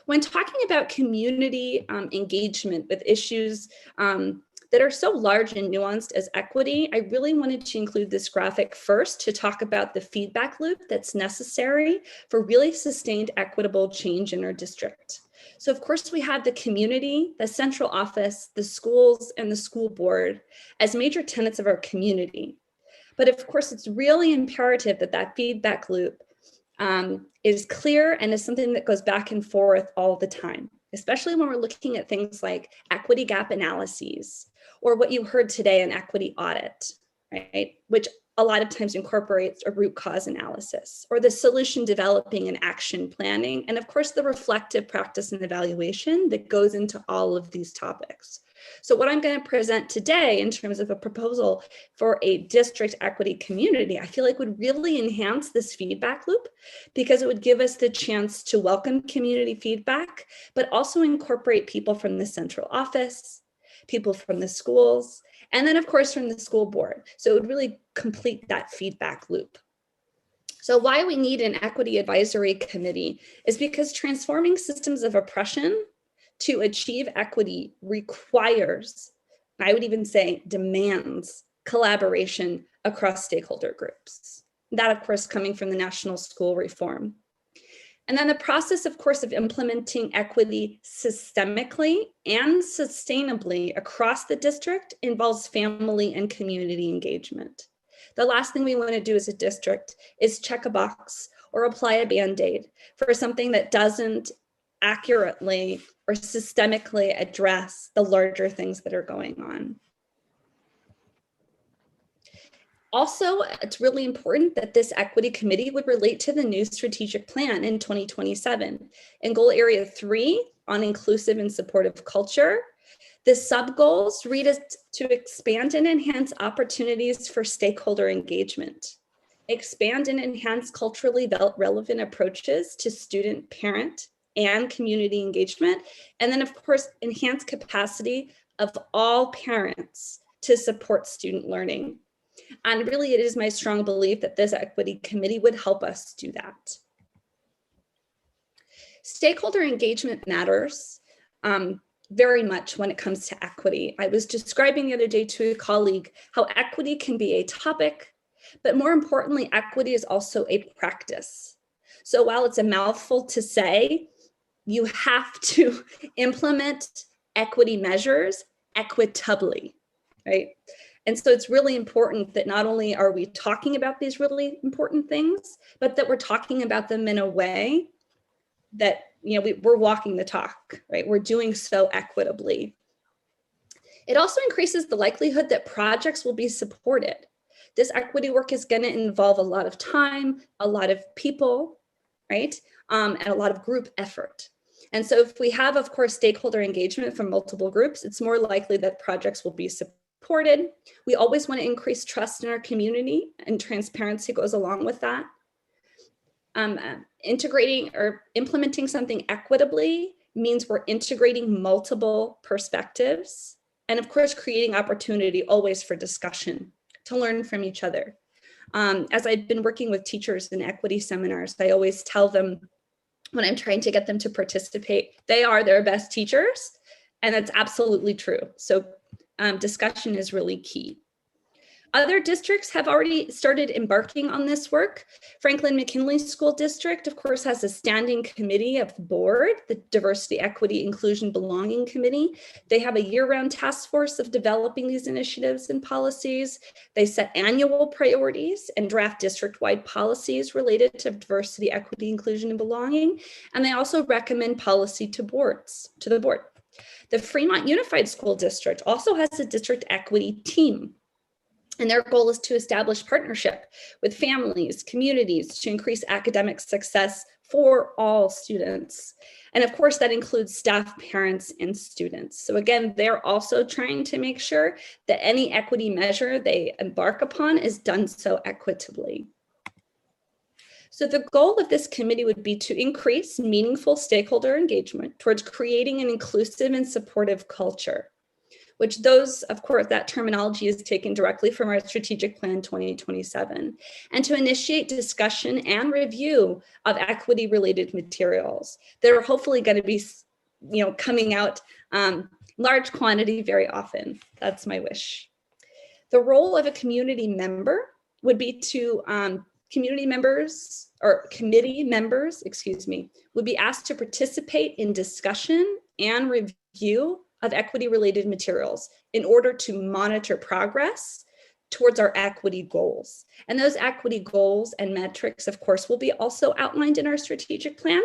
When talking about community engagement with issues that are so large and nuanced as equity, I really wanted to include this graphic first to talk about the feedback loop that's necessary for really sustained equitable change in our district. So of course we have the community, the central office, the schools, and the school board as major tenets of our community. But of course it's really imperative that that feedback loop is clear and is something that goes back and forth all the time, especially when we're looking at things like equity gap analyses, or what you heard today, an equity audit, right? Which a lot of times incorporates a root cause analysis, or the solution developing and action planning, and of course the reflective practice and evaluation that goes into all of these topics. So what I'm going to present today in terms of a proposal for a district equity community, I feel like would really enhance this feedback loop because it would give us the chance to welcome community feedback, but also incorporate people from the central office, people from the schools, and then of course from the school board. So it would really complete that feedback loop. So why we need an equity advisory committee is because transforming systems of oppression to achieve equity requires, I would even say demands, collaboration across stakeholder groups. That of course coming from the national school reform. And then the process, of course, of implementing equity systemically and sustainably across the district involves family and community engagement. The last thing we want to do as a district is check a box or apply a Band-Aid for something that doesn't accurately or systemically address the larger things that are going on. Also, it's really important that this equity committee would relate to the new strategic plan in 2027. In goal area 3 on inclusive and supportive culture, the sub-goals read as to expand and enhance opportunities for stakeholder engagement, expand and enhance culturally relevant approaches to student, parent, and community engagement, and then of course, enhance capacity of all parents to support student learning. And really, it is my strong belief that this equity committee would help us do that. Stakeholder engagement matters very much when it comes to equity. I was describing the other day to a colleague how equity can be a topic, but more importantly, equity is also a practice. So while it's a mouthful to say, you have to implement equity measures equitably, right? And so it's really important that not only are we talking about these really important things, but that we're talking about them in a way that, you know, we're walking the talk, right? We're doing so equitably. It also increases the likelihood that projects will be supported. This equity work is going to involve a lot of time, a lot of people, right? And a lot of group effort. And so if we have, of course, stakeholder engagement from multiple groups, it's more likely that projects will be supported. We always want to increase trust in our community, and transparency goes along with that. Integrating or implementing something equitably means we're integrating multiple perspectives, and of course, creating opportunity always for discussion to learn from each other. As I've been working with teachers in equity seminars, I always tell them when I'm trying to get them to participate, they are their best teachers, and that's absolutely true. So discussion is really key. Other districts have already started embarking on this work. Franklin McKinley School District, of course, has a standing committee of the board, the Diversity, Equity, Inclusion, Belonging Committee. They have a year-round task force of developing these initiatives and policies. They set annual priorities and draft district-wide policies related to diversity, equity, inclusion, and belonging. And they also recommend policy to the board. The Fremont Unified School District also has a district equity team. And their goal is to establish partnership with families, communities to increase academic success for all students. And of course, that includes staff, parents, and students. So again, they're also trying to make sure that any equity measure they embark upon is done so equitably. So the goal of this committee would be to increase meaningful stakeholder engagement towards creating an inclusive and supportive culture, which of course, that terminology is taken directly from our strategic plan 2027, and to initiate discussion and review of equity related materials that are hopefully going to be, coming out large quantity very often. That's my wish. The role of a community member would be to committee members would be asked to participate in discussion and review of equity-related materials in order to monitor progress towards our equity goals. And those equity goals and metrics, of course, will be also outlined in our strategic plan.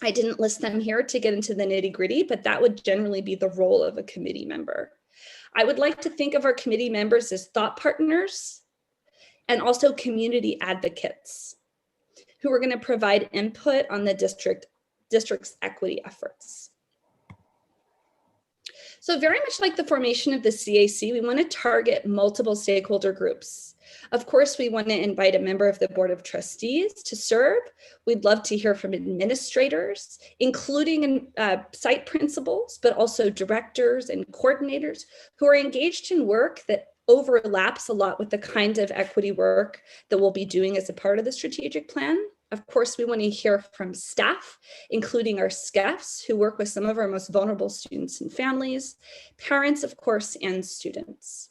I didn't list them here to get into the nitty-gritty, but that would generally be the role of a committee member. I would like to think of our committee members as thought partners and also community advocates who are going to provide input on the district's equity efforts. So very much like the formation of the CAC, we want to target multiple stakeholder groups. Of course, we want to invite a member of the Board of Trustees to serve. We'd love to hear from administrators, including site principals, but also directors and coordinators who are engaged in work that overlaps a lot with the kind of equity work that we'll be doing as a part of the strategic plan. Of course, we want to hear from staff, including our SCEFs, who work with some of our most vulnerable students and families, parents, of course, and students.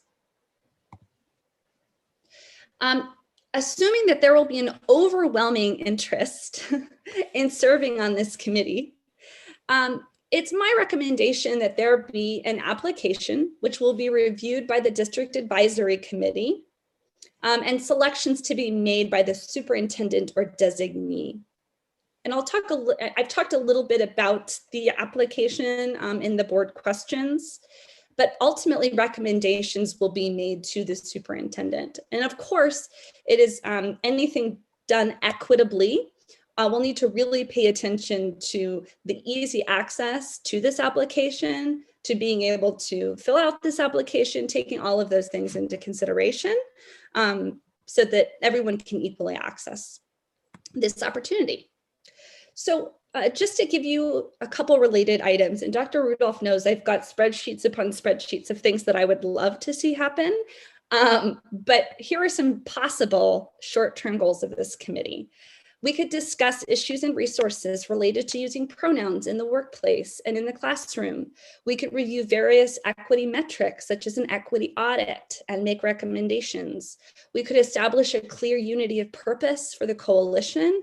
Assuming that there will be an overwhelming interest in serving on this committee, it's my recommendation that there be an application which will be reviewed by the District Advisory Committee, and selections to be made by the superintendent or designee. And I've talked a little bit about the application in the board questions, but ultimately recommendations will be made to the superintendent. And of course, it is anything done equitably. We'll need to really pay attention to the easy access to this application, to being able to fill out this application, taking all of those things into consideration so that everyone can equally access this opportunity. So just to give you a couple related items, and Dr. Rudolph knows I've got spreadsheets upon spreadsheets of things that I would love to see happen. But here are some possible short-term goals of this committee. We could discuss issues and resources related to using pronouns in the workplace and in the classroom. We could review various equity metrics, such as an equity audit, and make recommendations. We could establish a clear unity of purpose for the coalition.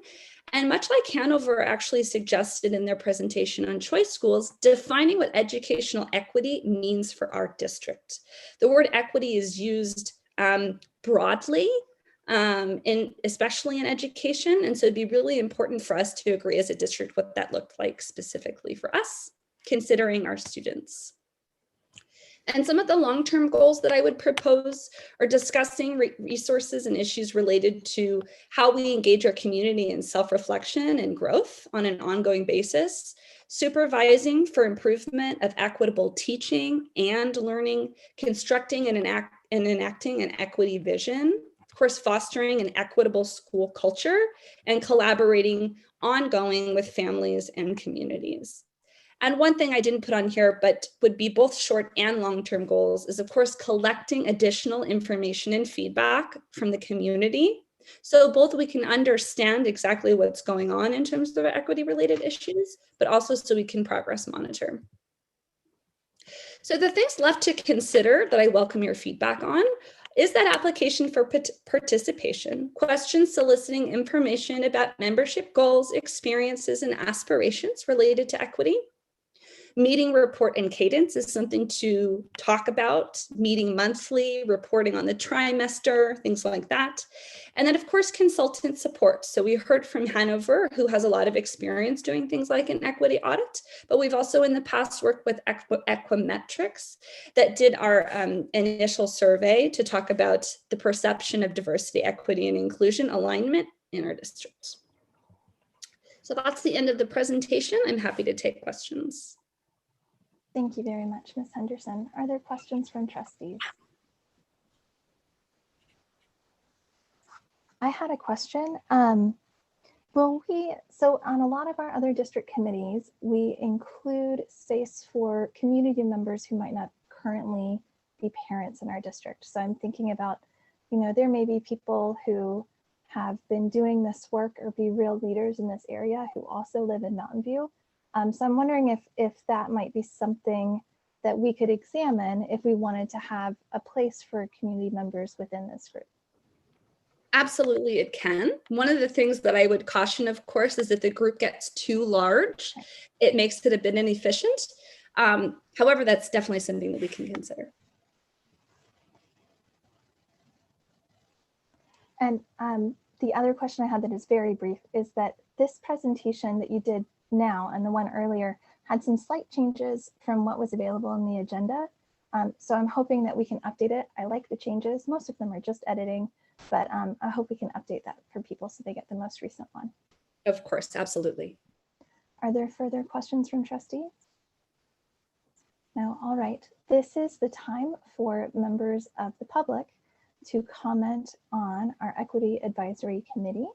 And much like Hanover actually suggested in their presentation on choice schools, defining what educational equity means for our district. The word equity is used broadly, especially in education. And so it'd be really important for us to agree as a district what that looked like specifically for us, considering our students. And some of the long-term goals that I would propose are discussing resources and issues related to how we engage our community in self-reflection and growth on an ongoing basis, supervising for improvement of equitable teaching and learning, constructing and enacting an equity vision, of course, fostering an equitable school culture, and collaborating ongoing with families and communities. And one thing I didn't put on here, but would be both short and long-term goals, is of course collecting additional information and feedback from the community. So both we can understand exactly what's going on in terms of equity-related issues, but also so we can progress monitor. So the things left to consider that I welcome your feedback on is that application for participation, questions soliciting information about membership goals, experiences, and aspirations related to equity. Meeting report and cadence is something to talk about, meeting monthly, reporting on the trimester, things like that. And then of course, consultant support. So we heard from Hanover, who has a lot of experience doing things like an equity audit, but we've also in the past worked with Equimetrics that did our initial survey to talk about the perception of diversity, equity, and inclusion alignment in our districts. So that's the end of the presentation. I'm happy to take questions. Thank you very much, Ms. Henderson. Are there questions from trustees? I had a question. So on a lot of our other district committees, we include space for community members who might not currently be parents in our district. So I'm thinking about, there may be people who have been doing this work or be real leaders in this area who also live in Mountain View. So I'm wondering if that might be something that we could examine if we wanted to have a place for community members within this group. Absolutely, it can. One of the things that I would caution, of course, is if the group gets too large, it makes it a bit inefficient. However, that's definitely something that we can consider. And the other question I had that is very brief is that this presentation that you did now and the one earlier had some slight changes from what was available in the agenda. So I'm hoping that we can update it. I like the changes. Most of them are just editing, but I hope we can update that for people so they get the most recent one. Of course, absolutely. Are there further questions from trustees? No, all right. This is the time for members of the public to comment on our Equity Advisory Committee.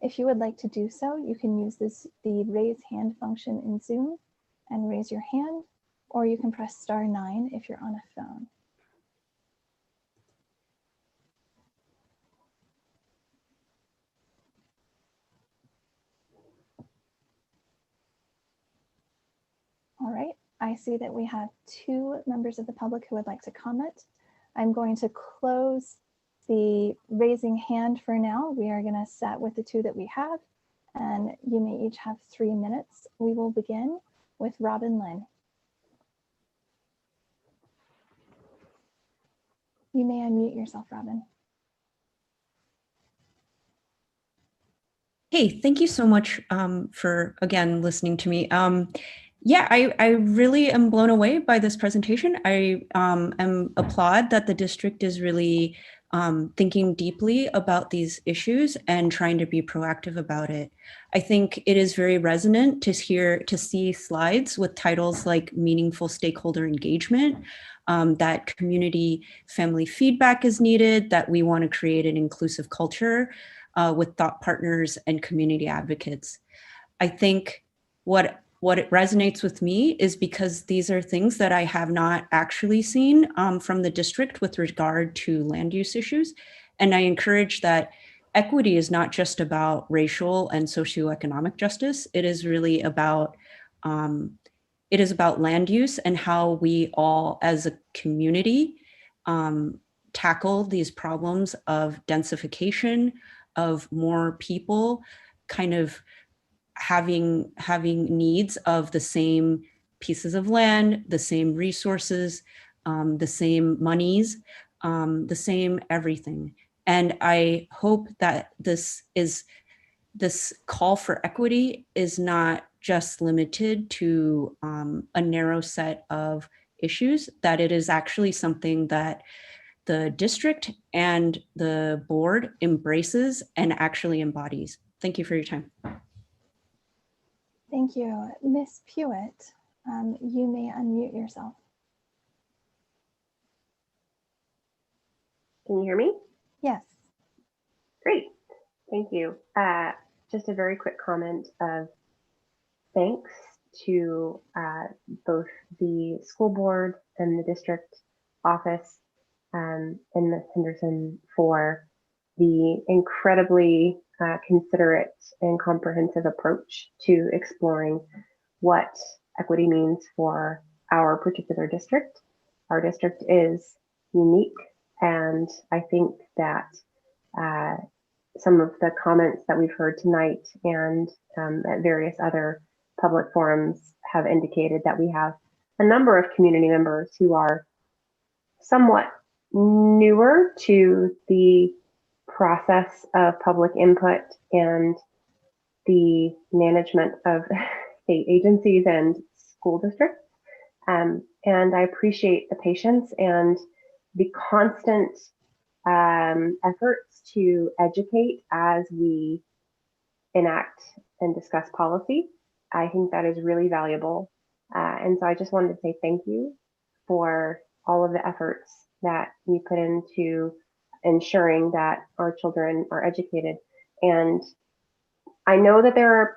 If you would like to do so, you can use the raise hand function in Zoom and raise your hand, or you can press *9 if you're on a phone. All right, I see that we have 2 members of the public who would like to comment. I'm going to close the raising hand for now. We are going to set with the 2 that we have, and you may each have 3 minutes. We will begin with Robin Lynn. You may unmute yourself, Robin. Hey, thank you so much for, again, listening to me. Yeah, I really am blown away by this presentation. I applaud that the district is really thinking deeply about these issues and trying to be proactive about it. I think it is very resonant to see slides with titles like meaningful stakeholder engagement, that community family feedback is needed, that we want to create an inclusive culture with thought partners and community advocates. I think what it resonates with me is because these are things that I have not actually seen from the district with regard to land use issues. And I encourage that equity is not just about racial and socioeconomic justice. It is really about land use and how we all as a community tackle these problems of densification, of more people kind of having needs of the same pieces of land, the same resources, the same monies, the same everything. And I hope that this call for equity is not just limited to a narrow set of issues, that it is actually something that the district and the board embraces and actually embodies. Thank you for your time. Thank you. Ms. Pewitt, you may unmute yourself. Can you hear me? Yes. Great. Thank you. Just a very quick comment of thanks to both the school board and the district office and Ms. Henderson for the incredibly considerate and comprehensive approach to exploring what equity means for our particular district. Our district is unique, and I think that some of the comments that we've heard tonight and at various other public forums have indicated that we have a number of community members who are somewhat newer to the process of public input and the management of state agencies and school districts. And I appreciate the patience and the constant efforts to educate as we enact and discuss policy. I think that is really valuable. And so I just wanted to say thank you for all of the efforts that you put into ensuring that our children are educated. And I know that there are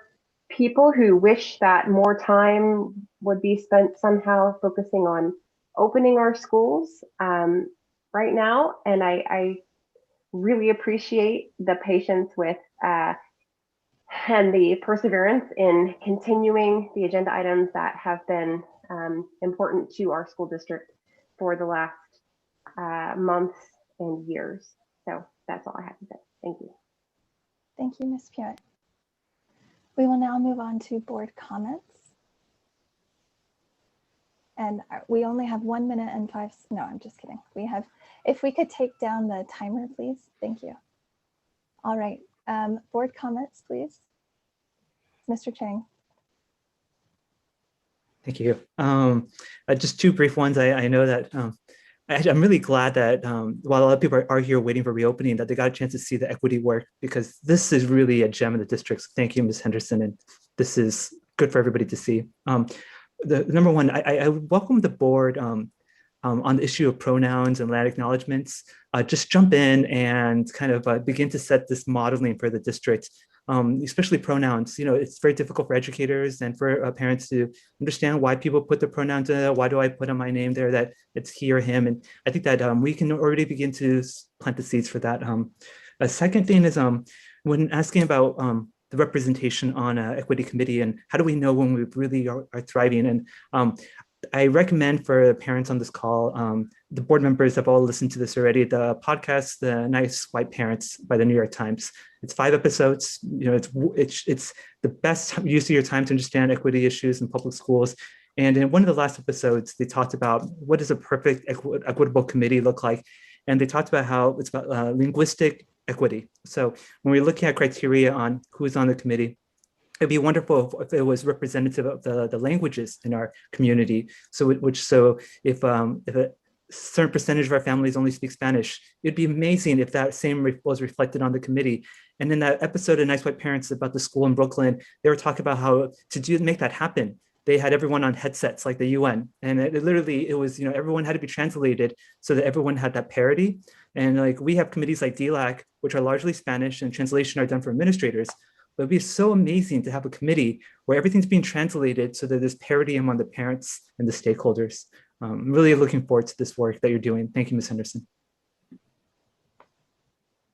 people who wish that more time would be spent somehow focusing on opening our schools right now. And I really appreciate the patience with and the perseverance in continuing the agenda items that have been important to our school district for the last months and years. So that's all I have to say. Thank you. Thank you, Ms. Pewitt. We will now move on to board comments. And we only have 1 minute and 5, no, I'm just kidding. We have, if we could take down the timer, please. Thank you. All right, board comments, please. Mr. Chang. Thank you. Just two brief ones. I know that I'm really glad that while a lot of people are here waiting for reopening, that they got a chance to see the equity work, because this is really a gem in the district. So thank you, Ms. Henderson, and this is good for everybody to see. The number one, I welcome the board on the issue of pronouns and land acknowledgements. Just jump in and kind of begin to set this modeling for the district. Especially pronouns. You know, it's very difficult for educators and for parents to understand why people put the pronouns in there. Why do I put on my name there that it's he or him? And I think that we can already begin to plant the seeds for that. A second thing is when asking about the representation on an equity committee and how do we know when we really are thriving? And I recommend for parents on this call, the board members have all listened to this already, the podcast, The Nice White Parents by the New York Times. It's 5 episodes. You know, it's the best use of your time to understand equity issues in public schools. And in one of the last episodes, they talked about what does a perfect equitable committee look like? And they talked about how it's about linguistic equity. So when we're looking at criteria on who's on the committee, it'd be wonderful if it was representative of the languages in our community. So if a certain percentage of our families only speak Spanish, it'd be amazing if that same was reflected on the committee. And in that episode of Nice White Parents about the school in Brooklyn, they were talking about how to make that happen. They had everyone on headsets like the UN, and it was, you know, everyone had to be translated so that everyone had that parity. And like we have committees like DLAC, which are largely Spanish, and translation are done for administrators. But it'd be so amazing to have a committee where everything's being translated so that there's parity among the parents and the stakeholders. I'm really looking forward to this work that you're doing. Thank you, Ms. Henderson.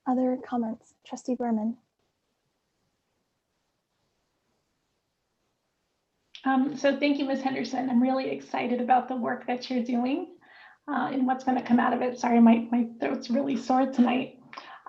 Other comments? Trustee Berman. So thank you, Ms. Henderson. I'm really excited about the work that you're doing and what's going to come out of it. Sorry, my throat's really sore tonight.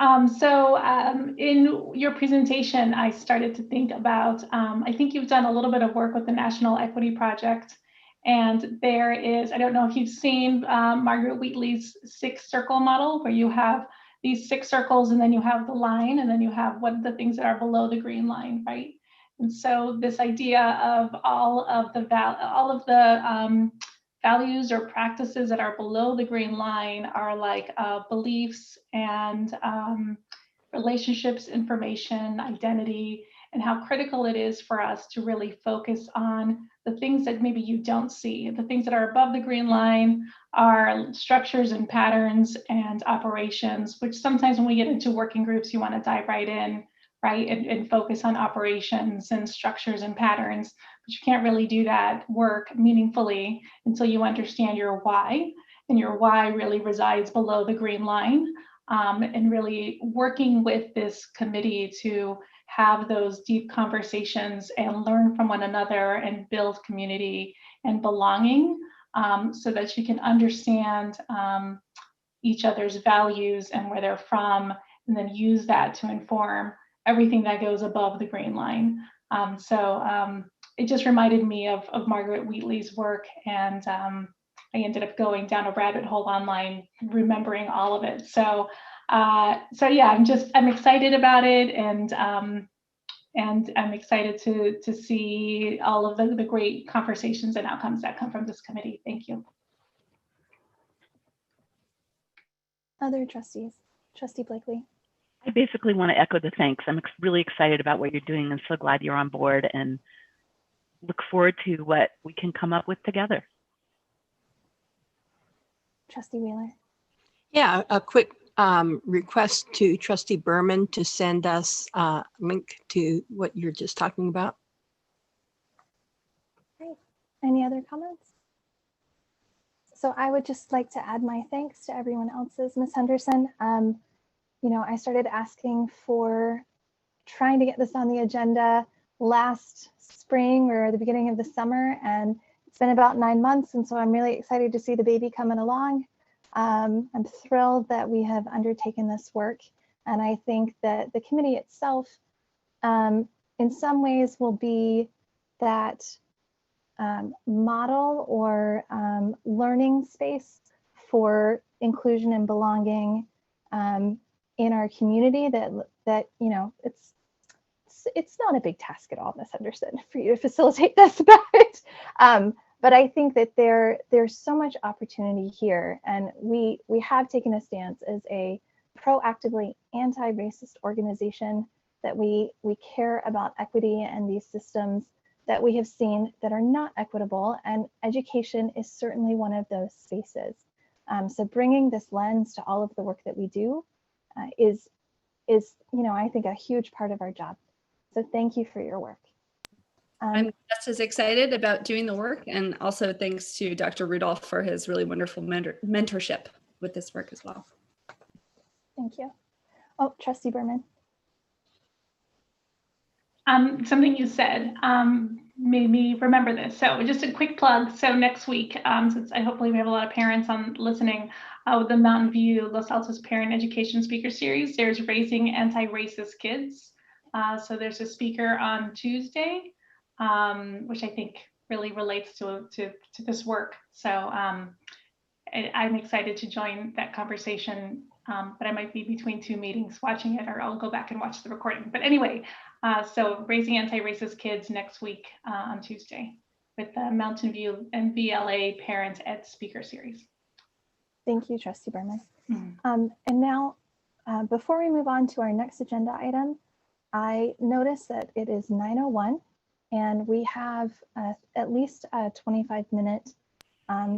In your presentation, I started to think about, I think you've done a little bit of work with the National Equity Project. And there is, I don't know if you've seen Margaret Wheatley's 6-circle model, where you have these 6 circles and then you have the line and then you have what are the things that are below the green line, right? And so this idea of all of the values or practices that are below the green line are like beliefs and relationships, information, identity, and how critical it is for us to really focus on the things that maybe you don't see. The things that are above the green line are structures and patterns and operations, which sometimes when we get into working groups, you want to dive right in, right, and focus on operations and structures and patterns. But you can't really do that work meaningfully until you understand your why. And your why really resides below the green line. And really working with this committee to have those deep conversations and learn from one another and build community and belonging, so that you can understand each other's values and where they're from, and then use that to inform everything that goes above the green line. It just reminded me of Margaret Wheatley's work, and I ended up going down a rabbit hole online, remembering all of it. So yeah, I'm excited about it, and I'm excited to see all of the great conversations and outcomes that come from this committee. Thank you. Other trustees, Trustee Blakely. I basically want to echo the thanks. I'm really excited about what you're doing. I'm so glad you're on board, and look forward to what we can come up with together. Trustee Wheeler. Yeah, a quick request to Trustee Berman to send us a link to what you're just talking about. Great. Any other comments? So I would just like to add my thanks to everyone else's, Ms. Henderson. You know, I started asking for trying to get this on the agenda last spring or the beginning of the summer, and it's been about 9 months, and so I'm really excited to see the baby coming along. I'm thrilled that we have undertaken this work, and I think that the committee itself, in some ways, will be that model or learning space for inclusion and belonging in our community. That you know, it's not a big task at all, Ms. Henderson, for you to facilitate this, but I think that there's so much opportunity here, and we have taken a stance as a proactively anti-racist organization that we care about equity and these systems that we have seen that are not equitable, and education is certainly one of those spaces. So bringing this lens to all of the work that we do is, you know, I think a huge part of our job. So thank you for your work. I'm just as excited about doing the work, and also thanks to Dr. Rudolph for his really wonderful mentorship with this work as well. Thank you. Oh, Trustee Berman. Something you said made me remember this. So just a quick plug. So next week, since hopefully we have a lot of parents on listening, with the Mountain View Los Altos Parent Education Speaker Series, there's Raising Anti-Racist Kids. So there's a speaker on Tuesday, which I think really relates to this work. So I'm excited to join that conversation, but I might be between two meetings watching it, or I'll go back and watch the recording. But anyway, so Raising Anti-Racist Kids next week on Tuesday with the Mountain View MVLA Parent Ed Speaker Series. Thank you, Trustee Berman. And now, before we move on to our next agenda item, I noticed that it is 9:01, and we have at least a 25-minute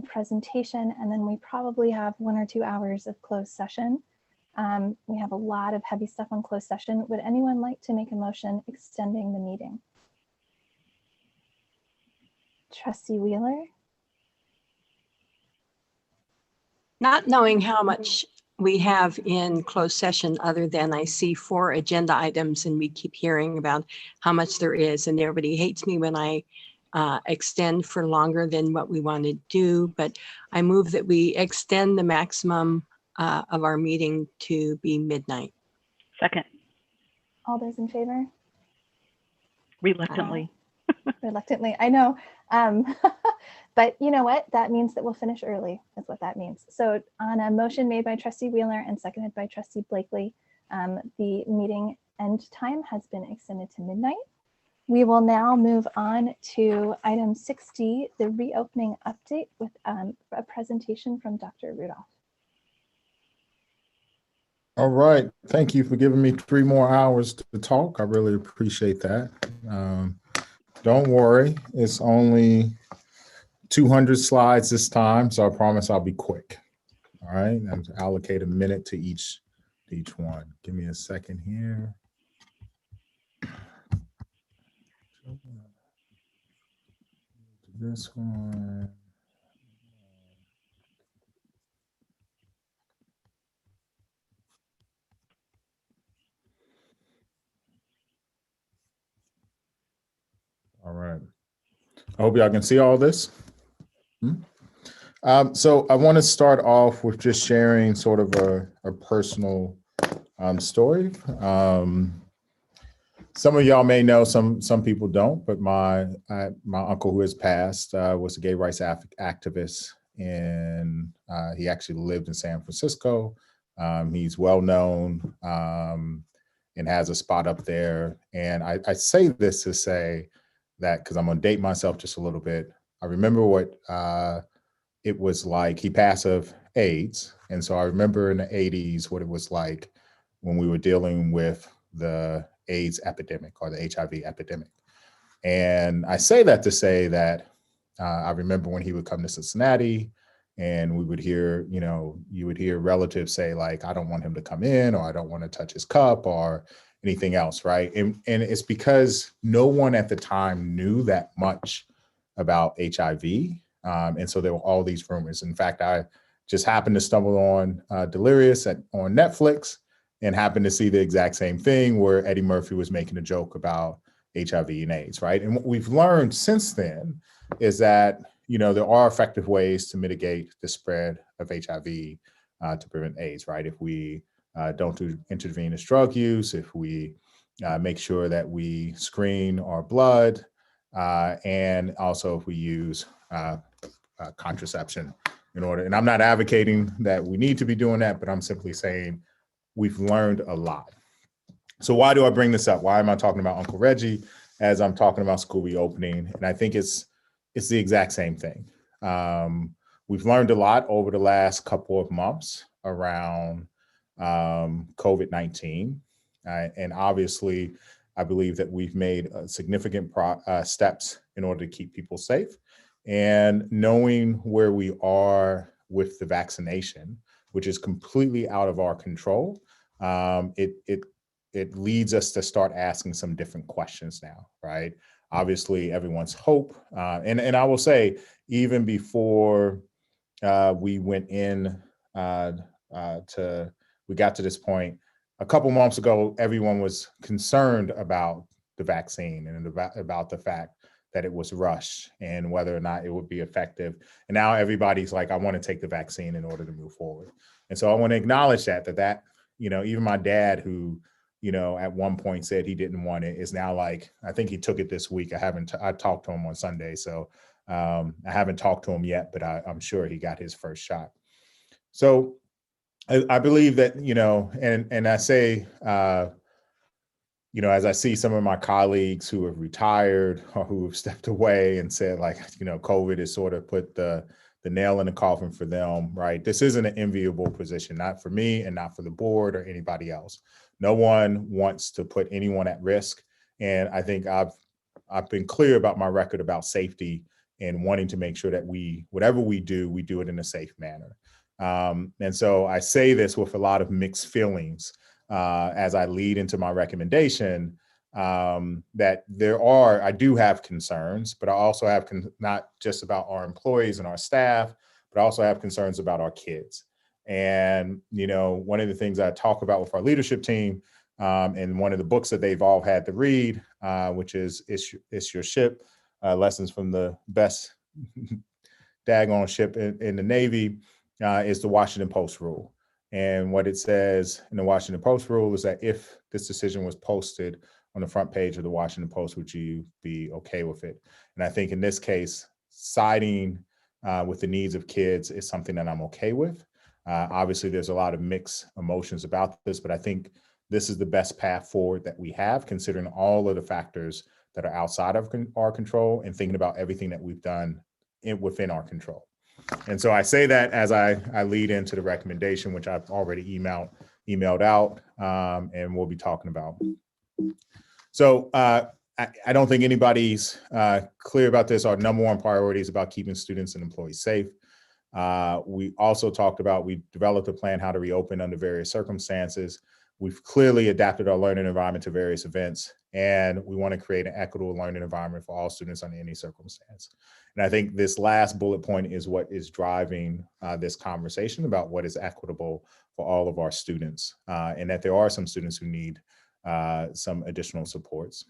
presentation, and then we probably have 1 or 2 hours of closed session. We have a lot of heavy stuff on closed session. Would anyone like to make a motion extending the meeting? Trustee Wheeler? Not knowing how much we have in closed session, other than I see 4 agenda items, and we keep hearing about how much there is, and everybody hates me when I extend for longer than what we want to do, but I move that we extend the maximum of our meeting to be midnight. Second. All those in favor? Reluctantly. Reluctantly, I know. But you know what? That means that we'll finish early, is what that means. So on a motion made by Trustee Wheeler and seconded by Trustee Blakely, the meeting end time has been extended to midnight. We will now move on to item 6D, the reopening update with a presentation from Dr. Rudolph. All right. Thank you for giving me 3 more hours to talk. I really appreciate that. Don't worry, it's only 200 slides this time, so I promise I'll be quick. All right, and allocate a minute to each one. Give me a second here. This one. All right. I hope y'all can see all this. So I want to start off with just sharing sort of a personal story. Some of y'all may know, some people don't, but my uncle who has passed was a gay rights activist, and he actually lived in San Francisco. He's well known and has a spot up there. And I say this to say that, because I'm going to date myself just a little bit. I remember what it was like. He passed of AIDS. And so I remember in the 80s what it was like when we were dealing with the AIDS epidemic or the HIV epidemic. And I say that to say that I remember when he would come to Cincinnati and we would hear, you would hear relatives say like, I don't want him to come in, or I don't want to touch his cup or anything else, right? And it's because no one at the time knew that much about HIV. And so there were all these rumors. In fact, I just happened to stumble on Delirious on Netflix and happened to see the exact same thing where Eddie Murphy was making a joke about HIV and AIDS, right? And what we've learned since then is that, there are effective ways to mitigate the spread of HIV to prevent AIDS, right? If we don't do intravenous drug use, if we make sure that we screen our blood, and also if we use contraception in order. And I'm not advocating that we need to be doing that, but I'm simply saying we've learned a lot. So why do I bring this up? Why am I talking about Uncle Reggie as I'm talking about school reopening? And I think it's the exact same thing. We've learned a lot over the last couple of months around COVID-19. And obviously, I believe that we've made significant steps in order to keep people safe. And knowing where we are with the vaccination, which is completely out of our control, it leads us to start asking some different questions now, right? Obviously, everyone's hope, and I will say, even before we went in we got to this point, a couple months ago, everyone was concerned about the vaccine and about the fact that it was rushed and whether or not it would be effective. And now everybody's like, I want to take the vaccine in order to move forward. And so I want to acknowledge that, even my dad, who, at one point said he didn't want it, is now like, I think he took it this week. I talked to him on Sunday. So I haven't talked to him yet, but I'm sure he got his first shot. So I believe that, and I say, as I see some of my colleagues who have retired or who have stepped away and said like, COVID has sort of put the nail in the coffin for them, right? This isn't an enviable position, not for me and not for the board or anybody else. No one wants to put anyone at risk. And I think I've been clear about my record about safety and wanting to make sure that whatever we do it in a safe manner. And so I say this with a lot of mixed feelings as I lead into my recommendation, that I do have concerns, but I also have not just about our employees and our staff, but I also have concerns about our kids. And, one of the things I talk about with our leadership team, and one of the books that they've all had to read, which is It's Your Ship, Lessons from the Best Daggone Ship in the Navy, is the Washington Post rule. And what it says in the Washington Post rule is that if this decision was posted on the front page of the Washington Post, would you be okay with it? And I think in this case, siding with the needs of kids is something that I'm okay with. Obviously, there's a lot of mixed emotions about this, but I think this is the best path forward that we have, considering all of the factors that are outside of our control and thinking about everything that we've done within our control. And so I say that as I lead into the recommendation, which I've already emailed out and we'll be talking about. So I don't think anybody's clear about this. Our number one priority is about keeping students and employees safe. We also talked about, we developed a plan how to reopen under various circumstances. We've clearly adapted our learning environment to various events, and we want to create an equitable learning environment for all students under any circumstance. And I think this last bullet point is what is driving this conversation about what is equitable for all of our students, and that there are some students who need some additional supports.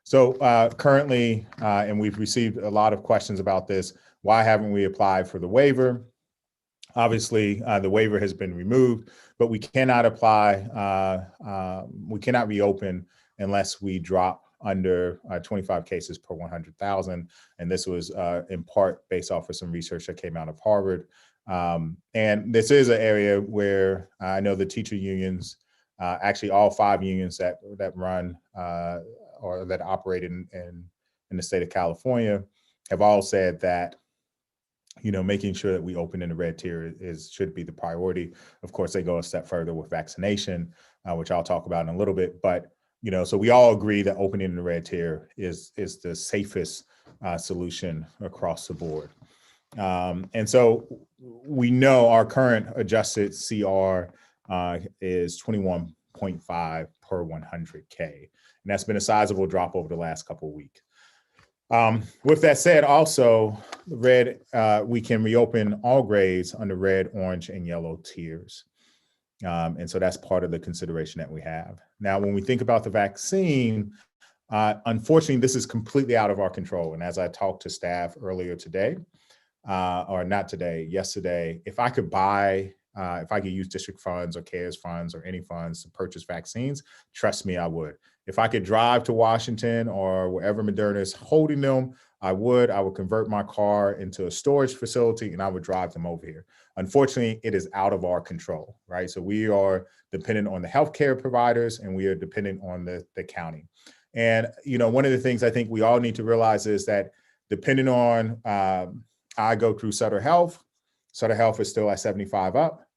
So currently, and we've received a lot of questions about this, why haven't we applied for the waiver? Obviously, the waiver has been removed, but we cannot apply, we cannot reopen unless we drop under 25 cases per 100,000. And this was in part based off of some research that came out of Harvard. And this is an area where I know the teacher unions, actually all 5 unions that run or that operate in the state of California have all said that, you know, making sure that we open in the red tier should be the priority. Of course, they go a step further with vaccination, which I'll talk about in a little bit. But, you know, so we all agree that opening in the red tier is the safest solution across the board. And so we know our current adjusted CR is 21.5 per 100K. And that's been a sizable drop over the last couple of weeks. With that said, also red, we can reopen all grades under red, orange, and yellow tiers. And so that's part of the consideration that we have. Now, when we think about the vaccine, unfortunately, this is completely out of our control. And as I talked to staff earlier today, or not today, yesterday, if I could use district funds or CARES funds or any funds to purchase vaccines, trust me, I would. If I could drive to Washington or wherever Moderna is holding them, I would convert my car into a storage facility and I would drive them over here. Unfortunately, it is out of our control, right? So we are dependent on the healthcare providers and we are dependent on the county. And, you know, one of the things I think we all need to realize is that depending on, I go through Sutter Health. Sutter Health is still at 75 up.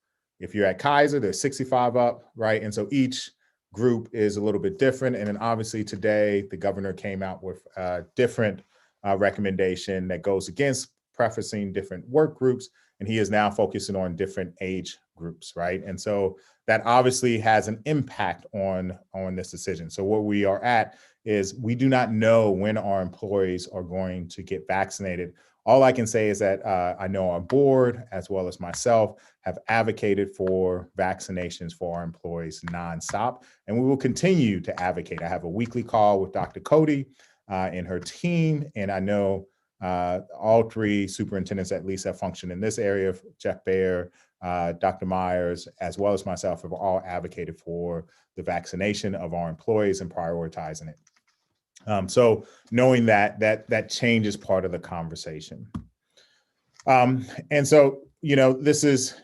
If you're at Kaiser, they're 65 up, right? And so each group is a little bit different. And then obviously today, the governor came out with a different recommendation that goes against preferencing different work groups. And he is now focusing on different age groups, right? And so that obviously has an impact on this decision. So where we are at is we do not know when our employees are going to get vaccinated. All I can say is that I know our board, as well as myself, have advocated for vaccinations for our employees nonstop, and we will continue to advocate. I have a weekly call with Dr. Cody and her team, and I know all 3 superintendents at least that function in this area, Jeff Baer, Dr. Myers, as well as myself, have all advocated for the vaccination of our employees and prioritizing it. So knowing that change is part of the conversation. And so, you know, this is,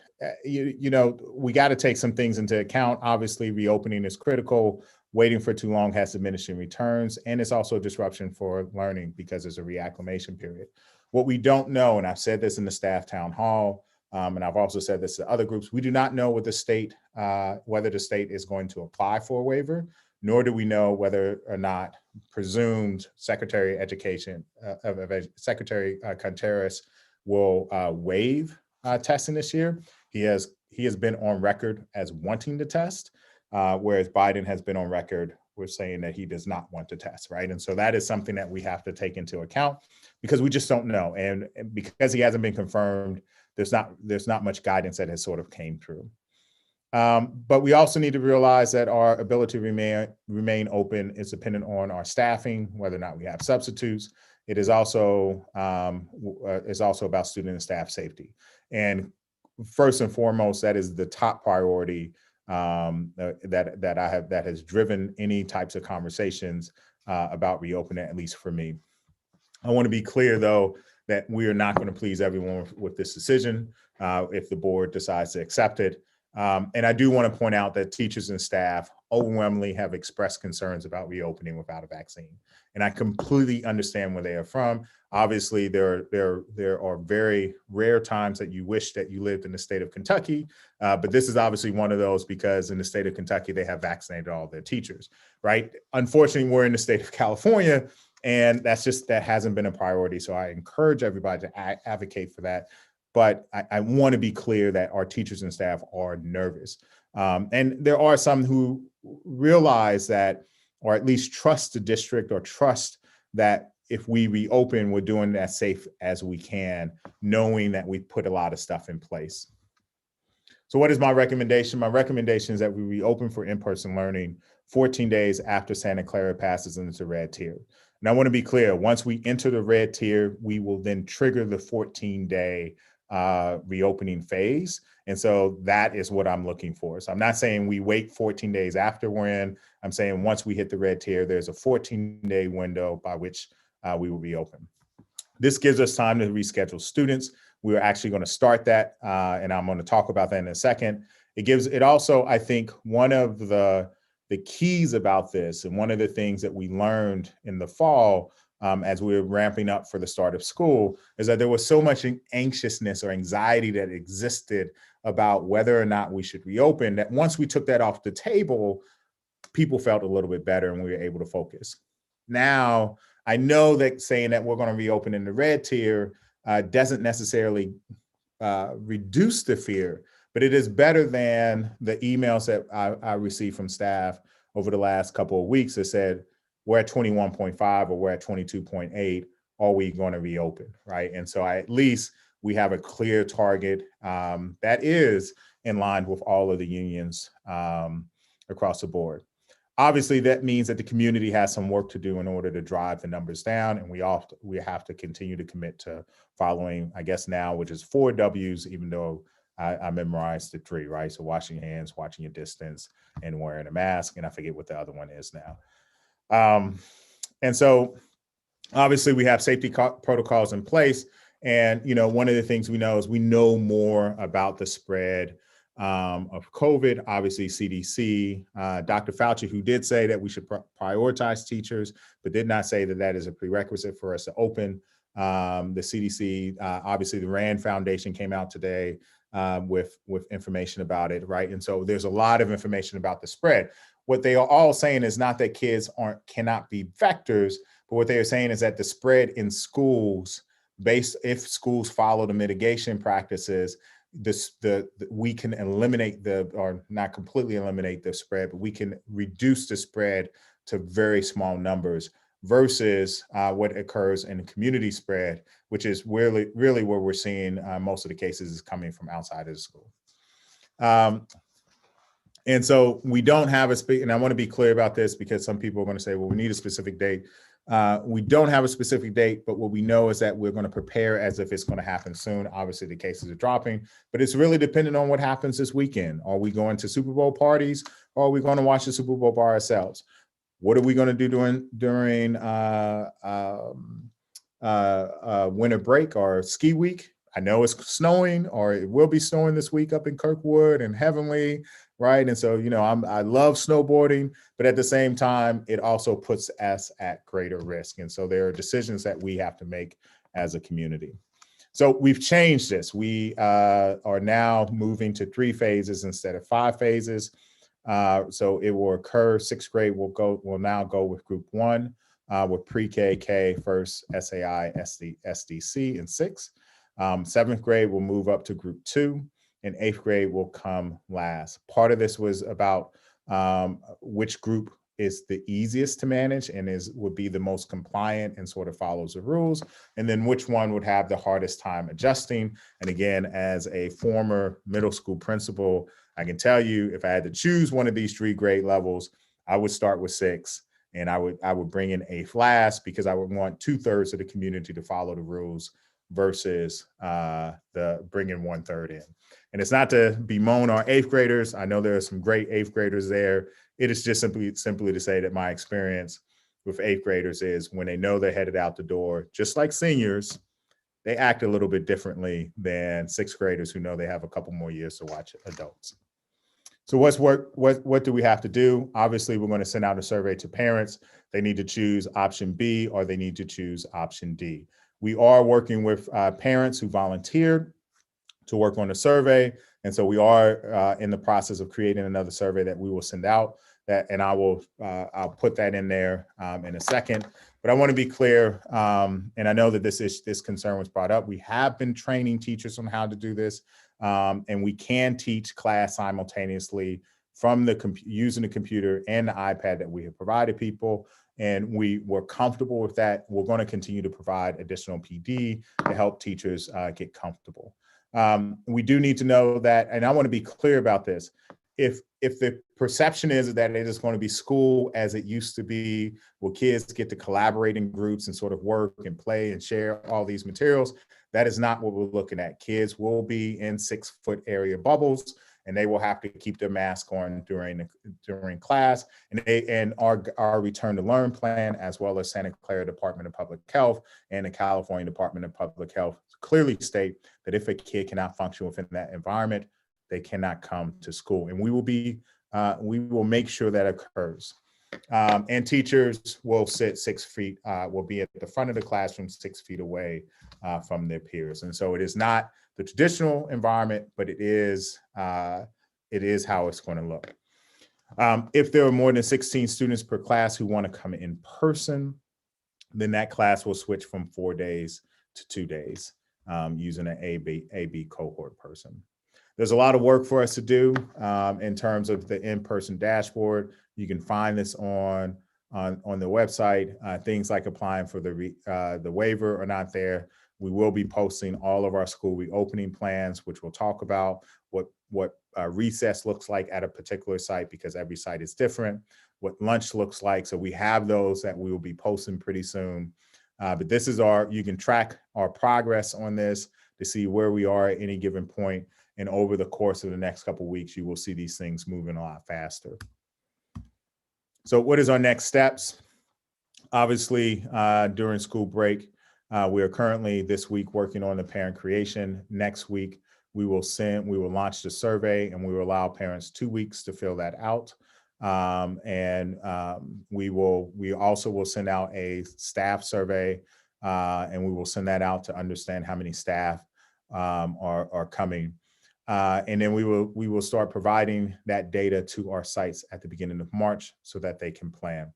you know, we got to take some things into account. Obviously, reopening is critical. Waiting for too long has diminishing returns. And it's also a disruption for learning because there's a reacclimation period. What we don't know, and I've said this in the staff town hall, and I've also said this to other groups, we do not know what the state, whether the state is going to apply for a waiver, nor do we know whether or not presumed Secretary of Education, Secretary Contreras will waive testing this year. He has been on record as wanting to test, whereas Biden has been on record with saying that he does not want to test, right? And so that is something that we have to take into account because we just don't know. And because he hasn't been confirmed, there's not much guidance that has sort of came through. But we also need to realize that our ability to remain open is dependent on our staffing, whether or not we have substitutes. It is also about student and staff safety. And first and foremost, that is the top priority that has driven any types of conversations about reopening, at least for me. I want to be clear, though, that we are not going to please everyone with this decision if the board decides to accept it. And I do want to point out that teachers and staff overwhelmingly have expressed concerns about reopening without a vaccine. And I completely understand where they are from. Obviously, there are very rare times that you wish that you lived in the state of Kentucky, but this is obviously one of those because in the state of Kentucky, they have vaccinated all their teachers, right? Unfortunately, we're in the state of California, and that hasn't been a priority. So I encourage everybody to advocate for that. But I want to be clear that our teachers and staff are nervous. And there are some who realize that, or at least trust the district or trust that if we reopen, we're doing it as safe as we can, knowing that we've put a lot of stuff in place. So what is my recommendation? My recommendation is that we reopen for in-person learning 14 days after Santa Clara passes into red tier. And I want to be clear, once we enter the red tier, we will then trigger the 14-day reopening phase. And so that is what I'm looking for. So I'm not saying we wait 14 days after we're in. I'm saying once we hit the red tier, there's a 14-day window by which we will reopen. This gives us time to reschedule students. We're actually going to start that, and I'm going to talk about that in a second. It also, I think, one of the keys about this, and one of the things that we learned in the fall as we were ramping up for the start of school, is that there was so much anxiousness or anxiety that existed about whether or not we should reopen, that once we took that off the table, people felt a little bit better and we were able to focus. Now, I know that saying that we're going to reopen in the red tier doesn't necessarily reduce the fear, but it is better than the emails that I received from staff over the last couple of weeks that said, we're at 21.5 or we're at 22.8, are we going to reopen, right? And so at least we have a clear target that is in line with all of the unions across the board. Obviously, that means that the community has some work to do in order to drive the numbers down, and we have to continue to commit to following, I guess now, which is 4 W's, even though I memorized the 3, right? So washing your hands, watching your distance, and wearing a mask, and I forget what the other one is now. And so obviously we have safety protocols in place. And, one of the things we know is we know more about the spread of COVID, obviously CDC, Dr. Fauci, who did say that we should prioritize teachers, but did not say that that is a prerequisite for us to open. The CDC, obviously the RAND Foundation came out today with information about it, right? And so there's a lot of information about the spread. What they are all saying is not that kids cannot be vectors, but what they are saying is that the spread in schools, if schools follow the mitigation practices, we can eliminate or not completely eliminate the spread, but we can reduce the spread to very small numbers versus what occurs in the community spread, which is really where we're seeing most of the cases is coming from outside of the school. And so we don't have and I want to be clear about this because some people are going to say, well, we need a specific date. We don't have a specific date, but what we know is that we're going to prepare as if it's going to happen soon. Obviously, the cases are dropping, but it's really dependent on what happens this weekend. Are we going to Super Bowl parties, or are we going to watch the Super Bowl by ourselves? What are we going to do during winter break or ski week? I know it's snowing, or it will be snowing this week up in Kirkwood and Heavenly, right? And so, I love snowboarding, but at the same time, it also puts us at greater risk. And so there are decisions that we have to make as a community. So we've changed this. We are now moving to 3 phases instead of 5 phases. So it will occur, 6th grade will now go with group 1 with pre-K, K, first SAI, SDC, and 6. 7th grade will move up to group 2, and 8th grade will come last. Part of this was about which group is the easiest to manage and would be the most compliant and sort of follows the rules, and then which one would have the hardest time adjusting. And again, as a former middle school principal, I can tell you if I had to choose one of these 3 grade levels, I would start with 6, and I would bring in 8th last because I would want 2/3 of the community to follow the rules versus the bringing 1/3 in. And it's not to bemoan our 8th graders. I know there are some great 8th graders there. It is just simply to say that my experience with 8th graders is when they know they're headed out the door, just like seniors, they act a little bit differently than 6th graders who know they have a couple more years to watch adults. So what do we have to do? Obviously, we're going to send out a survey to parents. They need to choose option B or they need to choose option D. We are working with parents who volunteered to work on the survey. And so we are in the process of creating another survey that we will send out, and I'll put that in there in a second. But I want to be clear, and I know that this concern was brought up. We have been training teachers on how to do this, and we can teach class simultaneously from using the computer and the iPad that we have provided people. And we were comfortable with that. We're going to continue to provide additional PD to help teachers get comfortable. We do need to know that, and I want to be clear about this. If the perception is that it is going to be school as it used to be, where kids get to collaborate in groups and sort of work and play and share all these materials, that is not what we're looking at. Kids will be in 6-foot area bubbles, and they will have to keep their mask on during class. And our return to learn plan, as well as Santa Clara Department of Public Health and the California Department of Public Health, clearly state that if a kid cannot function within that environment, they cannot come to school. And we will make sure that occurs. And teachers will sit 6 feet, will be at the front of the classroom 6 feet away from their peers. And so it is not the traditional environment, but it is how it's going to look. If there are more than 16 students per class who want to come in person, then that class will switch from 4 days to 2 days using an AB cohort person. There's a lot of work for us to do in terms of the in-person dashboard. You can find this on the website. Things like applying for the waiver are not there. We will be posting all of our school reopening plans, which we'll talk about what recess looks like at a particular site, because every site is different, what lunch looks like. So we have those that we will be posting pretty soon. But this is you can track our progress on this to see where we are at any given point. And over the course of the next couple of weeks, you will see these things moving a lot faster. So what is our next steps? Obviously, during school break, we are currently this week working on the parent creation. Next week, we will launch the survey, and we will allow parents 2 weeks to fill that out. We also will send out a staff survey, and we will send that out to understand how many staff are coming. And then we will start providing that data to our sites at the beginning of March so that they can plan.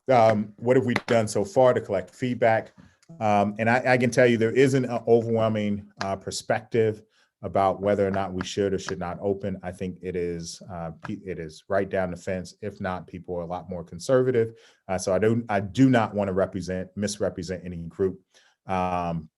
What have we done so far to collect feedback? And I can tell you there isn't an overwhelming perspective about whether or not we should or should not open. I think it is right down the fence. If not, people are a lot more conservative. So I do not want to misrepresent any group.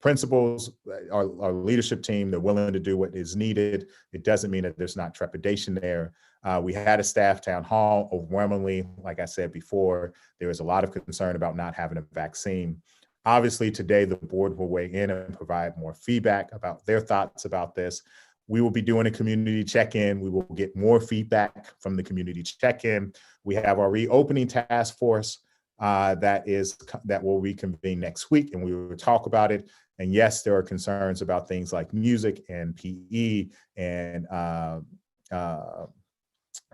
Principals, our leadership team, they're willing to do what is needed. It doesn't mean that there's not trepidation there. We had a staff town hall. Overwhelmingly, like I said before, there was a lot of concern about not having a vaccine. Obviously, today the board will weigh in and provide more feedback about their thoughts about this. We will be doing a community check-in. We will get more feedback from the community check-in. We have our reopening task force that will reconvene next week, and we will talk about it. And yes, there are concerns about things like music and PE and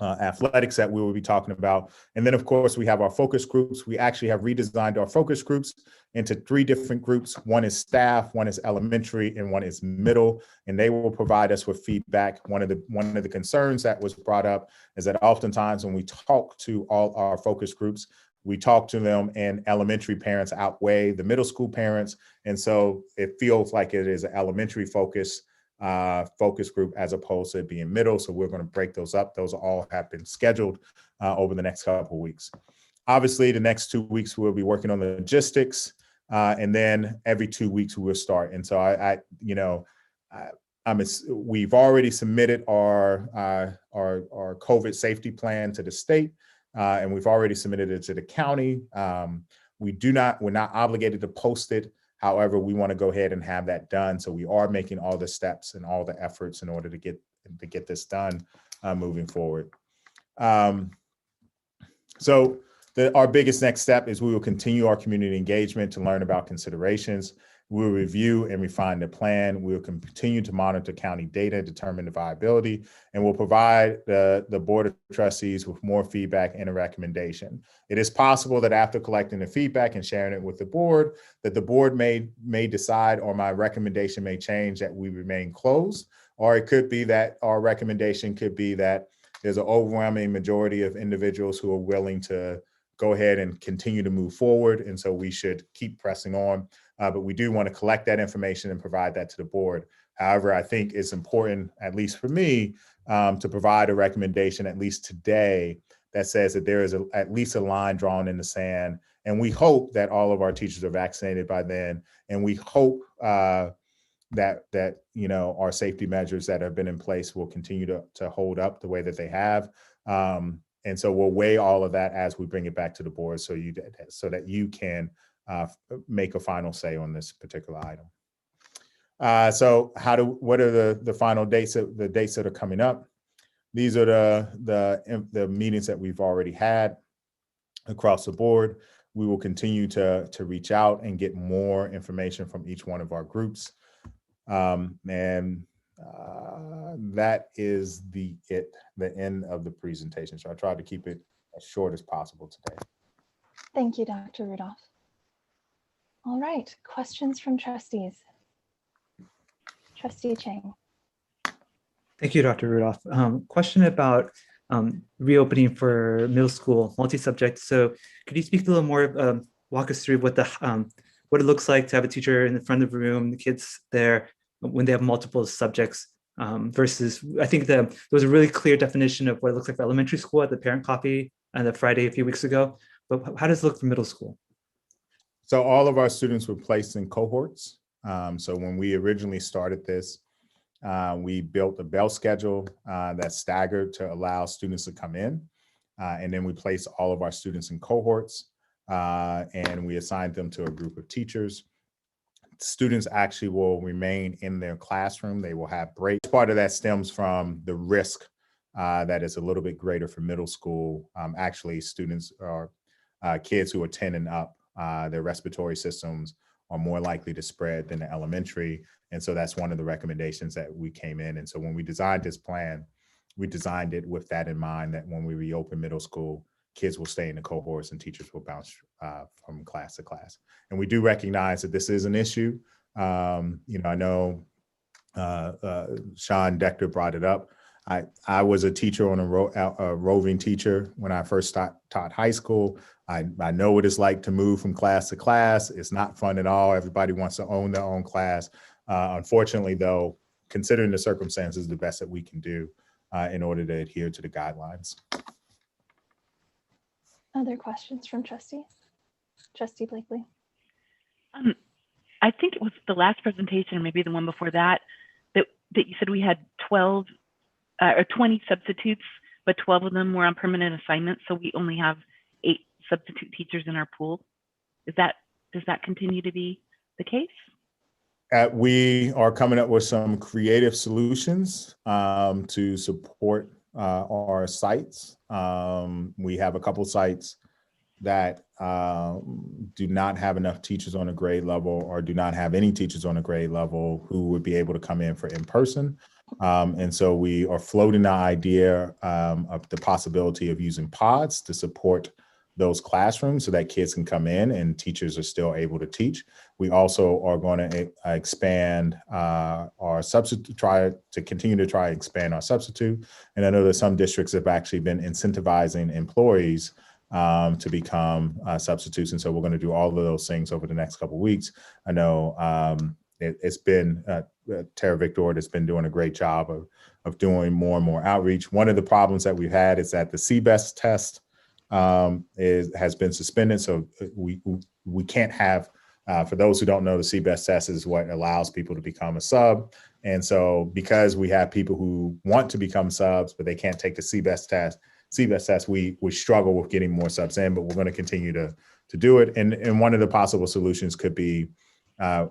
athletics that we will be talking about. And then, of course, we have our focus groups. We actually have redesigned our focus groups into 3 different groups. One is staff, one is elementary, and one is middle, and they will provide us with feedback. One of the concerns that was brought up is that oftentimes when we talk to all our focus groups, we talk to them and elementary parents outweigh the middle school parents. And so it feels like it is an elementary focus group as opposed to it being middle. So we're going to break those up. Those all have been scheduled over the next couple of weeks. Obviously, the next 2 weeks, we'll be working on the logistics. And then every 2 weeks we will start. And so we've already submitted our COVID safety plan to the state. And we've already submitted it to the county. We're not obligated to post it. However, we want to go ahead and have that done. So we are making all the steps and all the efforts in order to get this done moving forward. So our biggest next step is we will continue our community engagement to learn about considerations. We'll review and refine the plan. We'll continue to monitor county data, determine the viability, and we'll provide the Board of Trustees with more feedback and a recommendation. It is possible that after collecting the feedback and sharing it with the board, that the board may decide, or my recommendation may change, that we remain closed, or it could be that our recommendation could be that there's an overwhelming majority of individuals who are willing to go ahead and continue to move forward, and so we should keep pressing on. But we do want to collect that information and provide that to the board. However, I think it's important, at least for me, to provide a recommendation, at least today, that says that there is at least a line drawn in the sand. And we hope that all of our teachers are vaccinated by then. And we hope that you know, our safety measures that have been in place will continue to hold up the way that they have. And so we'll weigh all of that as we bring it back to the board, so that you can make a final say on this particular item. So what are the final dates, the dates that are coming up? These are the meetings that we've already had across the board. We will continue to reach out and get more information from each one of our groups. That is the end of the presentation. So I tried to keep it as short as possible today. Thank you, Dr. Rudolph. All right, questions from trustees. Trustee Chang. Thank you, Dr. Rudolph. Question about reopening for middle school multi-subject. So could you speak a little more, walk us through what it looks like to have a teacher in the front of the room, the kids there, when they have multiple subjects, versus, I think there was a really clear definition of what it looks like for elementary school at the parent coffee on the Friday a few weeks ago. But how does it look for middle school? So all of our students were placed in cohorts. So when we originally started this, we built a bell schedule that's staggered to allow students to come in. And then we placed all of our students in cohorts, and we assigned them to a group of teachers. Students actually will remain in their classroom. They will have breaks. Part of that stems from the risk that is a little bit greater for middle school. Actually, students or kids who are 10 and up, their respiratory systems are more likely to spread than the elementary. And so that's one of the recommendations that we came in. And so when we designed this plan, we designed it with that in mind, that when we reopen middle school, kids will stay in the cohorts and teachers will bounce from class to class. And we do recognize that this is an issue. You know, I know Sean Dechter brought it up. I was a teacher on a roving teacher when I first taught high school. I know what it's like to move from class to class. It's not fun at all. Everybody wants to own their own class. Unfortunately, though, considering the circumstances, the best that we can do in order to adhere to the guidelines. Other questions from trustees? Trustee Blakely. I think it was the last presentation, or maybe the one before that, that you said we had 12 or 20 substitutes, but 12 of them were on permanent assignments. So we only have 8 substitute teachers in our pool. Does that continue to be the case? We are coming up with some creative solutions to support our sites. We have a couple sites that do not have enough teachers on a grade level, or do not have any teachers on a grade level who would be able to come in for in-person. And so we are floating the idea of the possibility of using pods to support those classrooms so that kids can come in and teachers are still able to teach. We also are going to expand our substitute, continue to try to expand our substitute. And I know that some districts have actually been incentivizing employees to become substitutes. And so we're going to do all of those things over the next couple of weeks. I know it's been Tara Victor has been doing a great job of doing more and more outreach. One of the problems that we've had is that the CBEST test has been suspended. So we can't have, for those who don't know, the CBEST test is what allows people to become a sub. And so because we have people who want to become subs, but they can't take the CBEST test, we struggle with getting more subs in, but we're going to continue to do it. And one of the possible solutions could be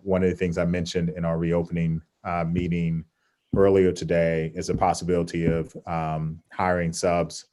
one of the things I mentioned in our reopening meeting earlier today is a possibility of hiring subs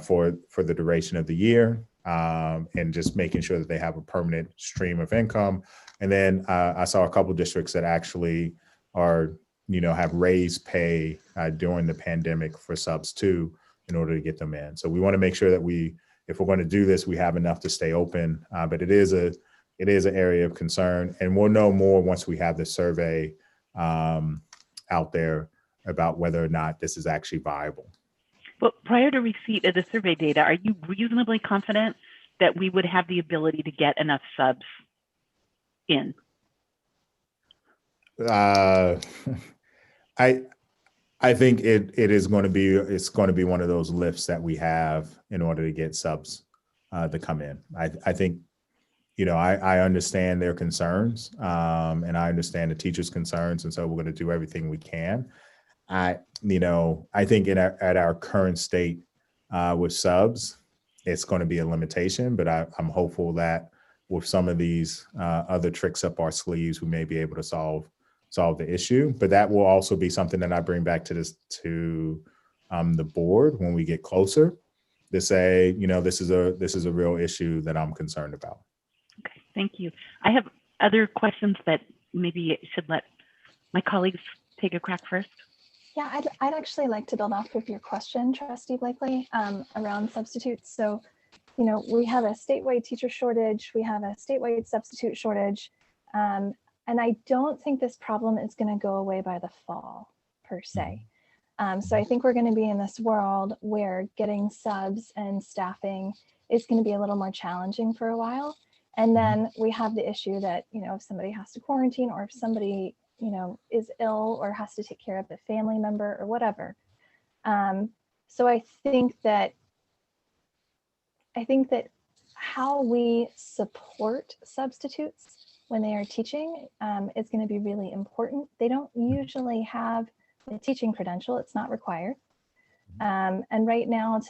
for the duration of the year. and just making sure that they have a permanent stream of income. And then I saw a couple districts that actually are, have raised pay during the pandemic for subs too, in order to get them in. So we want to make sure that if we're going to do this, we have enough to stay open. But it is an area of concern, and we'll know more once we have the survey out there about whether or not this is actually viable. But prior to receipt of the survey data, are you reasonably confident that we would have the ability to get enough subs in? I think it's going to be one of those lifts that we have in order to get subs to come in. I think, I understand their concerns, and I understand the teachers' concerns, and so we're going to do everything we can. I think at our current state with subs, it's going to be a limitation, but I'm hopeful that with some of these other tricks up our sleeves, we may be able to solve the issue. But that will also be something that I bring back to the board when we get closer to say, this is a real issue that I'm concerned about. Okay, thank you. I have other questions that maybe I should let my colleagues take a crack first. Yeah, I'd actually like to build off of your question, Trustee Blakely, around substitutes. So, we have a statewide teacher shortage, we have a statewide substitute shortage, and I don't think this problem is going to go away by the fall, per se. So I think we're going to be in this world where getting subs and staffing is going to be a little more challenging for a while. And then we have the issue that, if somebody has to quarantine, or if somebody is ill or has to take care of a family member or whatever. So I think that how we support substitutes when they are teaching is going to be really important. They don't usually have a teaching credential; it's not required. And right now,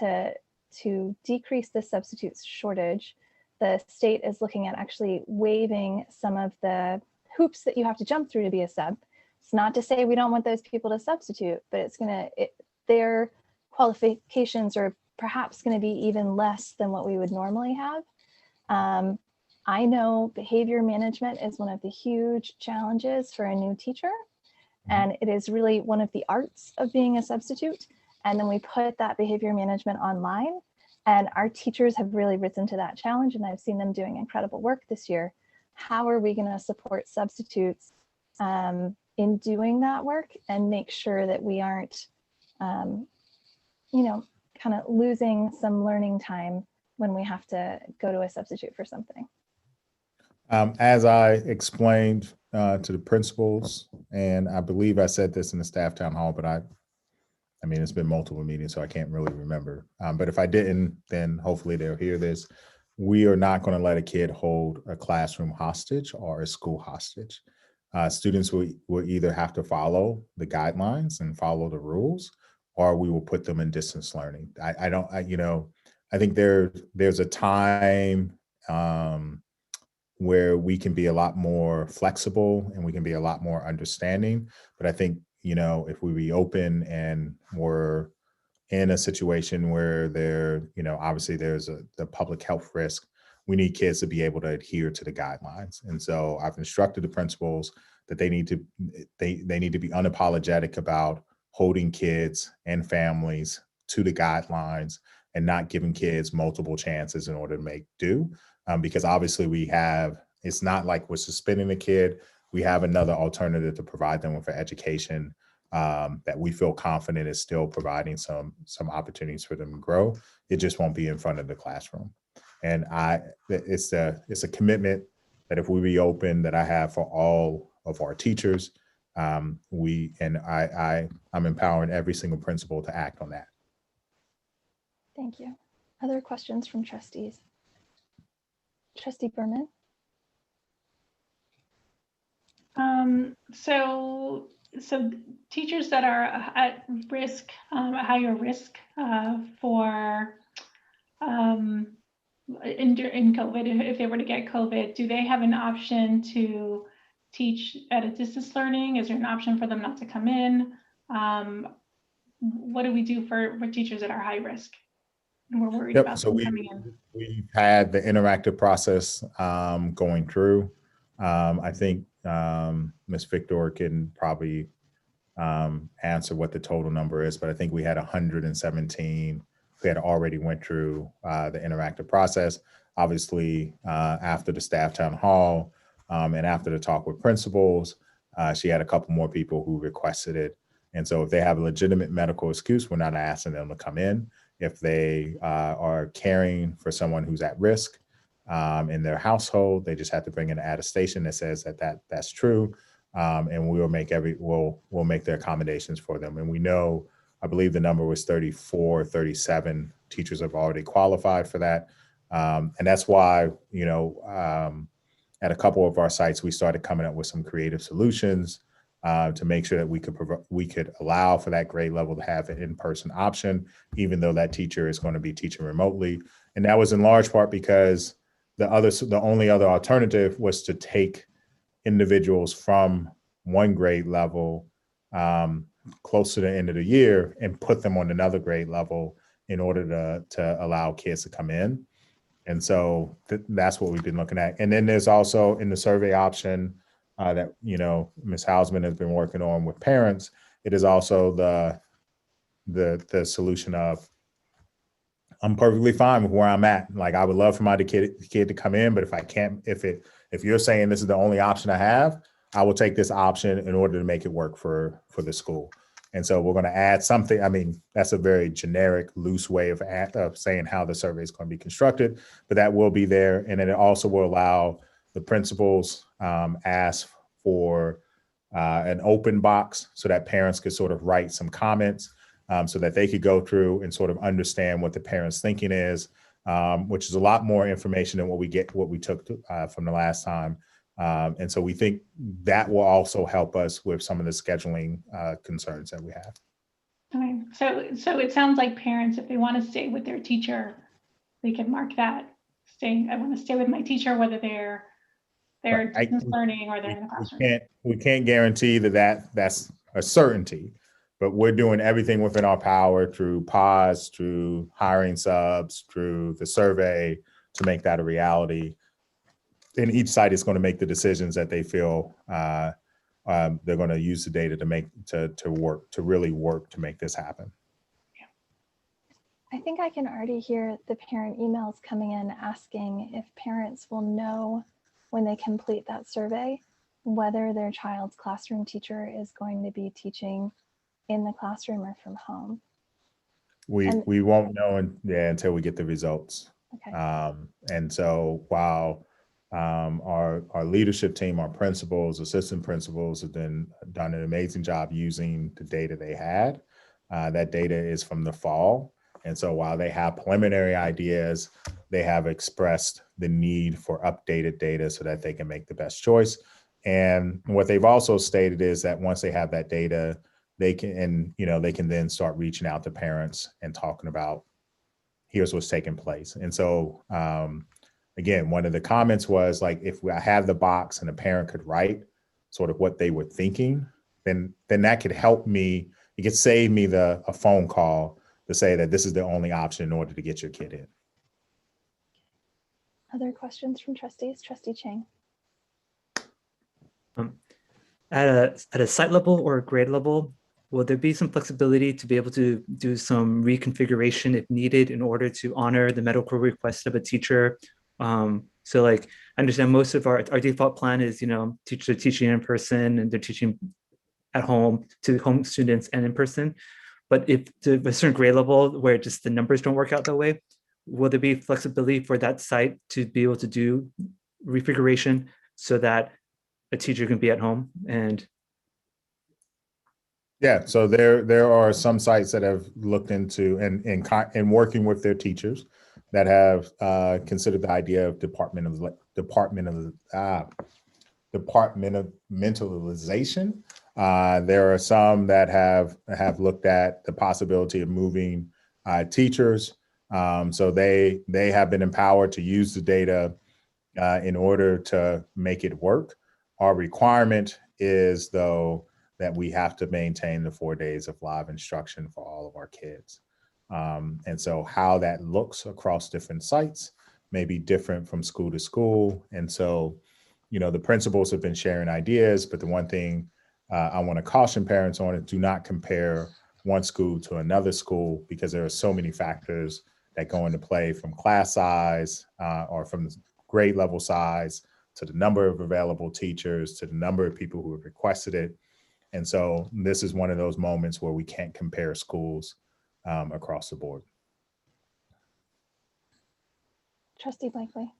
to decrease the substitutes shortage, the state is looking at actually waiving some of the hoops that you have to jump through to be a sub. It's not to say we don't want those people to substitute, but their qualifications are perhaps going to be even less than what we would normally have. I know behavior management is one of the huge challenges for a new teacher, and it is really one of the arts of being a substitute. And then we put that behavior management online, and our teachers have really risen to that challenge, and I've seen them doing incredible work this year. How are we going to support substitutes in doing that work and make sure that we aren't, kind of losing some learning time when we have to go to a substitute for something? As I explained to the principals, and I believe I said this in the staff town hall, but I mean, it's been multiple meetings, so I can't really remember. But if I didn't, then hopefully they'll hear this. We are not going to let a kid hold a classroom hostage or a school hostage. Students will either have to follow the guidelines and follow the rules, or we will put them in distance learning. I think there's a time where we can be a lot more flexible and we can be a lot more understanding. But I think, if we reopen and we're in a situation where obviously there's the public health risk, we need kids to be able to adhere to the guidelines. And so I've instructed the principals that they need to be unapologetic about holding kids and families to the guidelines and not giving kids multiple chances in order to make do. Because obviously it's not like we're suspending a kid. We have another alternative to provide them with an education that we feel confident is still providing some opportunities for them to grow. It just won't be in front of the classroom. And it's a commitment that if we reopen, that I have for all of our teachers. I'm empowering every single principal to act on that. Thank you. Other questions from trustees? Trustee Berman? So teachers that are at risk, higher risk for in COVID, if they were to get COVID, do they have an option to teach at a distance learning? Is there an option for them not to come in? What do we do for teachers that are high risk? And we're worried Yep. about So them coming in. we've had the interactive process going through. I think Ms. Victor can probably answer what the total number is, but I think we had 117 who had already went through the interactive process. Obviously, after the staff town hall and after the talk with principals, she had a couple more people who requested it. And so if they have a legitimate medical excuse, we're not asking them to come in. If they are caring for someone who's at risk in their household, they just have to bring in an attestation that says that's true. And we'll make their accommodations for them. And we know, I believe the number was 34, 37 teachers have already qualified for that. And that's why, at a couple of our sites, we started coming up with some creative solutions to make sure that we could allow for that grade level to have an in-person option, even though that teacher is going to be teaching remotely. And that was in large part because the only other alternative was to take individuals from one grade level close to the end of the year and put them on another grade level in order to allow kids to come in. And so that's what we've been looking at. And then there's also in the survey option that, Ms. Hausman has been working on with parents. It is also the solution of, I'm perfectly fine with where I'm at. Like, I would love for my kid to come in, but if I can't, if you're saying this is the only option I have, I will take this option in order to make it work for the school. And so we're going to add something. I mean, that's a very generic, loose way of saying how the survey is going to be constructed, but that will be there. And then it also will allow the principals ask for an open box so that parents could sort of write some comments so that they could go through and sort of understand what the parents' thinking is, which is a lot more information than what we took from the last time. And so we think that will also help us with some of the scheduling concerns that we have. Okay. So it sounds like parents, if they want to stay with their teacher, they can mark that. I want to stay with my teacher, whether they're distance learning or they're in the classroom. We can't guarantee that's a certainty, but we're doing everything within our power through pause, through hiring subs, through the survey to make that a reality. And each site is going to make the decisions that they feel they're going to use the data to really work to make this happen. I think I can already hear the parent emails coming in asking if parents will know when they complete that survey whether their child's classroom teacher is going to be teaching in the classroom or from home. We won't know until we get the results. Okay. And so while our leadership team, our principals, assistant principals have done an amazing job using the data they had. That data is from the fall. And so while they have preliminary ideas, they have expressed the need for updated data so that they can make the best choice. And what they've also stated is that once they have that data, they can then start reaching out to parents and talking about here's what's taking place. And so again, one of the comments was like, if I have the box and a parent could write sort of what they were thinking, then that could help me. It could save me a phone call to say that this is the only option in order to get your kid in. Other questions from trustees? Trustee Chang. At a site level or a grade level, will there be some flexibility to be able to do some reconfiguration if needed in order to honor the medical request of a teacher? So like, I understand most of our default plan is, teachers are teaching in person and they're teaching at home to home students and in person. But if to a certain grade level where just the numbers don't work out that way, will there be flexibility for that site to be able to do refiguration so that a teacher can be at home? And yeah, so there are some sites that have looked into and working with their teachers that have considered the idea of departmentalization. There are some that have looked at the possibility of moving teachers. So they have been empowered to use the data in order to make it work. Our requirement is, though, that we have to maintain the 4 days of live instruction for all of our kids. And so how that looks across different sites may be different from school to school. And so, the principals have been sharing ideas, but the one thing I want to caution parents on is do not compare one school to another school, because there are so many factors that go into play, from class size or from the grade level size to the number of available teachers to the number of people who have requested it. And so this is one of those moments where we can't compare schools across the board. Trustee Blakely.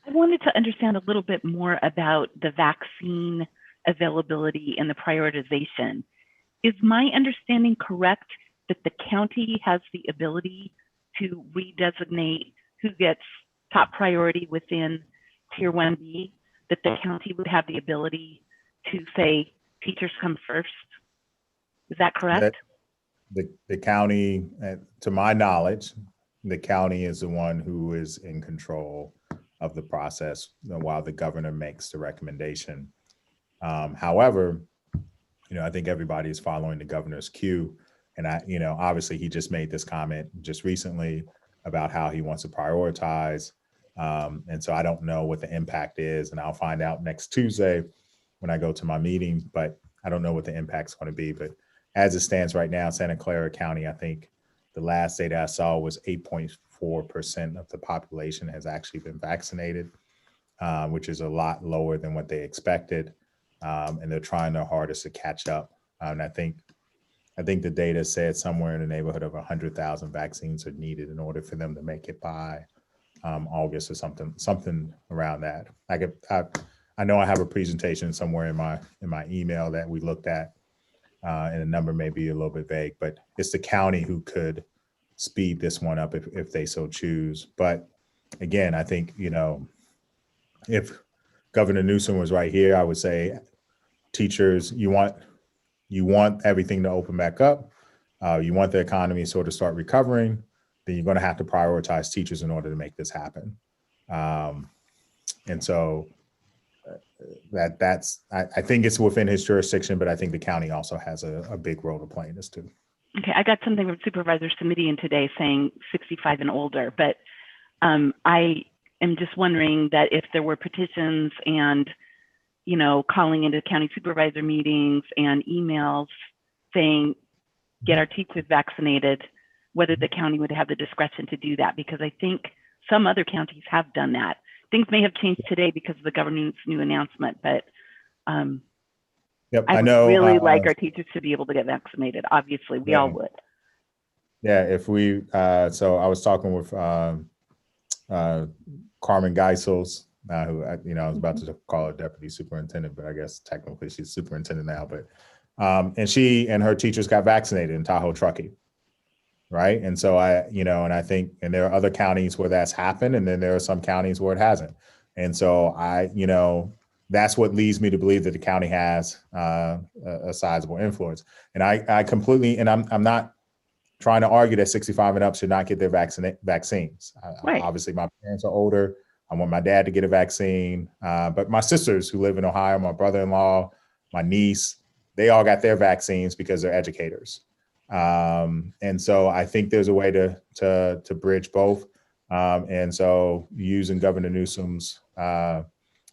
I wanted to understand a little bit more about the vaccine availability and the prioritization. Is my understanding correct that the county has the ability to redesignate who gets top priority within Tier 1B, that the county would have the ability to say teachers come first? Is that correct? The county, to my knowledge, the county is the one who is in control of the process while the governor makes the recommendation. However, I think everybody is following the governor's cue. And obviously he just made this comment just recently about how he wants to prioritize. And so I don't know what the impact is, and I'll find out next Tuesday when I go to my meeting, but I don't know what the impact's going to be. But as it stands right now, Santa Clara County, I think the last data I saw was 8.4% of the population has actually been vaccinated, which is a lot lower than what they expected. And they're trying their hardest to catch up. And I think the data said somewhere in the neighborhood of 100,000 vaccines are needed in order for them to make it by August or something around that. I know I have a presentation somewhere in my email that we looked at, and the number may be a little bit vague, but it's the county who could speed this one up if they so choose. But again, I think, if Governor Newsom was right here, I would say, teachers, you want everything to open back up. You want the economy sort of start recovering, then you're going to have to prioritize teachers in order to make this happen. And so I think it's within his jurisdiction, but I think the county also has a big role to play in this too. Okay, I got something from Supervisor Simidian today saying 65 and older, but I am just wondering that if there were petitions and, calling into county supervisor meetings and emails saying, get our teachers vaccinated, whether the county would have the discretion to do that, because I think some other counties have done that. Things may have changed today because of the governor's new announcement, but yep, I know, would really like our teachers to be able to get vaccinated. Obviously, we all would. Yeah, if we, so I was talking with Carmen Geisels, who, I was about to call her deputy superintendent, but I guess technically she's superintendent now, but, and she and her teachers got vaccinated in Tahoe Truckee. Right. And so and I think, and there are other counties where that's happened, and then there are some counties where it hasn't. And so that's what leads me to believe that the county has a sizable influence. And I completely, and I'm not trying to argue that 65 and up should not get their vaccines. Right. Obviously, my parents are older. I want my dad to get a vaccine. But my sisters who live in Ohio, my brother-in-law, my niece, they all got their vaccines because they're educators. And so I think there's a way to bridge both. And so using Governor Newsom's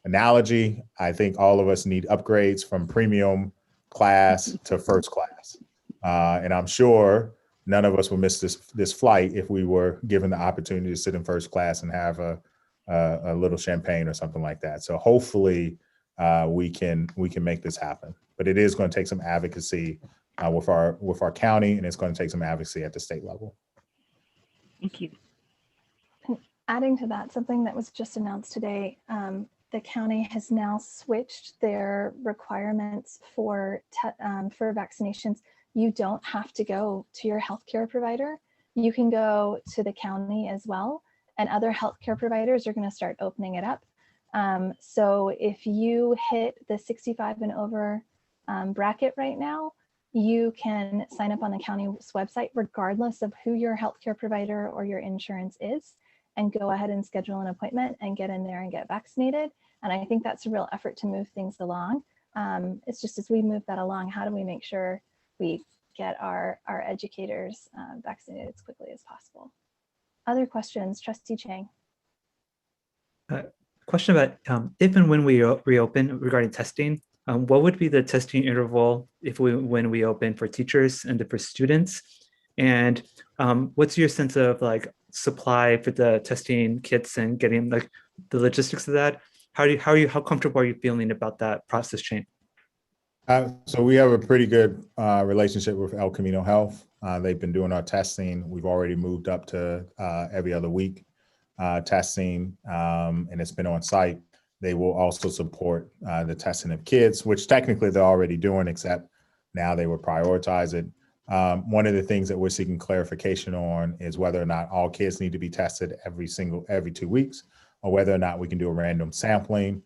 analogy, I think all of us need upgrades from premium class to first class. And I'm sure none of us will miss this flight if we were given the opportunity to sit in first class and have a little champagne or something like that. So hopefully we can make this happen. But it is going to take some advocacy with our county, and it's going to take some advocacy at the state level. Thank you. And adding to that, something that was just announced today, the county has now switched their requirements for vaccinations. You don't have to go to your healthcare provider. You can go to the county as well, and other healthcare providers are going to start opening it up. So if you hit the 65 and over bracket right now, you can sign up on the county's website, regardless of who your healthcare provider or your insurance is, and go ahead and schedule an appointment and get in there and get vaccinated. And I think that's a real effort to move things along. It's just as we move that along, how do we make sure we get our educators vaccinated as quickly as possible. Other questions, Trustee Chang? Question about if and when we reopen regarding testing, what would be the testing interval when we open for teachers and for students? And what's your sense of like supply for the testing kits and getting like the logistics of that? How comfortable are you feeling about that process chain? So we have a pretty good relationship with El Camino Health. They've been doing our testing. We've already moved up to every other week testing, and it's been on site. They will also support the testing of kids, which technically they're already doing, except now they will prioritize it. One of the things that we're seeking clarification on is whether or not all kids need to be tested every 2 weeks, or whether or not we can do a random sampling.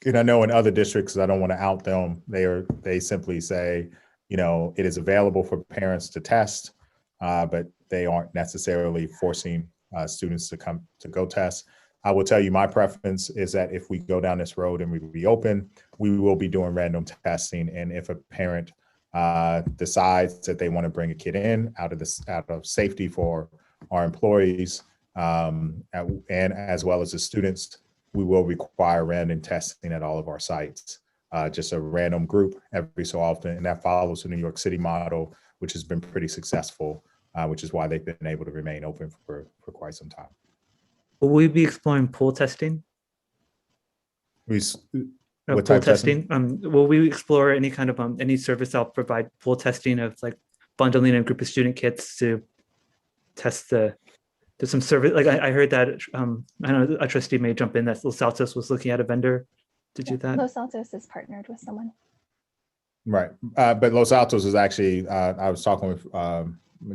And I know in other districts, I don't want to out them, they simply say, you know, it is available for parents to test, but they aren't necessarily forcing students to go test. I will tell you my preference is that if we go down this road and we reopen, we will be doing random testing. And if a parent decides that they want to bring a kid in out of safety for our employees and as well as the students, we will require random testing at all of our sites, just a random group every so often. And that follows the New York City model, which has been pretty successful, which is why they've been able to remain open for quite some time. Will we be exploring pool testing? What type of testing? Will we explore any kind of any service that'll provide pool testing of like bundling a group of student kits to test there's some service, like I heard that, I know a trustee may jump in, that Los Altos was looking at a vendor to do that. Los Altos is partnered with someone. Right, but Los Altos is actually, I was talking with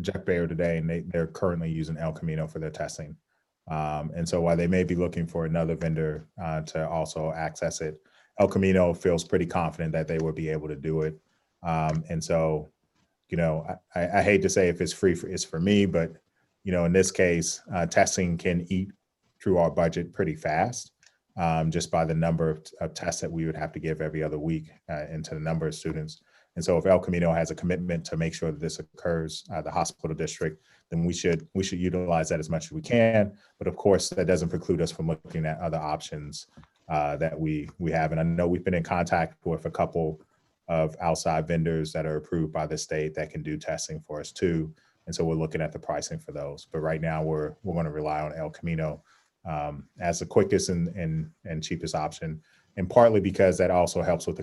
Jeff Bayer today, and they're currently using El Camino for their testing. And so while they may be looking for another vendor to also access it, El Camino feels pretty confident that they will be able to do it. And so, you know, I hate to say if it's free, it's for me, but you know, in this case, testing can eat through our budget pretty fast, just by the number of tests that we would have to give every other week into the number of students. And so if El Camino has a commitment to make sure that this occurs, the hospital district, then we should utilize that as much as we can. But of course, that doesn't preclude us from looking at other options that we have. And I know we've been in contact with a couple of outside vendors that are approved by the state that can do testing for us too. And so we're looking at the pricing for those. But right now we're going to rely on El Camino as the quickest and cheapest option. And partly because that also helps with the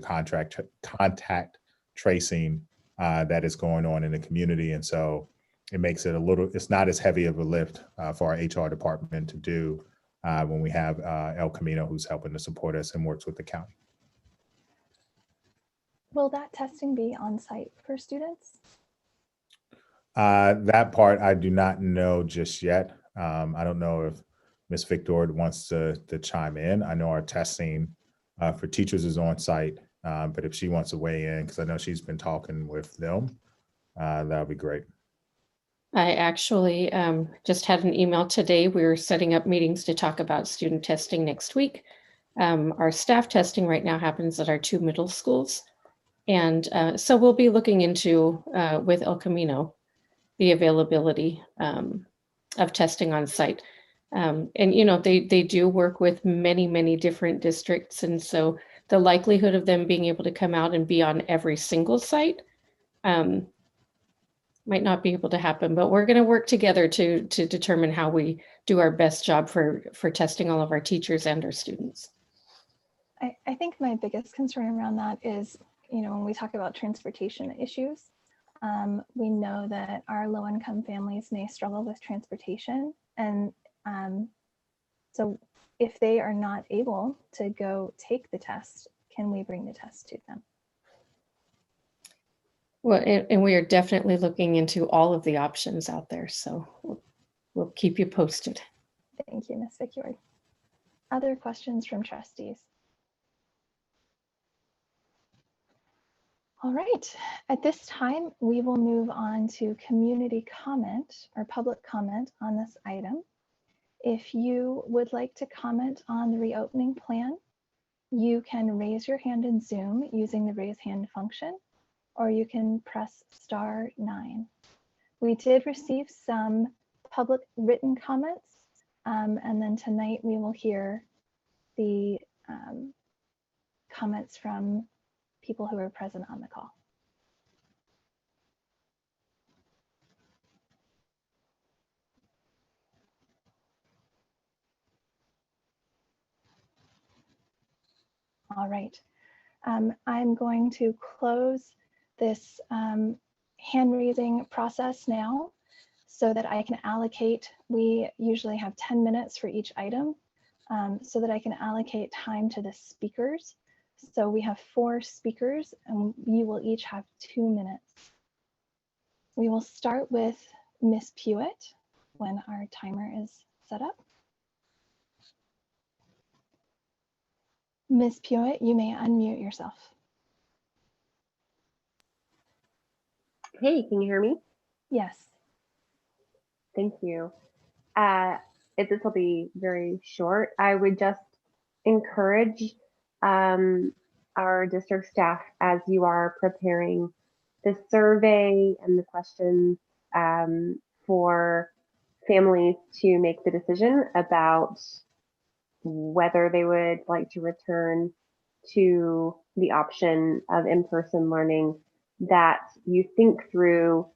contact tracing that is going on in the community. And so it makes it it's not as heavy of a lift for our HR department to do when we have El Camino who's helping to support us and works with the county. Will that testing be on site for students? That part I do not know just yet. I don't know if Ms. Victor wants to chime in. I know our testing for teachers is on site, but if she wants to weigh in, because I know she's been talking with them, that would be great. I actually just had an email today. We're setting up meetings to talk about student testing next week. Our staff testing right now happens at our 2 middle schools. And so we'll be looking into, with El Camino, the availability of testing on site. And, you know, they do work with many, many different districts. And so the likelihood of them being able to come out and be on every single site might not be able to happen, but we're going to work together to determine how we do our best job for testing all of our teachers and our students. I think my biggest concern around that is, you know, when we talk about transportation issues, we know that our low-income families may struggle with transportation. And so if they are not able to go take the test, can we bring the test to them? Well, and we are definitely looking into all of the options out there. So we'll keep you posted. Thank you, Ms. Vickyard. Other questions from trustees? All right, at this time, we will move on to community comment or public comment on this item. If you would like to comment on the reopening plan, you can raise your hand in Zoom using the raise hand function. or you can press *9. We did receive some public written comments, and then tonight we will hear the comments from people who are present on the call. All right. I'm going to close this hand-raising process now so that I can allocate, we usually have 10 minutes for each item, so that I can allocate time to the speakers. So we have 4 speakers and you will each have 2 minutes. We will start with Miss Pewitt when our timer is set up. Miss Pewitt, you may unmute yourself. Hey, can you hear me? Yes. Thank you. This will be very short. I would just encourage our district staff, as you are preparing the survey and the questions, for families to make the decision about whether they would like to return to the option of in-person learning, that you think through,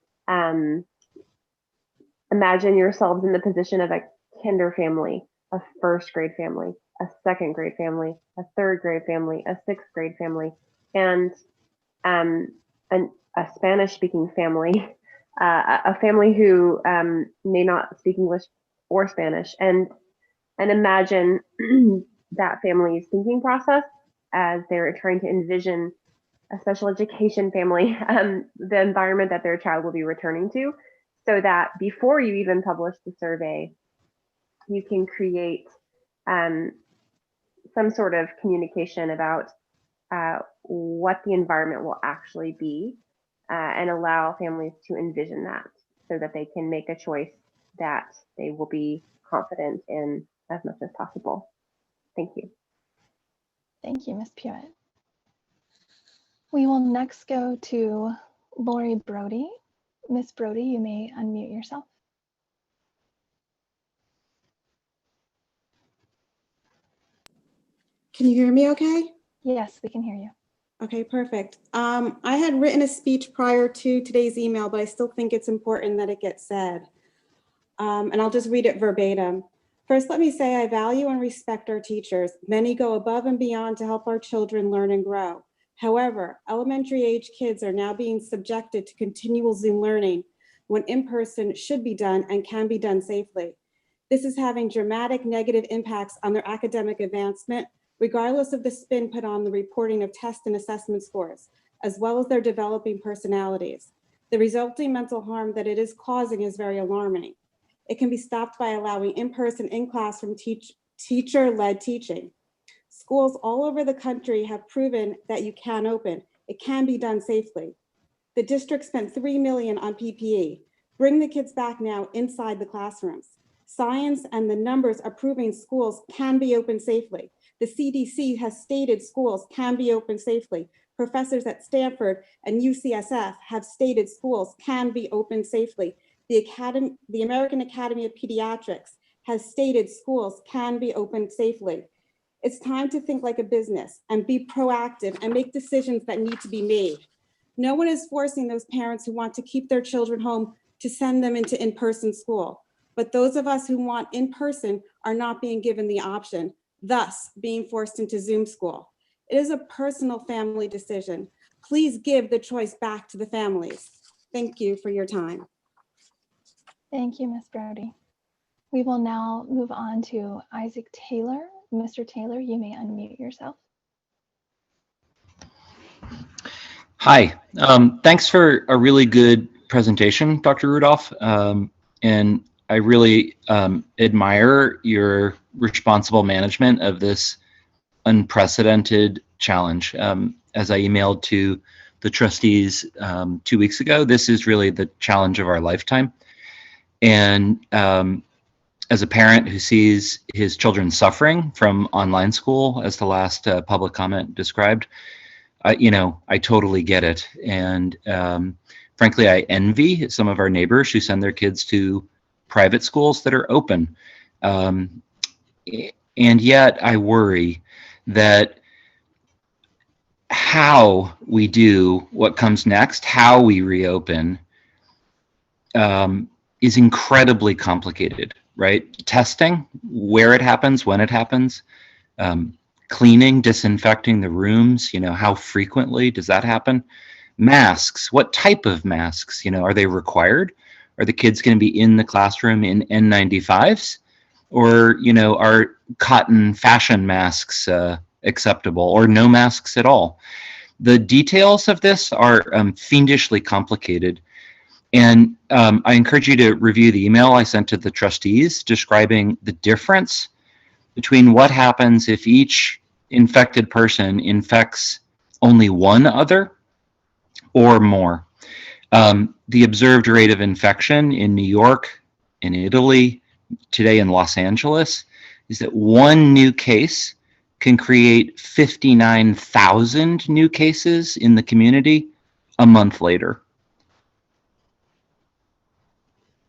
imagine yourselves in the position of a kinder family, a first grade family, a second grade family, a third grade family, a sixth grade family, and a Spanish speaking family, a family who may not speak English or Spanish, and imagine that family's thinking process as they're trying to envision a special education family, the environment that their child will be returning to, so that before you even publish the survey, you can create some sort of communication about what the environment will actually be, and allow families to envision that so that they can make a choice that they will be confident in as much as possible. Thank you. Thank you, Ms. Pewitt. We will next go to Lori Brody. Ms. Brody, you may unmute yourself. Can you hear me okay? Yes, we can hear you. Okay, perfect. I had written a speech prior to today's email, but I still think it's important that it gets said. And I'll just read it verbatim. First, let me say I value and respect our teachers. Many go above and beyond to help our children learn and grow. However, elementary age kids are now being subjected to continual Zoom learning when in-person should be done and can be done safely. This is having dramatic negative impacts on their academic advancement, regardless of the spin put on the reporting of test and assessment scores, as well as their developing personalities. The resulting mental harm that it is causing is very alarming. It can be stopped by allowing in-person, in-classroom teacher-led teaching. Schools all over the country have proven that you can open. It can be done safely. The district spent $3 million on PPE. Bring the kids back now inside the classrooms. Science and the numbers are proving schools can be open safely. The CDC has stated schools can be open safely. Professors at Stanford and UCSF have stated schools can be open safely. The American Academy of Pediatrics has stated schools can be open safely. It's time to think like a business and be proactive and make decisions that need to be made. No one is forcing those parents who want to keep their children home to send them into in-person school. But those of us who want in-person are not being given the option, thus being forced into Zoom school. It is a personal family decision. Please give the choice back to the families. Thank you for your time. Thank you, Ms. Brody. We will now move on to Isaac Taylor. Mr. Taylor, you may unmute yourself. Hi, thanks for a really good presentation, Dr. Rudolph. And I really admire your responsible management of this unprecedented challenge. As I emailed to the trustees 2 weeks ago, this is really the challenge of our lifetime. And as a parent who sees his children suffering from online school, as the last public comment described, I totally get it. And frankly, I envy some of our neighbors who send their kids to private schools that are open. And yet I worry that how we do what comes next, how we reopen, is incredibly complicated, right? Testing, where it happens, when it happens, cleaning, disinfecting the rooms, how frequently does that happen? Masks, what type of masks, are they required? Are the kids going to be in the classroom in N95s? Or, are cotton fashion masks acceptable, or no masks at all? The details of this are fiendishly complicated. And I encourage you to review the email I sent to the trustees describing the difference between what happens if each infected person infects only one other or more. The observed rate of infection in New York, in Italy, today in Los Angeles, is that one new case can create 59,000 new cases in the community a month later.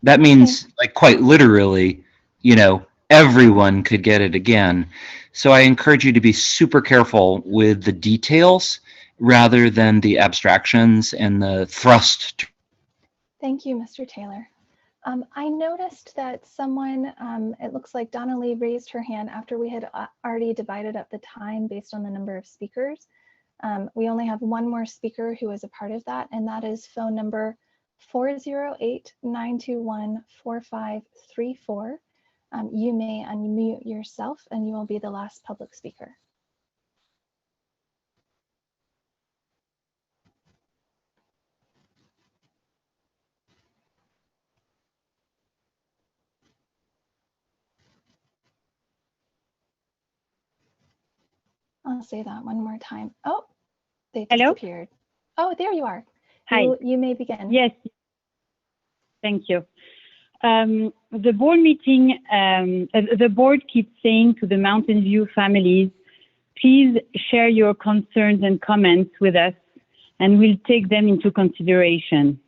That means, like, quite literally, everyone could get it again. So I encourage you to be super careful with the details rather than the abstractions and the thrust. Thank you, Mr. Taylor. I noticed that someone, it looks like Donna Lee, raised her hand after we had already divided up the time based on the number of speakers. We only have one more speaker who is a part of that, and that is phone number 408-921-4534. You may unmute yourself and you will be the last public speaker. I'll say that one more time. Oh, they disappeared. Oh, there you are. Hi. You may begin. Yes. Thank you. The board meeting, the board keeps saying to the Mountain View families, please share your concerns and comments with us, and we'll take them into consideration.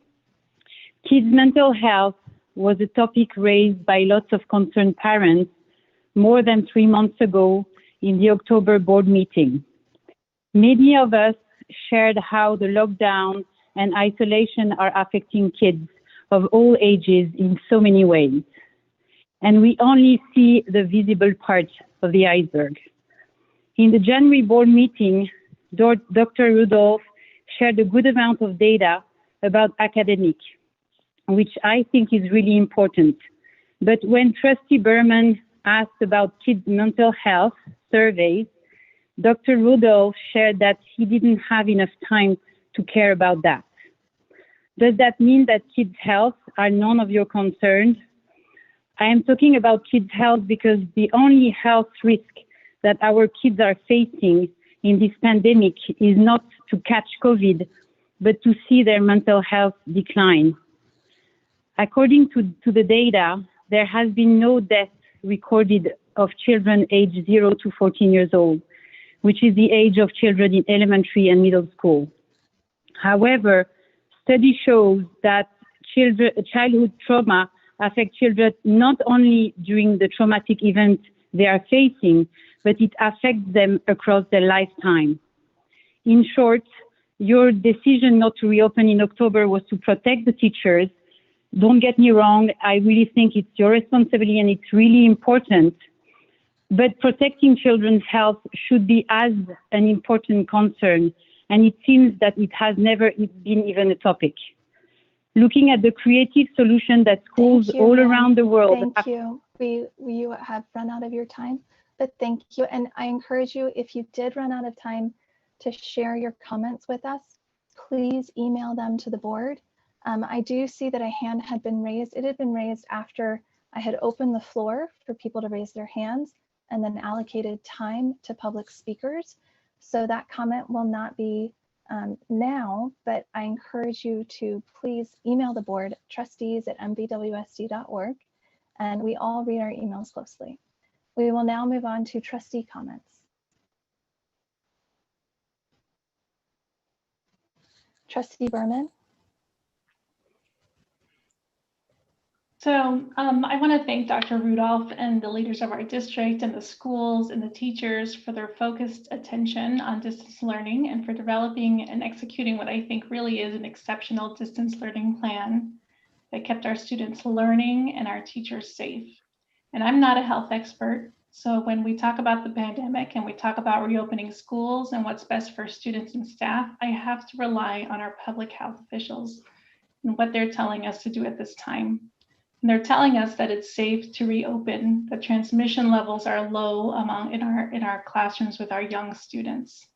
Kids' mental health was a topic raised by lots of concerned parents more than 3 months ago in the October board meeting. Many of us shared how the lockdown and isolation are affecting kids of all ages in so many ways. And we only see the visible part of the iceberg. In the January board meeting, Dr. Rudolph shared a good amount of data about academic, which I think is really important. But when Trustee Berman asked about kids' mental health surveys, Dr. Rudolph shared that he didn't have enough time to care about that. Does that mean that kids' health are none of your concerns? I am talking about kids' health because the only health risk that our kids are facing in this pandemic is not to catch COVID, but to see their mental health decline. According to the data, there has been no death recorded of children aged 0 to 14 years old, which is the age of children in elementary and middle school. However, study shows that childhood trauma affects children not only during the traumatic event they are facing, but it affects them across their lifetime. In short, your decision not to reopen in October was to protect the teachers. Don't get me wrong, I really think it's your responsibility and it's really important. But protecting children's health should be as an important concern, and it seems that it has never been even a topic. Looking at the creative solution that schools all around the world. Thank you. You have run out of your time, but thank you. And I encourage you, if you did run out of time, to share your comments with us. Please email them to the board. I do see that a hand had been raised. It had been raised after I had opened the floor for people to raise their hands and then allocated time to public speakers. So that comment will not be now, but I encourage you to please email the board, trustees@mvwsd.org, and we all read our emails closely. We will now move on to trustee comments. Trustee Berman. So I want to thank Dr. Rudolph and the leaders of our district and the schools and the teachers for their focused attention on distance learning and for developing and executing what I think really is an exceptional distance learning plan that kept our students learning and our teachers safe. And I'm not a health expert, so when we talk about the pandemic and we talk about reopening schools and what's best for students and staff, I have to rely on our public health officials and what they're telling us to do at this time. And they're telling us that it's safe to reopen. The transmission levels are low in our classrooms with our young students.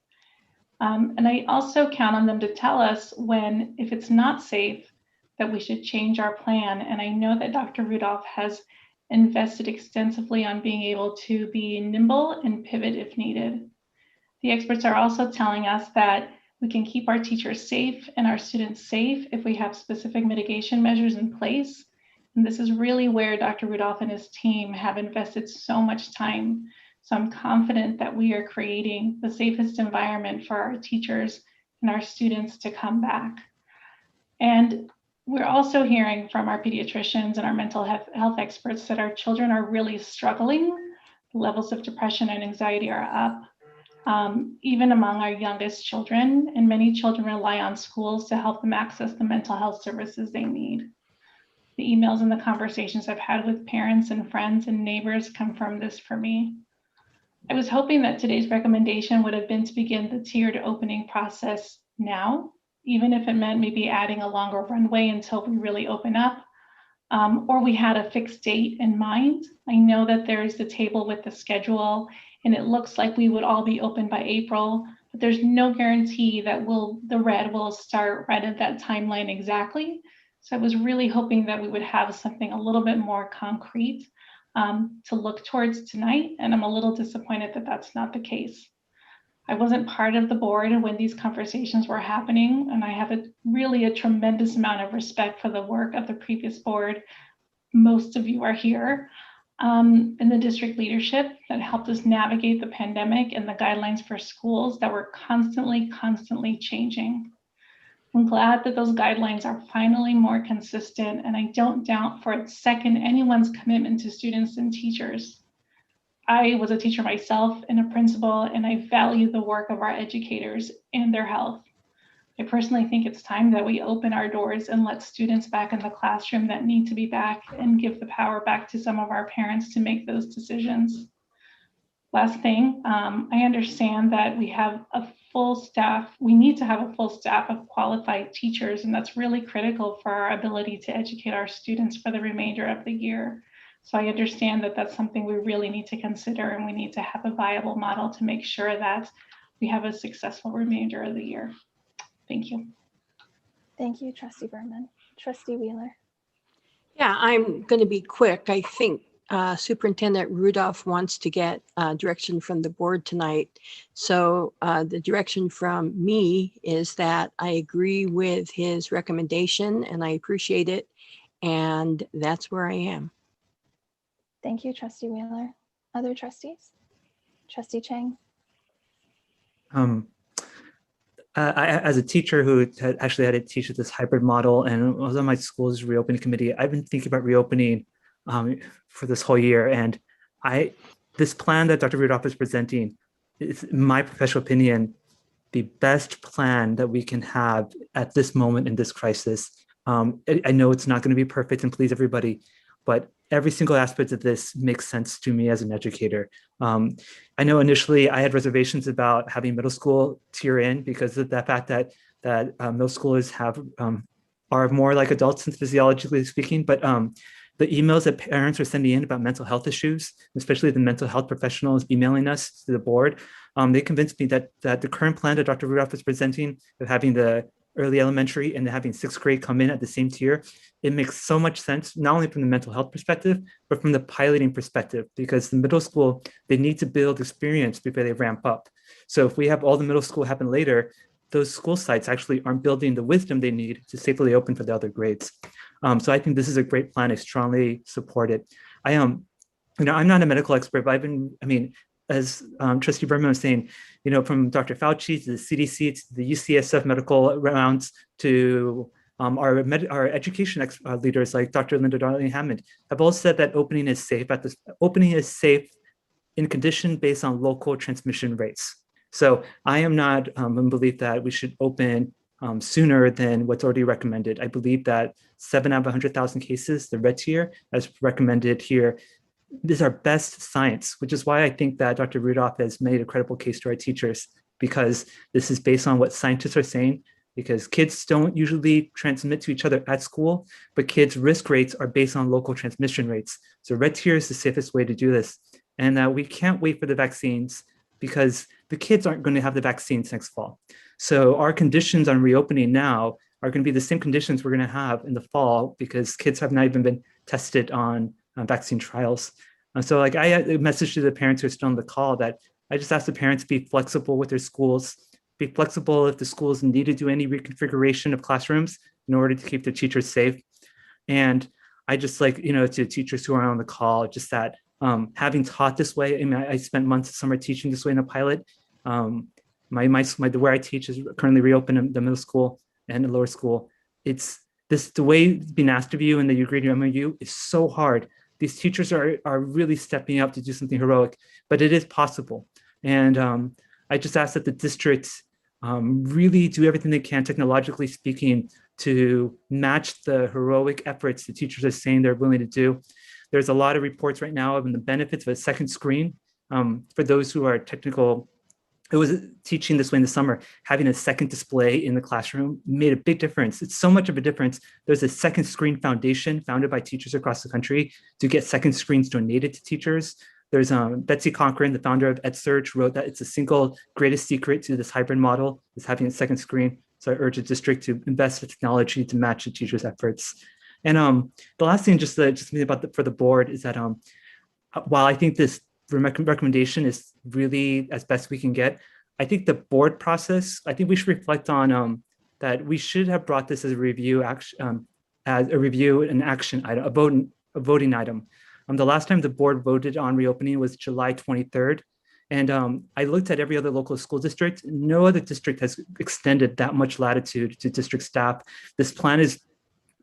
And I also count on them to tell us when, if it's not safe, that we should change our plan. And I know that Dr. Rudolph has invested extensively on being able to be nimble and pivot if needed. The experts are also telling us that we can keep our teachers safe and our students safe if we have specific mitigation measures in place. And this is really where Dr. Rudolph and his team have invested so much time. So I'm confident that we are creating the safest environment for our teachers and our students to come back. And we're also hearing from our pediatricians and our mental health experts that our children are really struggling. The levels of depression and anxiety are up, even among our youngest children, and many children rely on schools to help them access the mental health services they need. The emails and the conversations I've had with parents and friends and neighbors confirm this for me. I was hoping that today's recommendation would have been to begin the tiered opening process now, even if it meant maybe adding a longer runway until we really open up, or we had a fixed date in mind. I know that there's the table with the schedule, and it looks like we would all be open by April, but there's no guarantee that the red will start right at that timeline exactly. So I was really hoping that we would have something a little bit more concrete to look towards tonight, and I'm a little disappointed that that's not the case. I wasn't part of the board when these conversations were happening, and I have really a tremendous amount of respect for the work of the previous board. Most of you are here, and the district leadership that helped us navigate the pandemic and the guidelines for schools that were constantly changing. I'm glad that those guidelines are finally more consistent, and I don't doubt for a second anyone's commitment to students and teachers. I was a teacher myself and a principal, and I value the work of our educators and their health. I personally think it's time that we open our doors and let students back in the classroom that need to be back, and give the power back to some of our parents to make those decisions. Last thing, I understand that we have a full staff. We need to have a full staff of qualified teachers, and that's really critical for our ability to educate our students for the remainder of the year. So I understand that that's something we really need to consider, and we need to have a viable model to make sure that we have a successful remainder of the year. Thank you. Thank you, Trustee Berman. Trustee Wheeler. Yeah, I'm going to be quick. I think Superintendent Rudolph wants to get direction from the board tonight. So the direction from me is that I agree with his recommendation and I appreciate it. And that's where I am. Thank you, Trustee Wheeler. Other trustees? Trustee Chang. As a teacher who actually had to teach this hybrid model and was on my school's reopening committee, I've been thinking about reopening for this whole year. And this plan that Dr. Rudolph is presenting is, in my professional opinion, the best plan that we can have at this moment in this crisis. I know it's not going to be perfect and please everybody, but every single aspect of this makes sense to me as an educator. I know initially I had reservations about having middle school tier in because of the fact that middle schoolers are more like adults physiologically speaking, but the emails that parents are sending in about mental health issues, especially the mental health professionals emailing us to the board, they convinced me that the current plan that Dr. Rudolph is presenting of having the early elementary and having sixth grade come in at the same tier, it makes so much sense, not only from the mental health perspective, but from the piloting perspective, because the middle school, they need to build experience before they ramp up. So if we have all the middle school happen later, those school sites actually aren't building the wisdom they need to safely open for the other grades. So I think this is a great plan. I strongly support it. I'm not a medical expert, but as Trustee Berman was saying, from Dr. Fauci to the CDC to the UCSF medical rounds to our education leaders like Dr. Linda Darling-Hammond have all said that opening is safe. Opening is safe in condition based on local transmission rates. So I am not in belief that we should open sooner than what's already recommended. I believe that 7 out of 100,000 cases, the red tier, as recommended here, is our best science, which is why I think that Dr. Rudolph has made a credible case to our teachers, because this is based on what scientists are saying, because kids don't usually transmit to each other at school, but kids' risk rates are based on local transmission rates. So red tier is the safest way to do this. And we can't wait for the vaccines because the kids aren't going to have the vaccines next fall. So our conditions on reopening now are going to be the same conditions we're going to have in the fall because kids have not even been tested on vaccine trials. So like I had a message to the parents who are still on the call that I just ask the parents to be flexible with their schools, be flexible if the schools need to do any reconfiguration of classrooms in order to keep the teachers safe. And I just like, to teachers who are on the call, just that having taught this way, I mean, I spent months of summer teaching this way in a pilot. Where I teach is currently reopened in the middle school and the lower school. It's the way being asked of you and that you agree to MOU is so hard. These teachers are really stepping up to do something heroic, but it is possible. And I just ask that the districts really do everything they can, technologically speaking, to match the heroic efforts the teachers are saying they're willing to do. There's a lot of reports right now of the benefits of a second screen. For those who are technical, it was teaching this way in the summer, having a second display in the classroom made a big difference. It's so much of a difference. There's a second screen foundation founded by teachers across the country to get second screens donated to teachers. There's Betsy Cochran, the founder of EdSearch, wrote that it's a single greatest secret to this hybrid model is having a second screen. So I urge the district to invest in technology to match the teachers' efforts. And the last thing just for the board is that while I think this recommendation is really as best we can get, I think the board process, I think we should reflect on that we should have brought this as a review action, an action item, a voting item. The last time the board voted on reopening was July 23rd. And I looked at every other local school district. No other district has extended that much latitude to district staff. This plan is,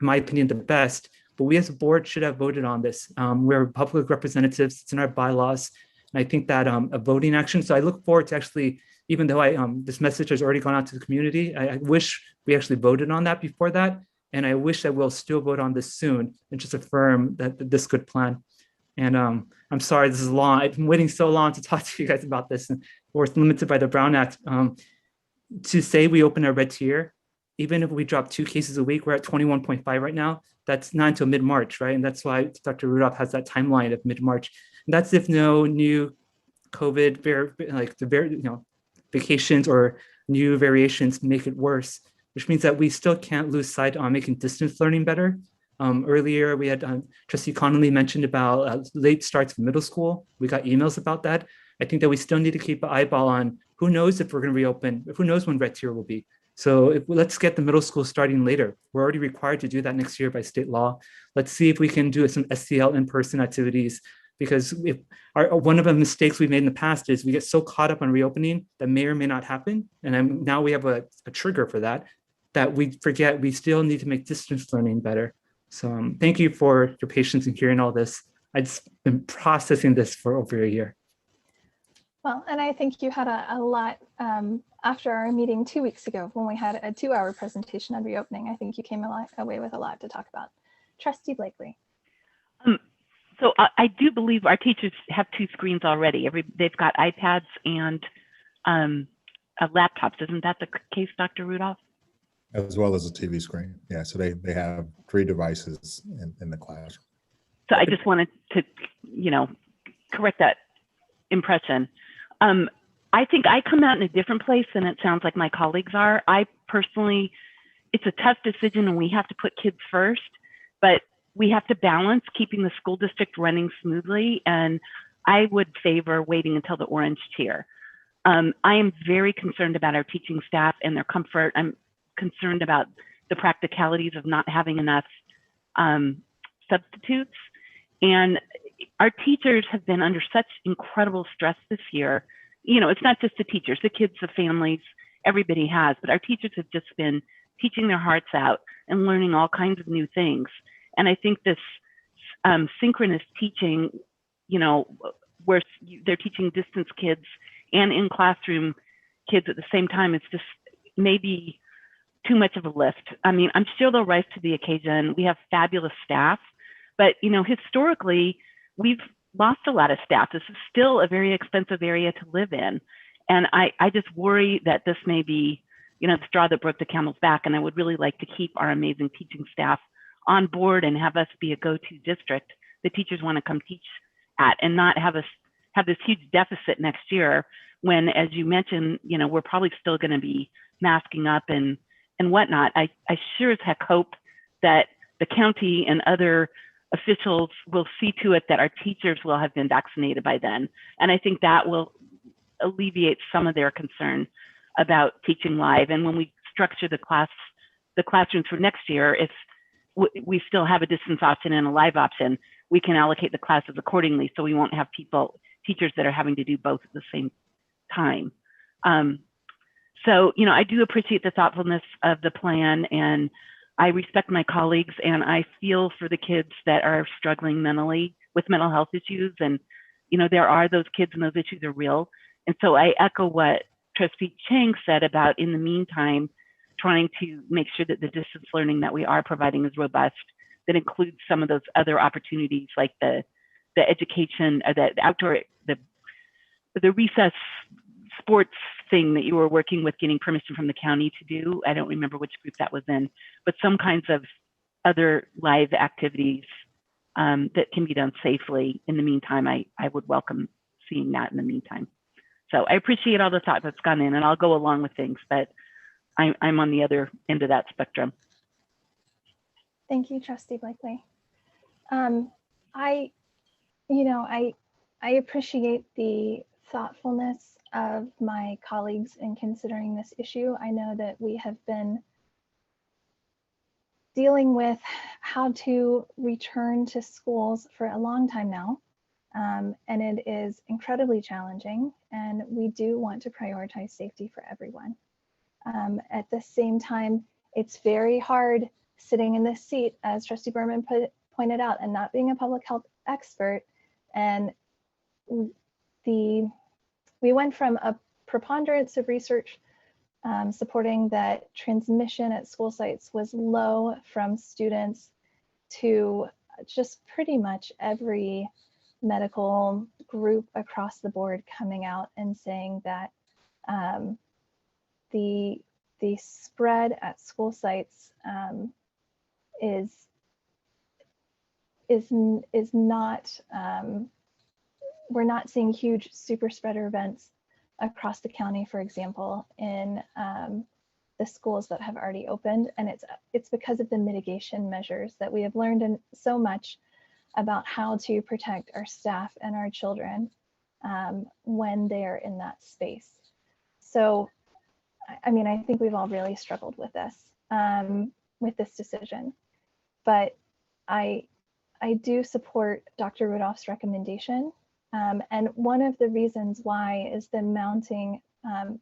in my opinion, the best, but we as a board should have voted on this. We're public representatives, it's in our bylaws. And I think that a voting action, so I look forward to actually, even though this message has already gone out to the community, I wish we actually voted on that before that. And I wish that we'll still vote on this soon and just affirm that this good plan. And I'm sorry, this is long. I've been waiting so long to talk to you guys about this, and we're limited by the Brown Act. To say we open a red tier, even if we drop 2 cases a week, we're at 21.5 right now. That's not until mid-March, right? And that's why Dr. Rudolph has that timeline of mid-March. And that's if no new COVID, vacations or new variations make it worse, which means that we still can't lose sight on making distance learning better. Earlier, we had Trustee Connolly mentioned about late starts of middle school. We got emails about that. I think that we still need to keep an eyeball on who knows if we're going to reopen, who knows when red tier will be. So let's get the middle school starting later. We're already required to do that next year by state law. Let's see if we can do some SCL in-person activities, because one of the mistakes we've made in the past is we get so caught up on reopening that may or may not happen. And now we have a trigger for that we forget we still need to make distance learning better. So thank you for your patience in hearing all this. I've just been processing this for over a year. Well, and I think you had a lot after our meeting 2 weeks ago when we had a 2-hour presentation on reopening. I think you came away with a lot to talk about. Trustee Blakely. So I do believe our teachers have 2 screens already. They've got iPads and laptops. Isn't that the case, Dr. Rudolph? As well as a TV screen. Yeah, so they have 3 devices in the classroom. So I just wanted to, correct that impression. I think I come out in a different place than it sounds like my colleagues are. I personally, it's a tough decision and we have to put kids first, but we have to balance keeping the school district running smoothly. And I would favor waiting until the orange tier. I am very concerned about our teaching staff and their comfort. I'm concerned about the practicalities of not having enough substitutes. And our teachers have been under such incredible stress this year. You know, it's not just the teachers, the kids, the families, everybody has, but our teachers have just been teaching their hearts out and learning all kinds of new things. And I think this synchronous teaching, you know, where they're teaching distance kids and in classroom kids at the same time, it's just maybe too much of a lift. I mean, I'm sure they'll rise to the occasion. We have fabulous staff, but you know, historically, we've lost a lot of staff. This is still a very expensive area to live in. And I just worry that this may be, you know, the straw that broke the camel's back. And I would really like to keep our amazing teaching staff on board and have us be a go-to district the teachers want to come teach at, and not have us have this huge deficit next year when, as you mentioned, you know, we're probably still going to be masking up and whatnot. I sure as heck hope that the county and other officials will see to it that our teachers will have been vaccinated by then. And I think that will alleviate some of their concern about teaching live. And when we structure the classrooms for next year, if we still have a distance option and a live option, we can allocate the classes accordingly, so we won't have teachers that are having to do both at the same time. So, you know, I do appreciate the thoughtfulness of the plan, and I respect my colleagues, and I feel for the kids that are struggling mentally with mental health issues. And, you know, there are those kids and those issues are real. And so I echo what Trustee Chang said about, in the meantime, trying to make sure that the distance learning that we are providing is robust, that includes some of those other opportunities like the education, the outdoor, the recess sports thing that you were working with, getting permission from the county to do. I don't remember which group that was in, but some kinds of other live activities that can be done safely. In the meantime, I would welcome seeing that in the meantime. So I appreciate all the thought that's gone in, and I'll go along with things, but I'm on the other end of that spectrum. Thank you, Trustee Blakely. I appreciate the thoughtfulness of my colleagues in considering this issue. I know that we have been dealing with how to return to schools for a long time now, and it is incredibly challenging, and we do want to prioritize safety for everyone. At the same time, it's very hard sitting in this seat, as Trustee Berman pointed out, and not being a public health expert. And we went from a preponderance of research supporting that transmission at school sites was low from students to just pretty much every medical group across the board coming out and saying that the spread at school sites is not, we're not seeing huge super spreader events across the county, for example, in the schools that have already opened. And it's because of the mitigation measures that we have learned so much about how to protect our staff and our children when they're in that space. So, I mean, I think we've all really struggled with this decision, but I do support Dr. Rudolph's recommendation. And one of the reasons why is the mounting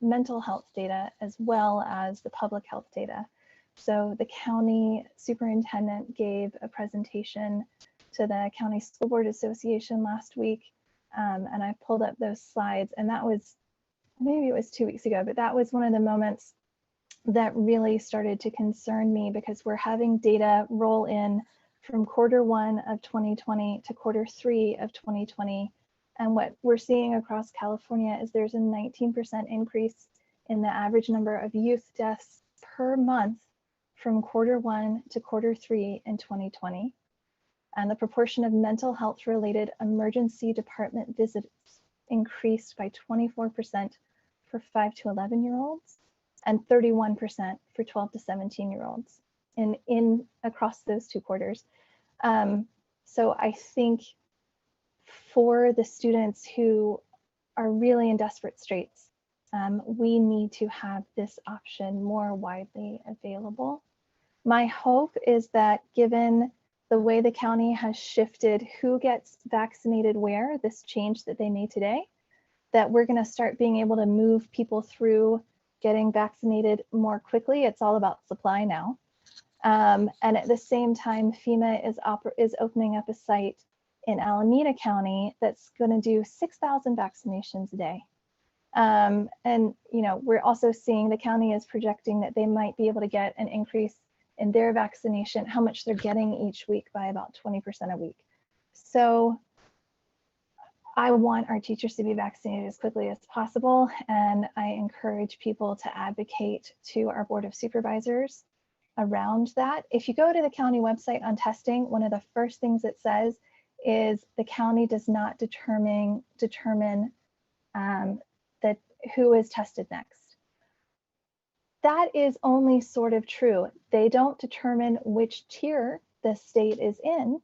mental health data as well as the public health data. So the county superintendent gave a presentation to the County School Board Association last week, and I pulled up those slides, and that was, maybe it was 2 weeks ago, but that was one of the moments that really started to concern me, because we're having data roll in from Q1 of 2020 to Q3 of 2020. And what we're seeing across California is there's a 19% increase in the average number of youth deaths per month from Q1 to Q3 in 2020. And the proportion of mental health related emergency department visits increased by 24% for 5 to 11-year-olds and 31% for 12 to 17-year-olds in across those 2 quarters. So I think for the students who are really in desperate straits, we need to have this option more widely available. My hope is that, given the way the county has shifted who gets vaccinated where, this change that they made today, that we're going to start being able to move people through getting vaccinated more quickly. It's all about supply now. And at the same time, FEMA is opening up a site in Alameda County that's going to do 6,000 vaccinations a day. And we're also seeing the county is projecting that they might be able to get an increase in their vaccination, how much they're getting each week, by about 20% a week. So I want our teachers to be vaccinated as quickly as possible, and I encourage people to advocate to our Board of Supervisors around that. If you go to the county website on testing, one of the first things it says is the county does not determine that who is tested next. That is only sort of true. They don't determine which tier the state is in,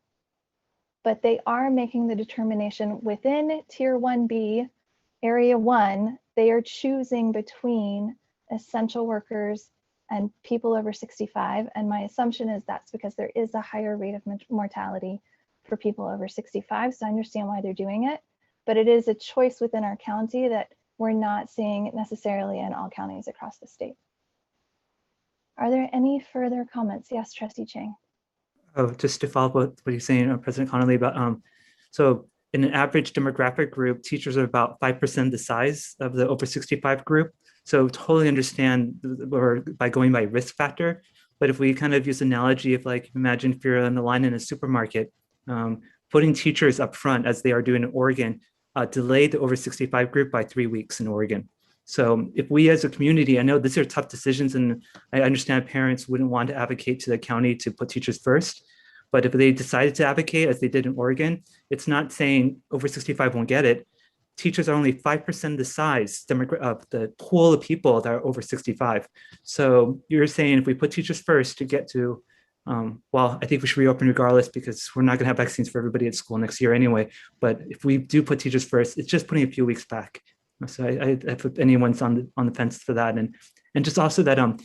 but they are making the determination within Tier 1B, Area 1, they are choosing between essential workers and people over 65. And my assumption is that's because there is a higher rate of mortality for people over 65. So I understand why they're doing it, but it is a choice within our county that we're not seeing necessarily in all counties across the state. Are there any further comments? Yes, Trustee Chang. Oh, just to follow up with what you're saying, President Connolly, about so in an average demographic group, teachers are about 5% the size of the over 65 group. So totally understand, or by going by risk factor. But if we kind of use analogy of, like, imagine if you're on the line in a supermarket, putting teachers up front, as they are doing in Oregon, delayed the over 65 group by 3 weeks in Oregon. So if we as a community, I know these are tough decisions, and I understand parents wouldn't want to advocate to the county to put teachers first, but if they decided to advocate, as they did in Oregon, it's not saying over 65 won't get it. Teachers are only 5% the size of the pool of people that are over 65. So you're saying if we put teachers first to get to, well, I think we should reopen regardless, because we're not going to have vaccines for everybody at school next year anyway. But if we do put teachers first, it's just putting a few weeks back. So if anyone's on the fence for that, and just also that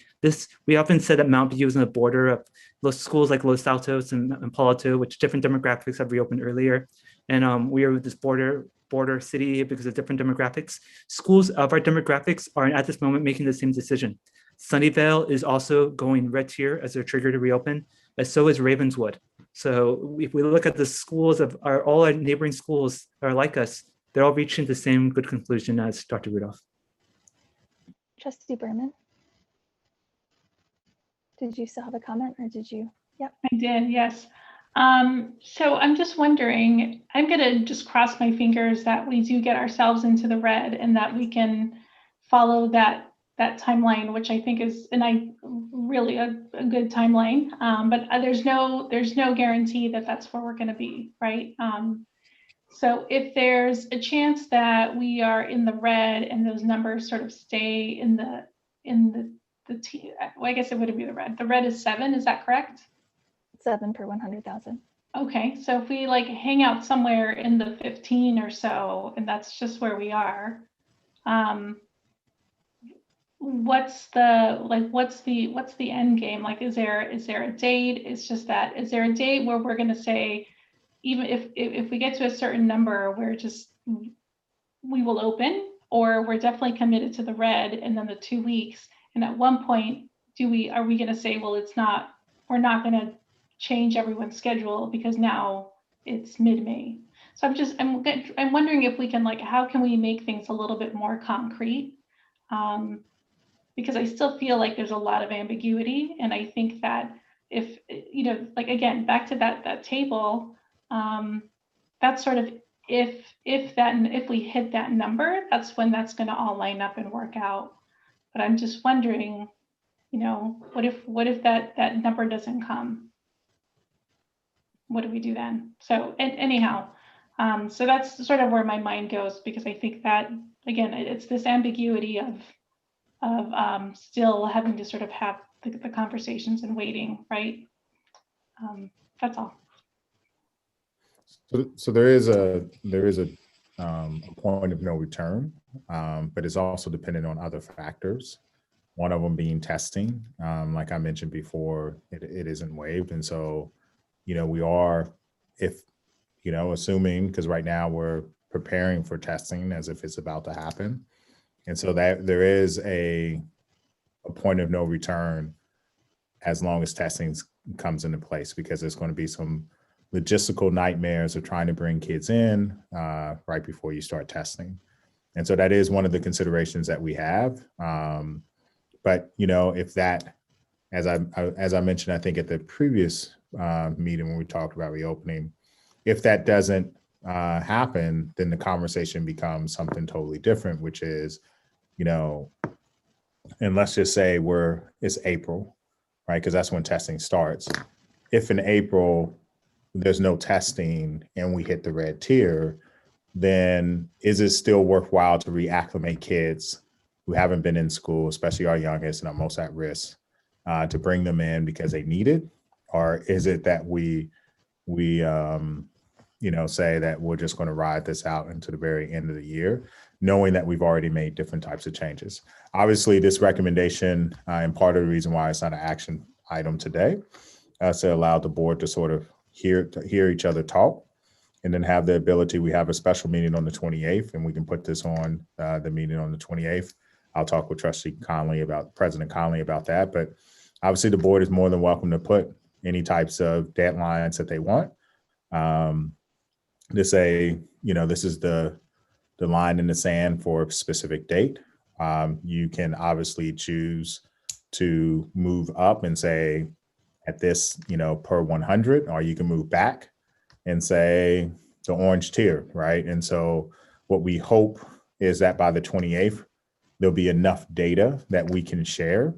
we often said that Mount View is on the border of those schools like Los Altos and Palo Alto, which different demographics have reopened earlier, and we are this border city because of different demographics. Schools of our demographics are at this moment making the same decision. Sunnyvale is also going red tier as their trigger to reopen, as so is Ravenswood. So if we look at the schools of all our neighboring schools that are like us, they're all reaching the same good conclusion as Dr. Rudolph. Trustee Berman, did you still have a comment, or did you? Yep. I did, yes. So I'm just wondering, I'm gonna just cross my fingers that we do get ourselves into the red and that we can follow that timeline, which I think is really a good timeline. But there's no guarantee that that's where we're gonna be, right? So if there's a chance that we are in the red and those numbers sort of stay in the well, I guess it wouldn't be the red. The red is 7, is that correct? 7 per 100,000. Okay, so if we like hang out somewhere in the 15 or so, and that's just where we are, what's the end game? Like, is there a date? It's just that, is there a date where we're going to say, even if we get to a certain number, we will open, or we're definitely committed to the red and then the 2 weeks, and at one point are we going to say, well, we're not going to change everyone's schedule because now it's mid-May. So I'm wondering if we can, like, how can we make things a little bit more concrete? Because I still feel like there's a lot of ambiguity, and I think that if, like, again, back to that table, that's sort of if we hit that number, that's when that's going to all line up and work out. But I'm just wondering, what if that number doesn't come? What do we do then? So anyhow, so that's sort of where my mind goes, because I think that, again, it's this ambiguity of still having to sort of have the conversations and waiting, right? That's all. So there is a point of no return, but it's also dependent on other factors. One of them being testing. Like I mentioned before, it isn't waived, and so we are, if, assuming, because right now we're preparing for testing as if it's about to happen. And so that there is a point of no return as long as testing comes into place, because there's going to be some logistical nightmares of trying to bring kids in right before you start testing. And so that is one of the considerations that we have. But, if that, as I mentioned, I think at the previous meeting when we talked about reopening, if that doesn't happen, then the conversation becomes something totally different, which is, and let's just say it's April, right? Because that's when testing starts. If in April there's no testing and we hit the red tier, then is it still worthwhile to reacclimate kids who haven't been in school, especially our youngest and our most at risk, to bring them in because they need it? Or is it that we say that we're just going to ride this out into the very end of the year, knowing that we've already made different types of changes? Obviously, this recommendation, and part of the reason why it's not an action item today, to allow the board to sort of hear each other talk, and then have the ability. We have a special meeting on the 28th, and we can put this on the meeting on the 28th. I'll talk with President Conley about that. But obviously, the board is more than welcome to put any types of deadlines that they want. To say, this is the line in the sand for a specific date. You can obviously choose to move up and say at this, per 100, or you can move back and say the orange tier, right? And so what we hope is that by the 28th, there'll be enough data that we can share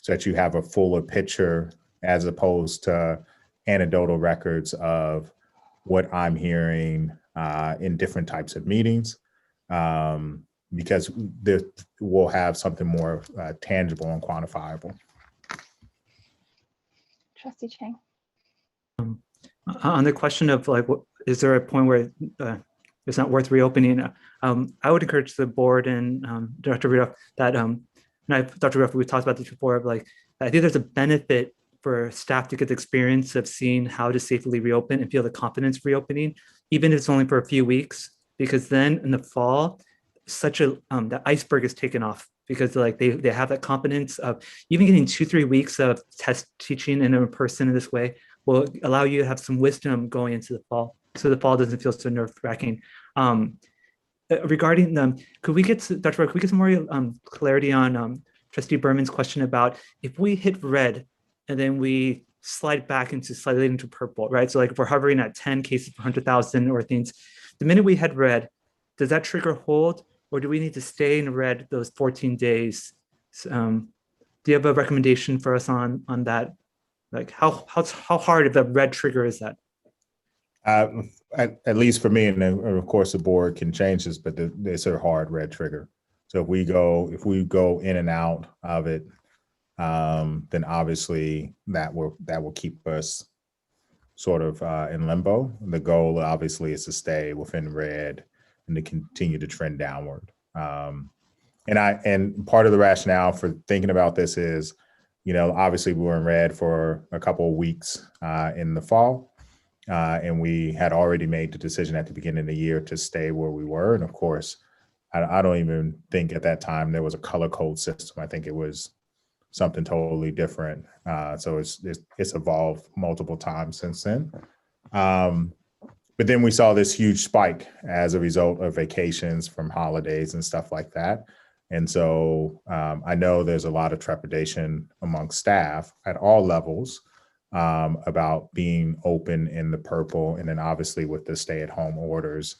so that you have a fuller picture, as opposed to anecdotal records of what I'm hearing in different types of meetings, because we'll have something more tangible and quantifiable. Trustee Chang. On the question of is there a point where it's not worth reopening? I would encourage the board and Dr. Rudolph that, Dr. Rudolph, we talked about this before, of I think there's a benefit for staff to get the experience of seeing how to safely reopen and feel the confidence reopening, even if it's only for a few weeks, because then in the fall, the iceberg is taken off, because they have that confidence of even getting 2-3 weeks of test teaching in person in this way will allow you to have some wisdom going into the fall, so the fall doesn't feel so nerve-wracking. Regarding them, could we get some more clarity on Trustee Berman's question about if we hit red and then we slide back slightly into purple, right? So if we're hovering at 10 cases per 100,000 or things, the minute we hit red, does that trigger hold, or do we need to stay in red those 14 days? Do you have a recommendation for us on that? How hard of a red trigger is that? At least for me, and then of course the board can change this, but it's a hard red trigger. So if we go in and out of it, then obviously that will keep us sort of in limbo. The goal obviously is to stay within red and to continue to trend downward. And part of the rationale for thinking about this is, obviously we were in red for a couple of weeks in the fall, and we had already made the decision at the beginning of the year to stay where we were. And of course, I don't even think at that time there was a color code system. I think it was something totally different. So it's evolved multiple times since then. But then we saw this huge spike as a result of vacations from holidays and stuff like that. And so I know there's a lot of trepidation among staff at all levels about being open in the purple. And then obviously with the stay-at-home orders,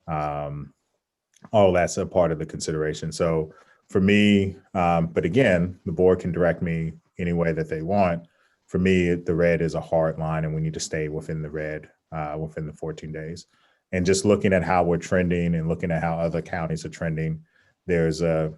all that's a part of the consideration. So for me, but again, the board can direct me any way that they want. For me, the red is a hard line, and we need to stay within the red within the 14 days. And just looking at how we're trending and looking at how other counties are trending, there's a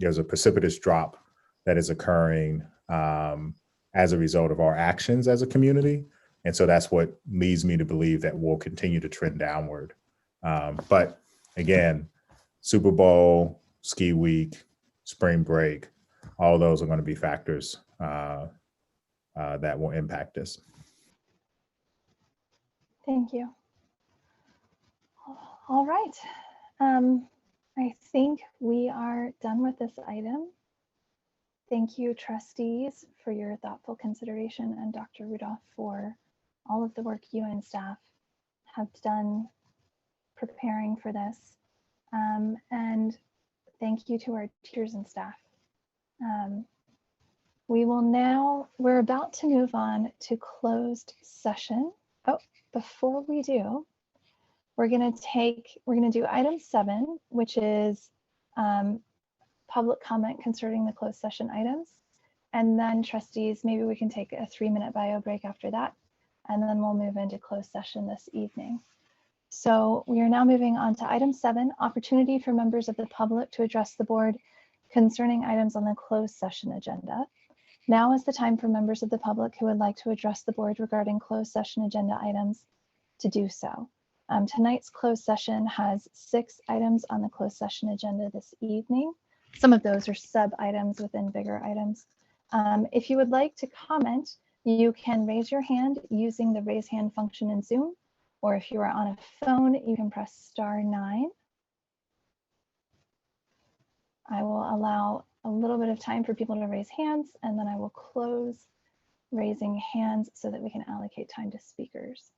precipitous drop that is occurring as a result of our actions as a community. And so that's what leads me to believe that we'll continue to trend downward. But again, Super Bowl, ski week, spring break, all those are going to be factors that will impact this. Thank you. All right. I think we are done with this item. Thank you, trustees, for your thoughtful consideration, and Dr. Rudolph for all of the work you and staff have done preparing for this. And thank you to our teachers and staff. We're about to move on to closed session. Oh, before we do, we're gonna do item 7, which is public comment concerning the closed session items. And then trustees, maybe we can take a 3-minute bio break after that, and then we'll move into closed session this evening. So we are now moving on to item 7, opportunity for members of the public to address the board concerning items on the closed session agenda. Now is the time for members of the public who would like to address the board regarding closed session agenda items to do so. Tonight's closed session has 6 items on the closed session agenda this evening. Some of those are sub items within bigger items. If you would like to comment, you can raise your hand using the raise hand function in Zoom, or if you are on a phone, you can press *9. I will allow a little bit of time for people to raise hands, and then I will close raising hands so that we can allocate time to speakers.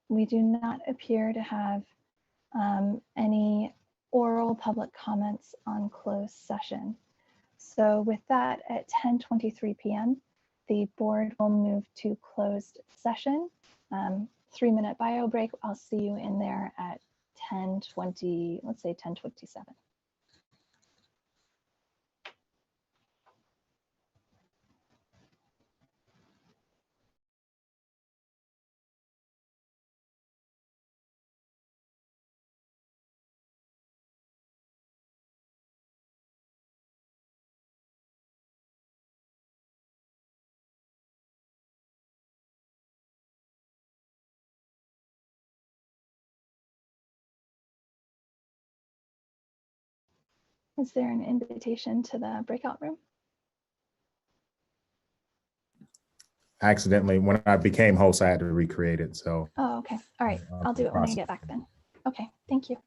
We do not appear to have any oral public comments on closed session. So with that, at 10:23 p.m., the board will move to closed session. 3-minute bio break. I'll see you in there at 10:20, let's say 10:27. Is there an invitation to the breakout room? Accidentally, when I became host, I had to recreate it. So. Oh, okay. All right. I'll do it when I get back then. Okay. Thank you.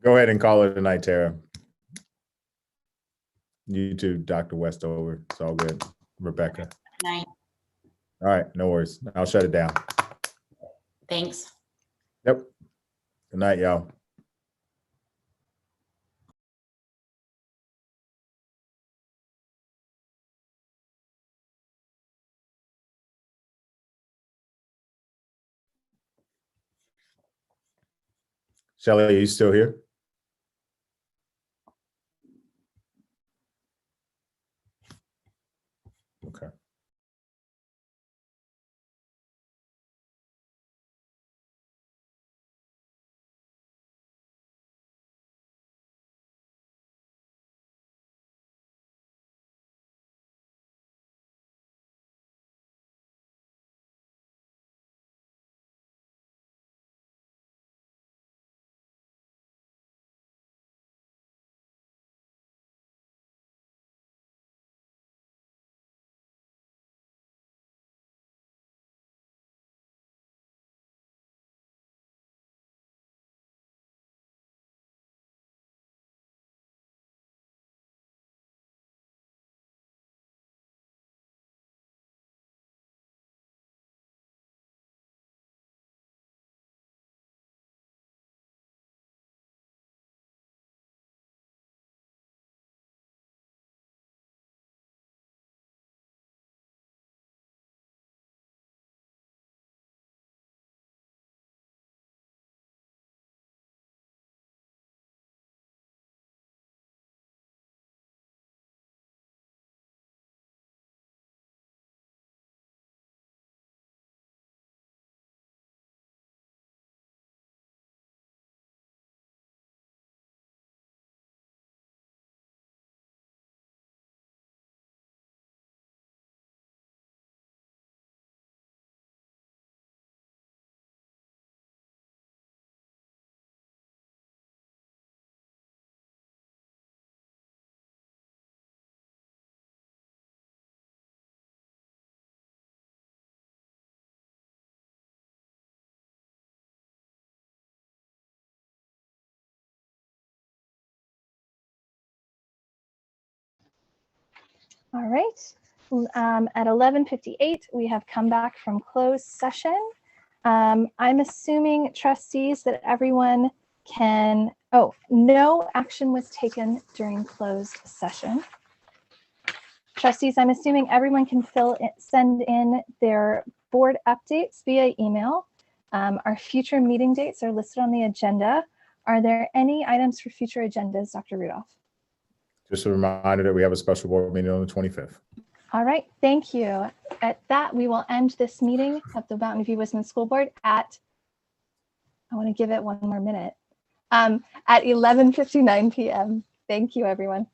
Go ahead and call it a night, Tara. You too, Dr. Westover. It's all good. Rebecca. Night. All right, no worries. I'll shut it down. Thanks. Yep. Good night, y'all. Shelley, are you still here? Okay. All right. At 11:58, we have come back from closed session. I'm assuming, trustees, that everyone can, oh, no action was taken during closed session. Trustees, I'm assuming everyone can send in their board updates via email. Our future meeting dates are listed on the agenda. Are there any items for future agendas, Dr. Rudolph? Just a reminder that we have a special board meeting on the 25th. All right, thank you. At that, we will end this meeting of the Mountain View Wisdom School Board at, I want to give it one more minute, at 11:59 p.m. Thank you, everyone.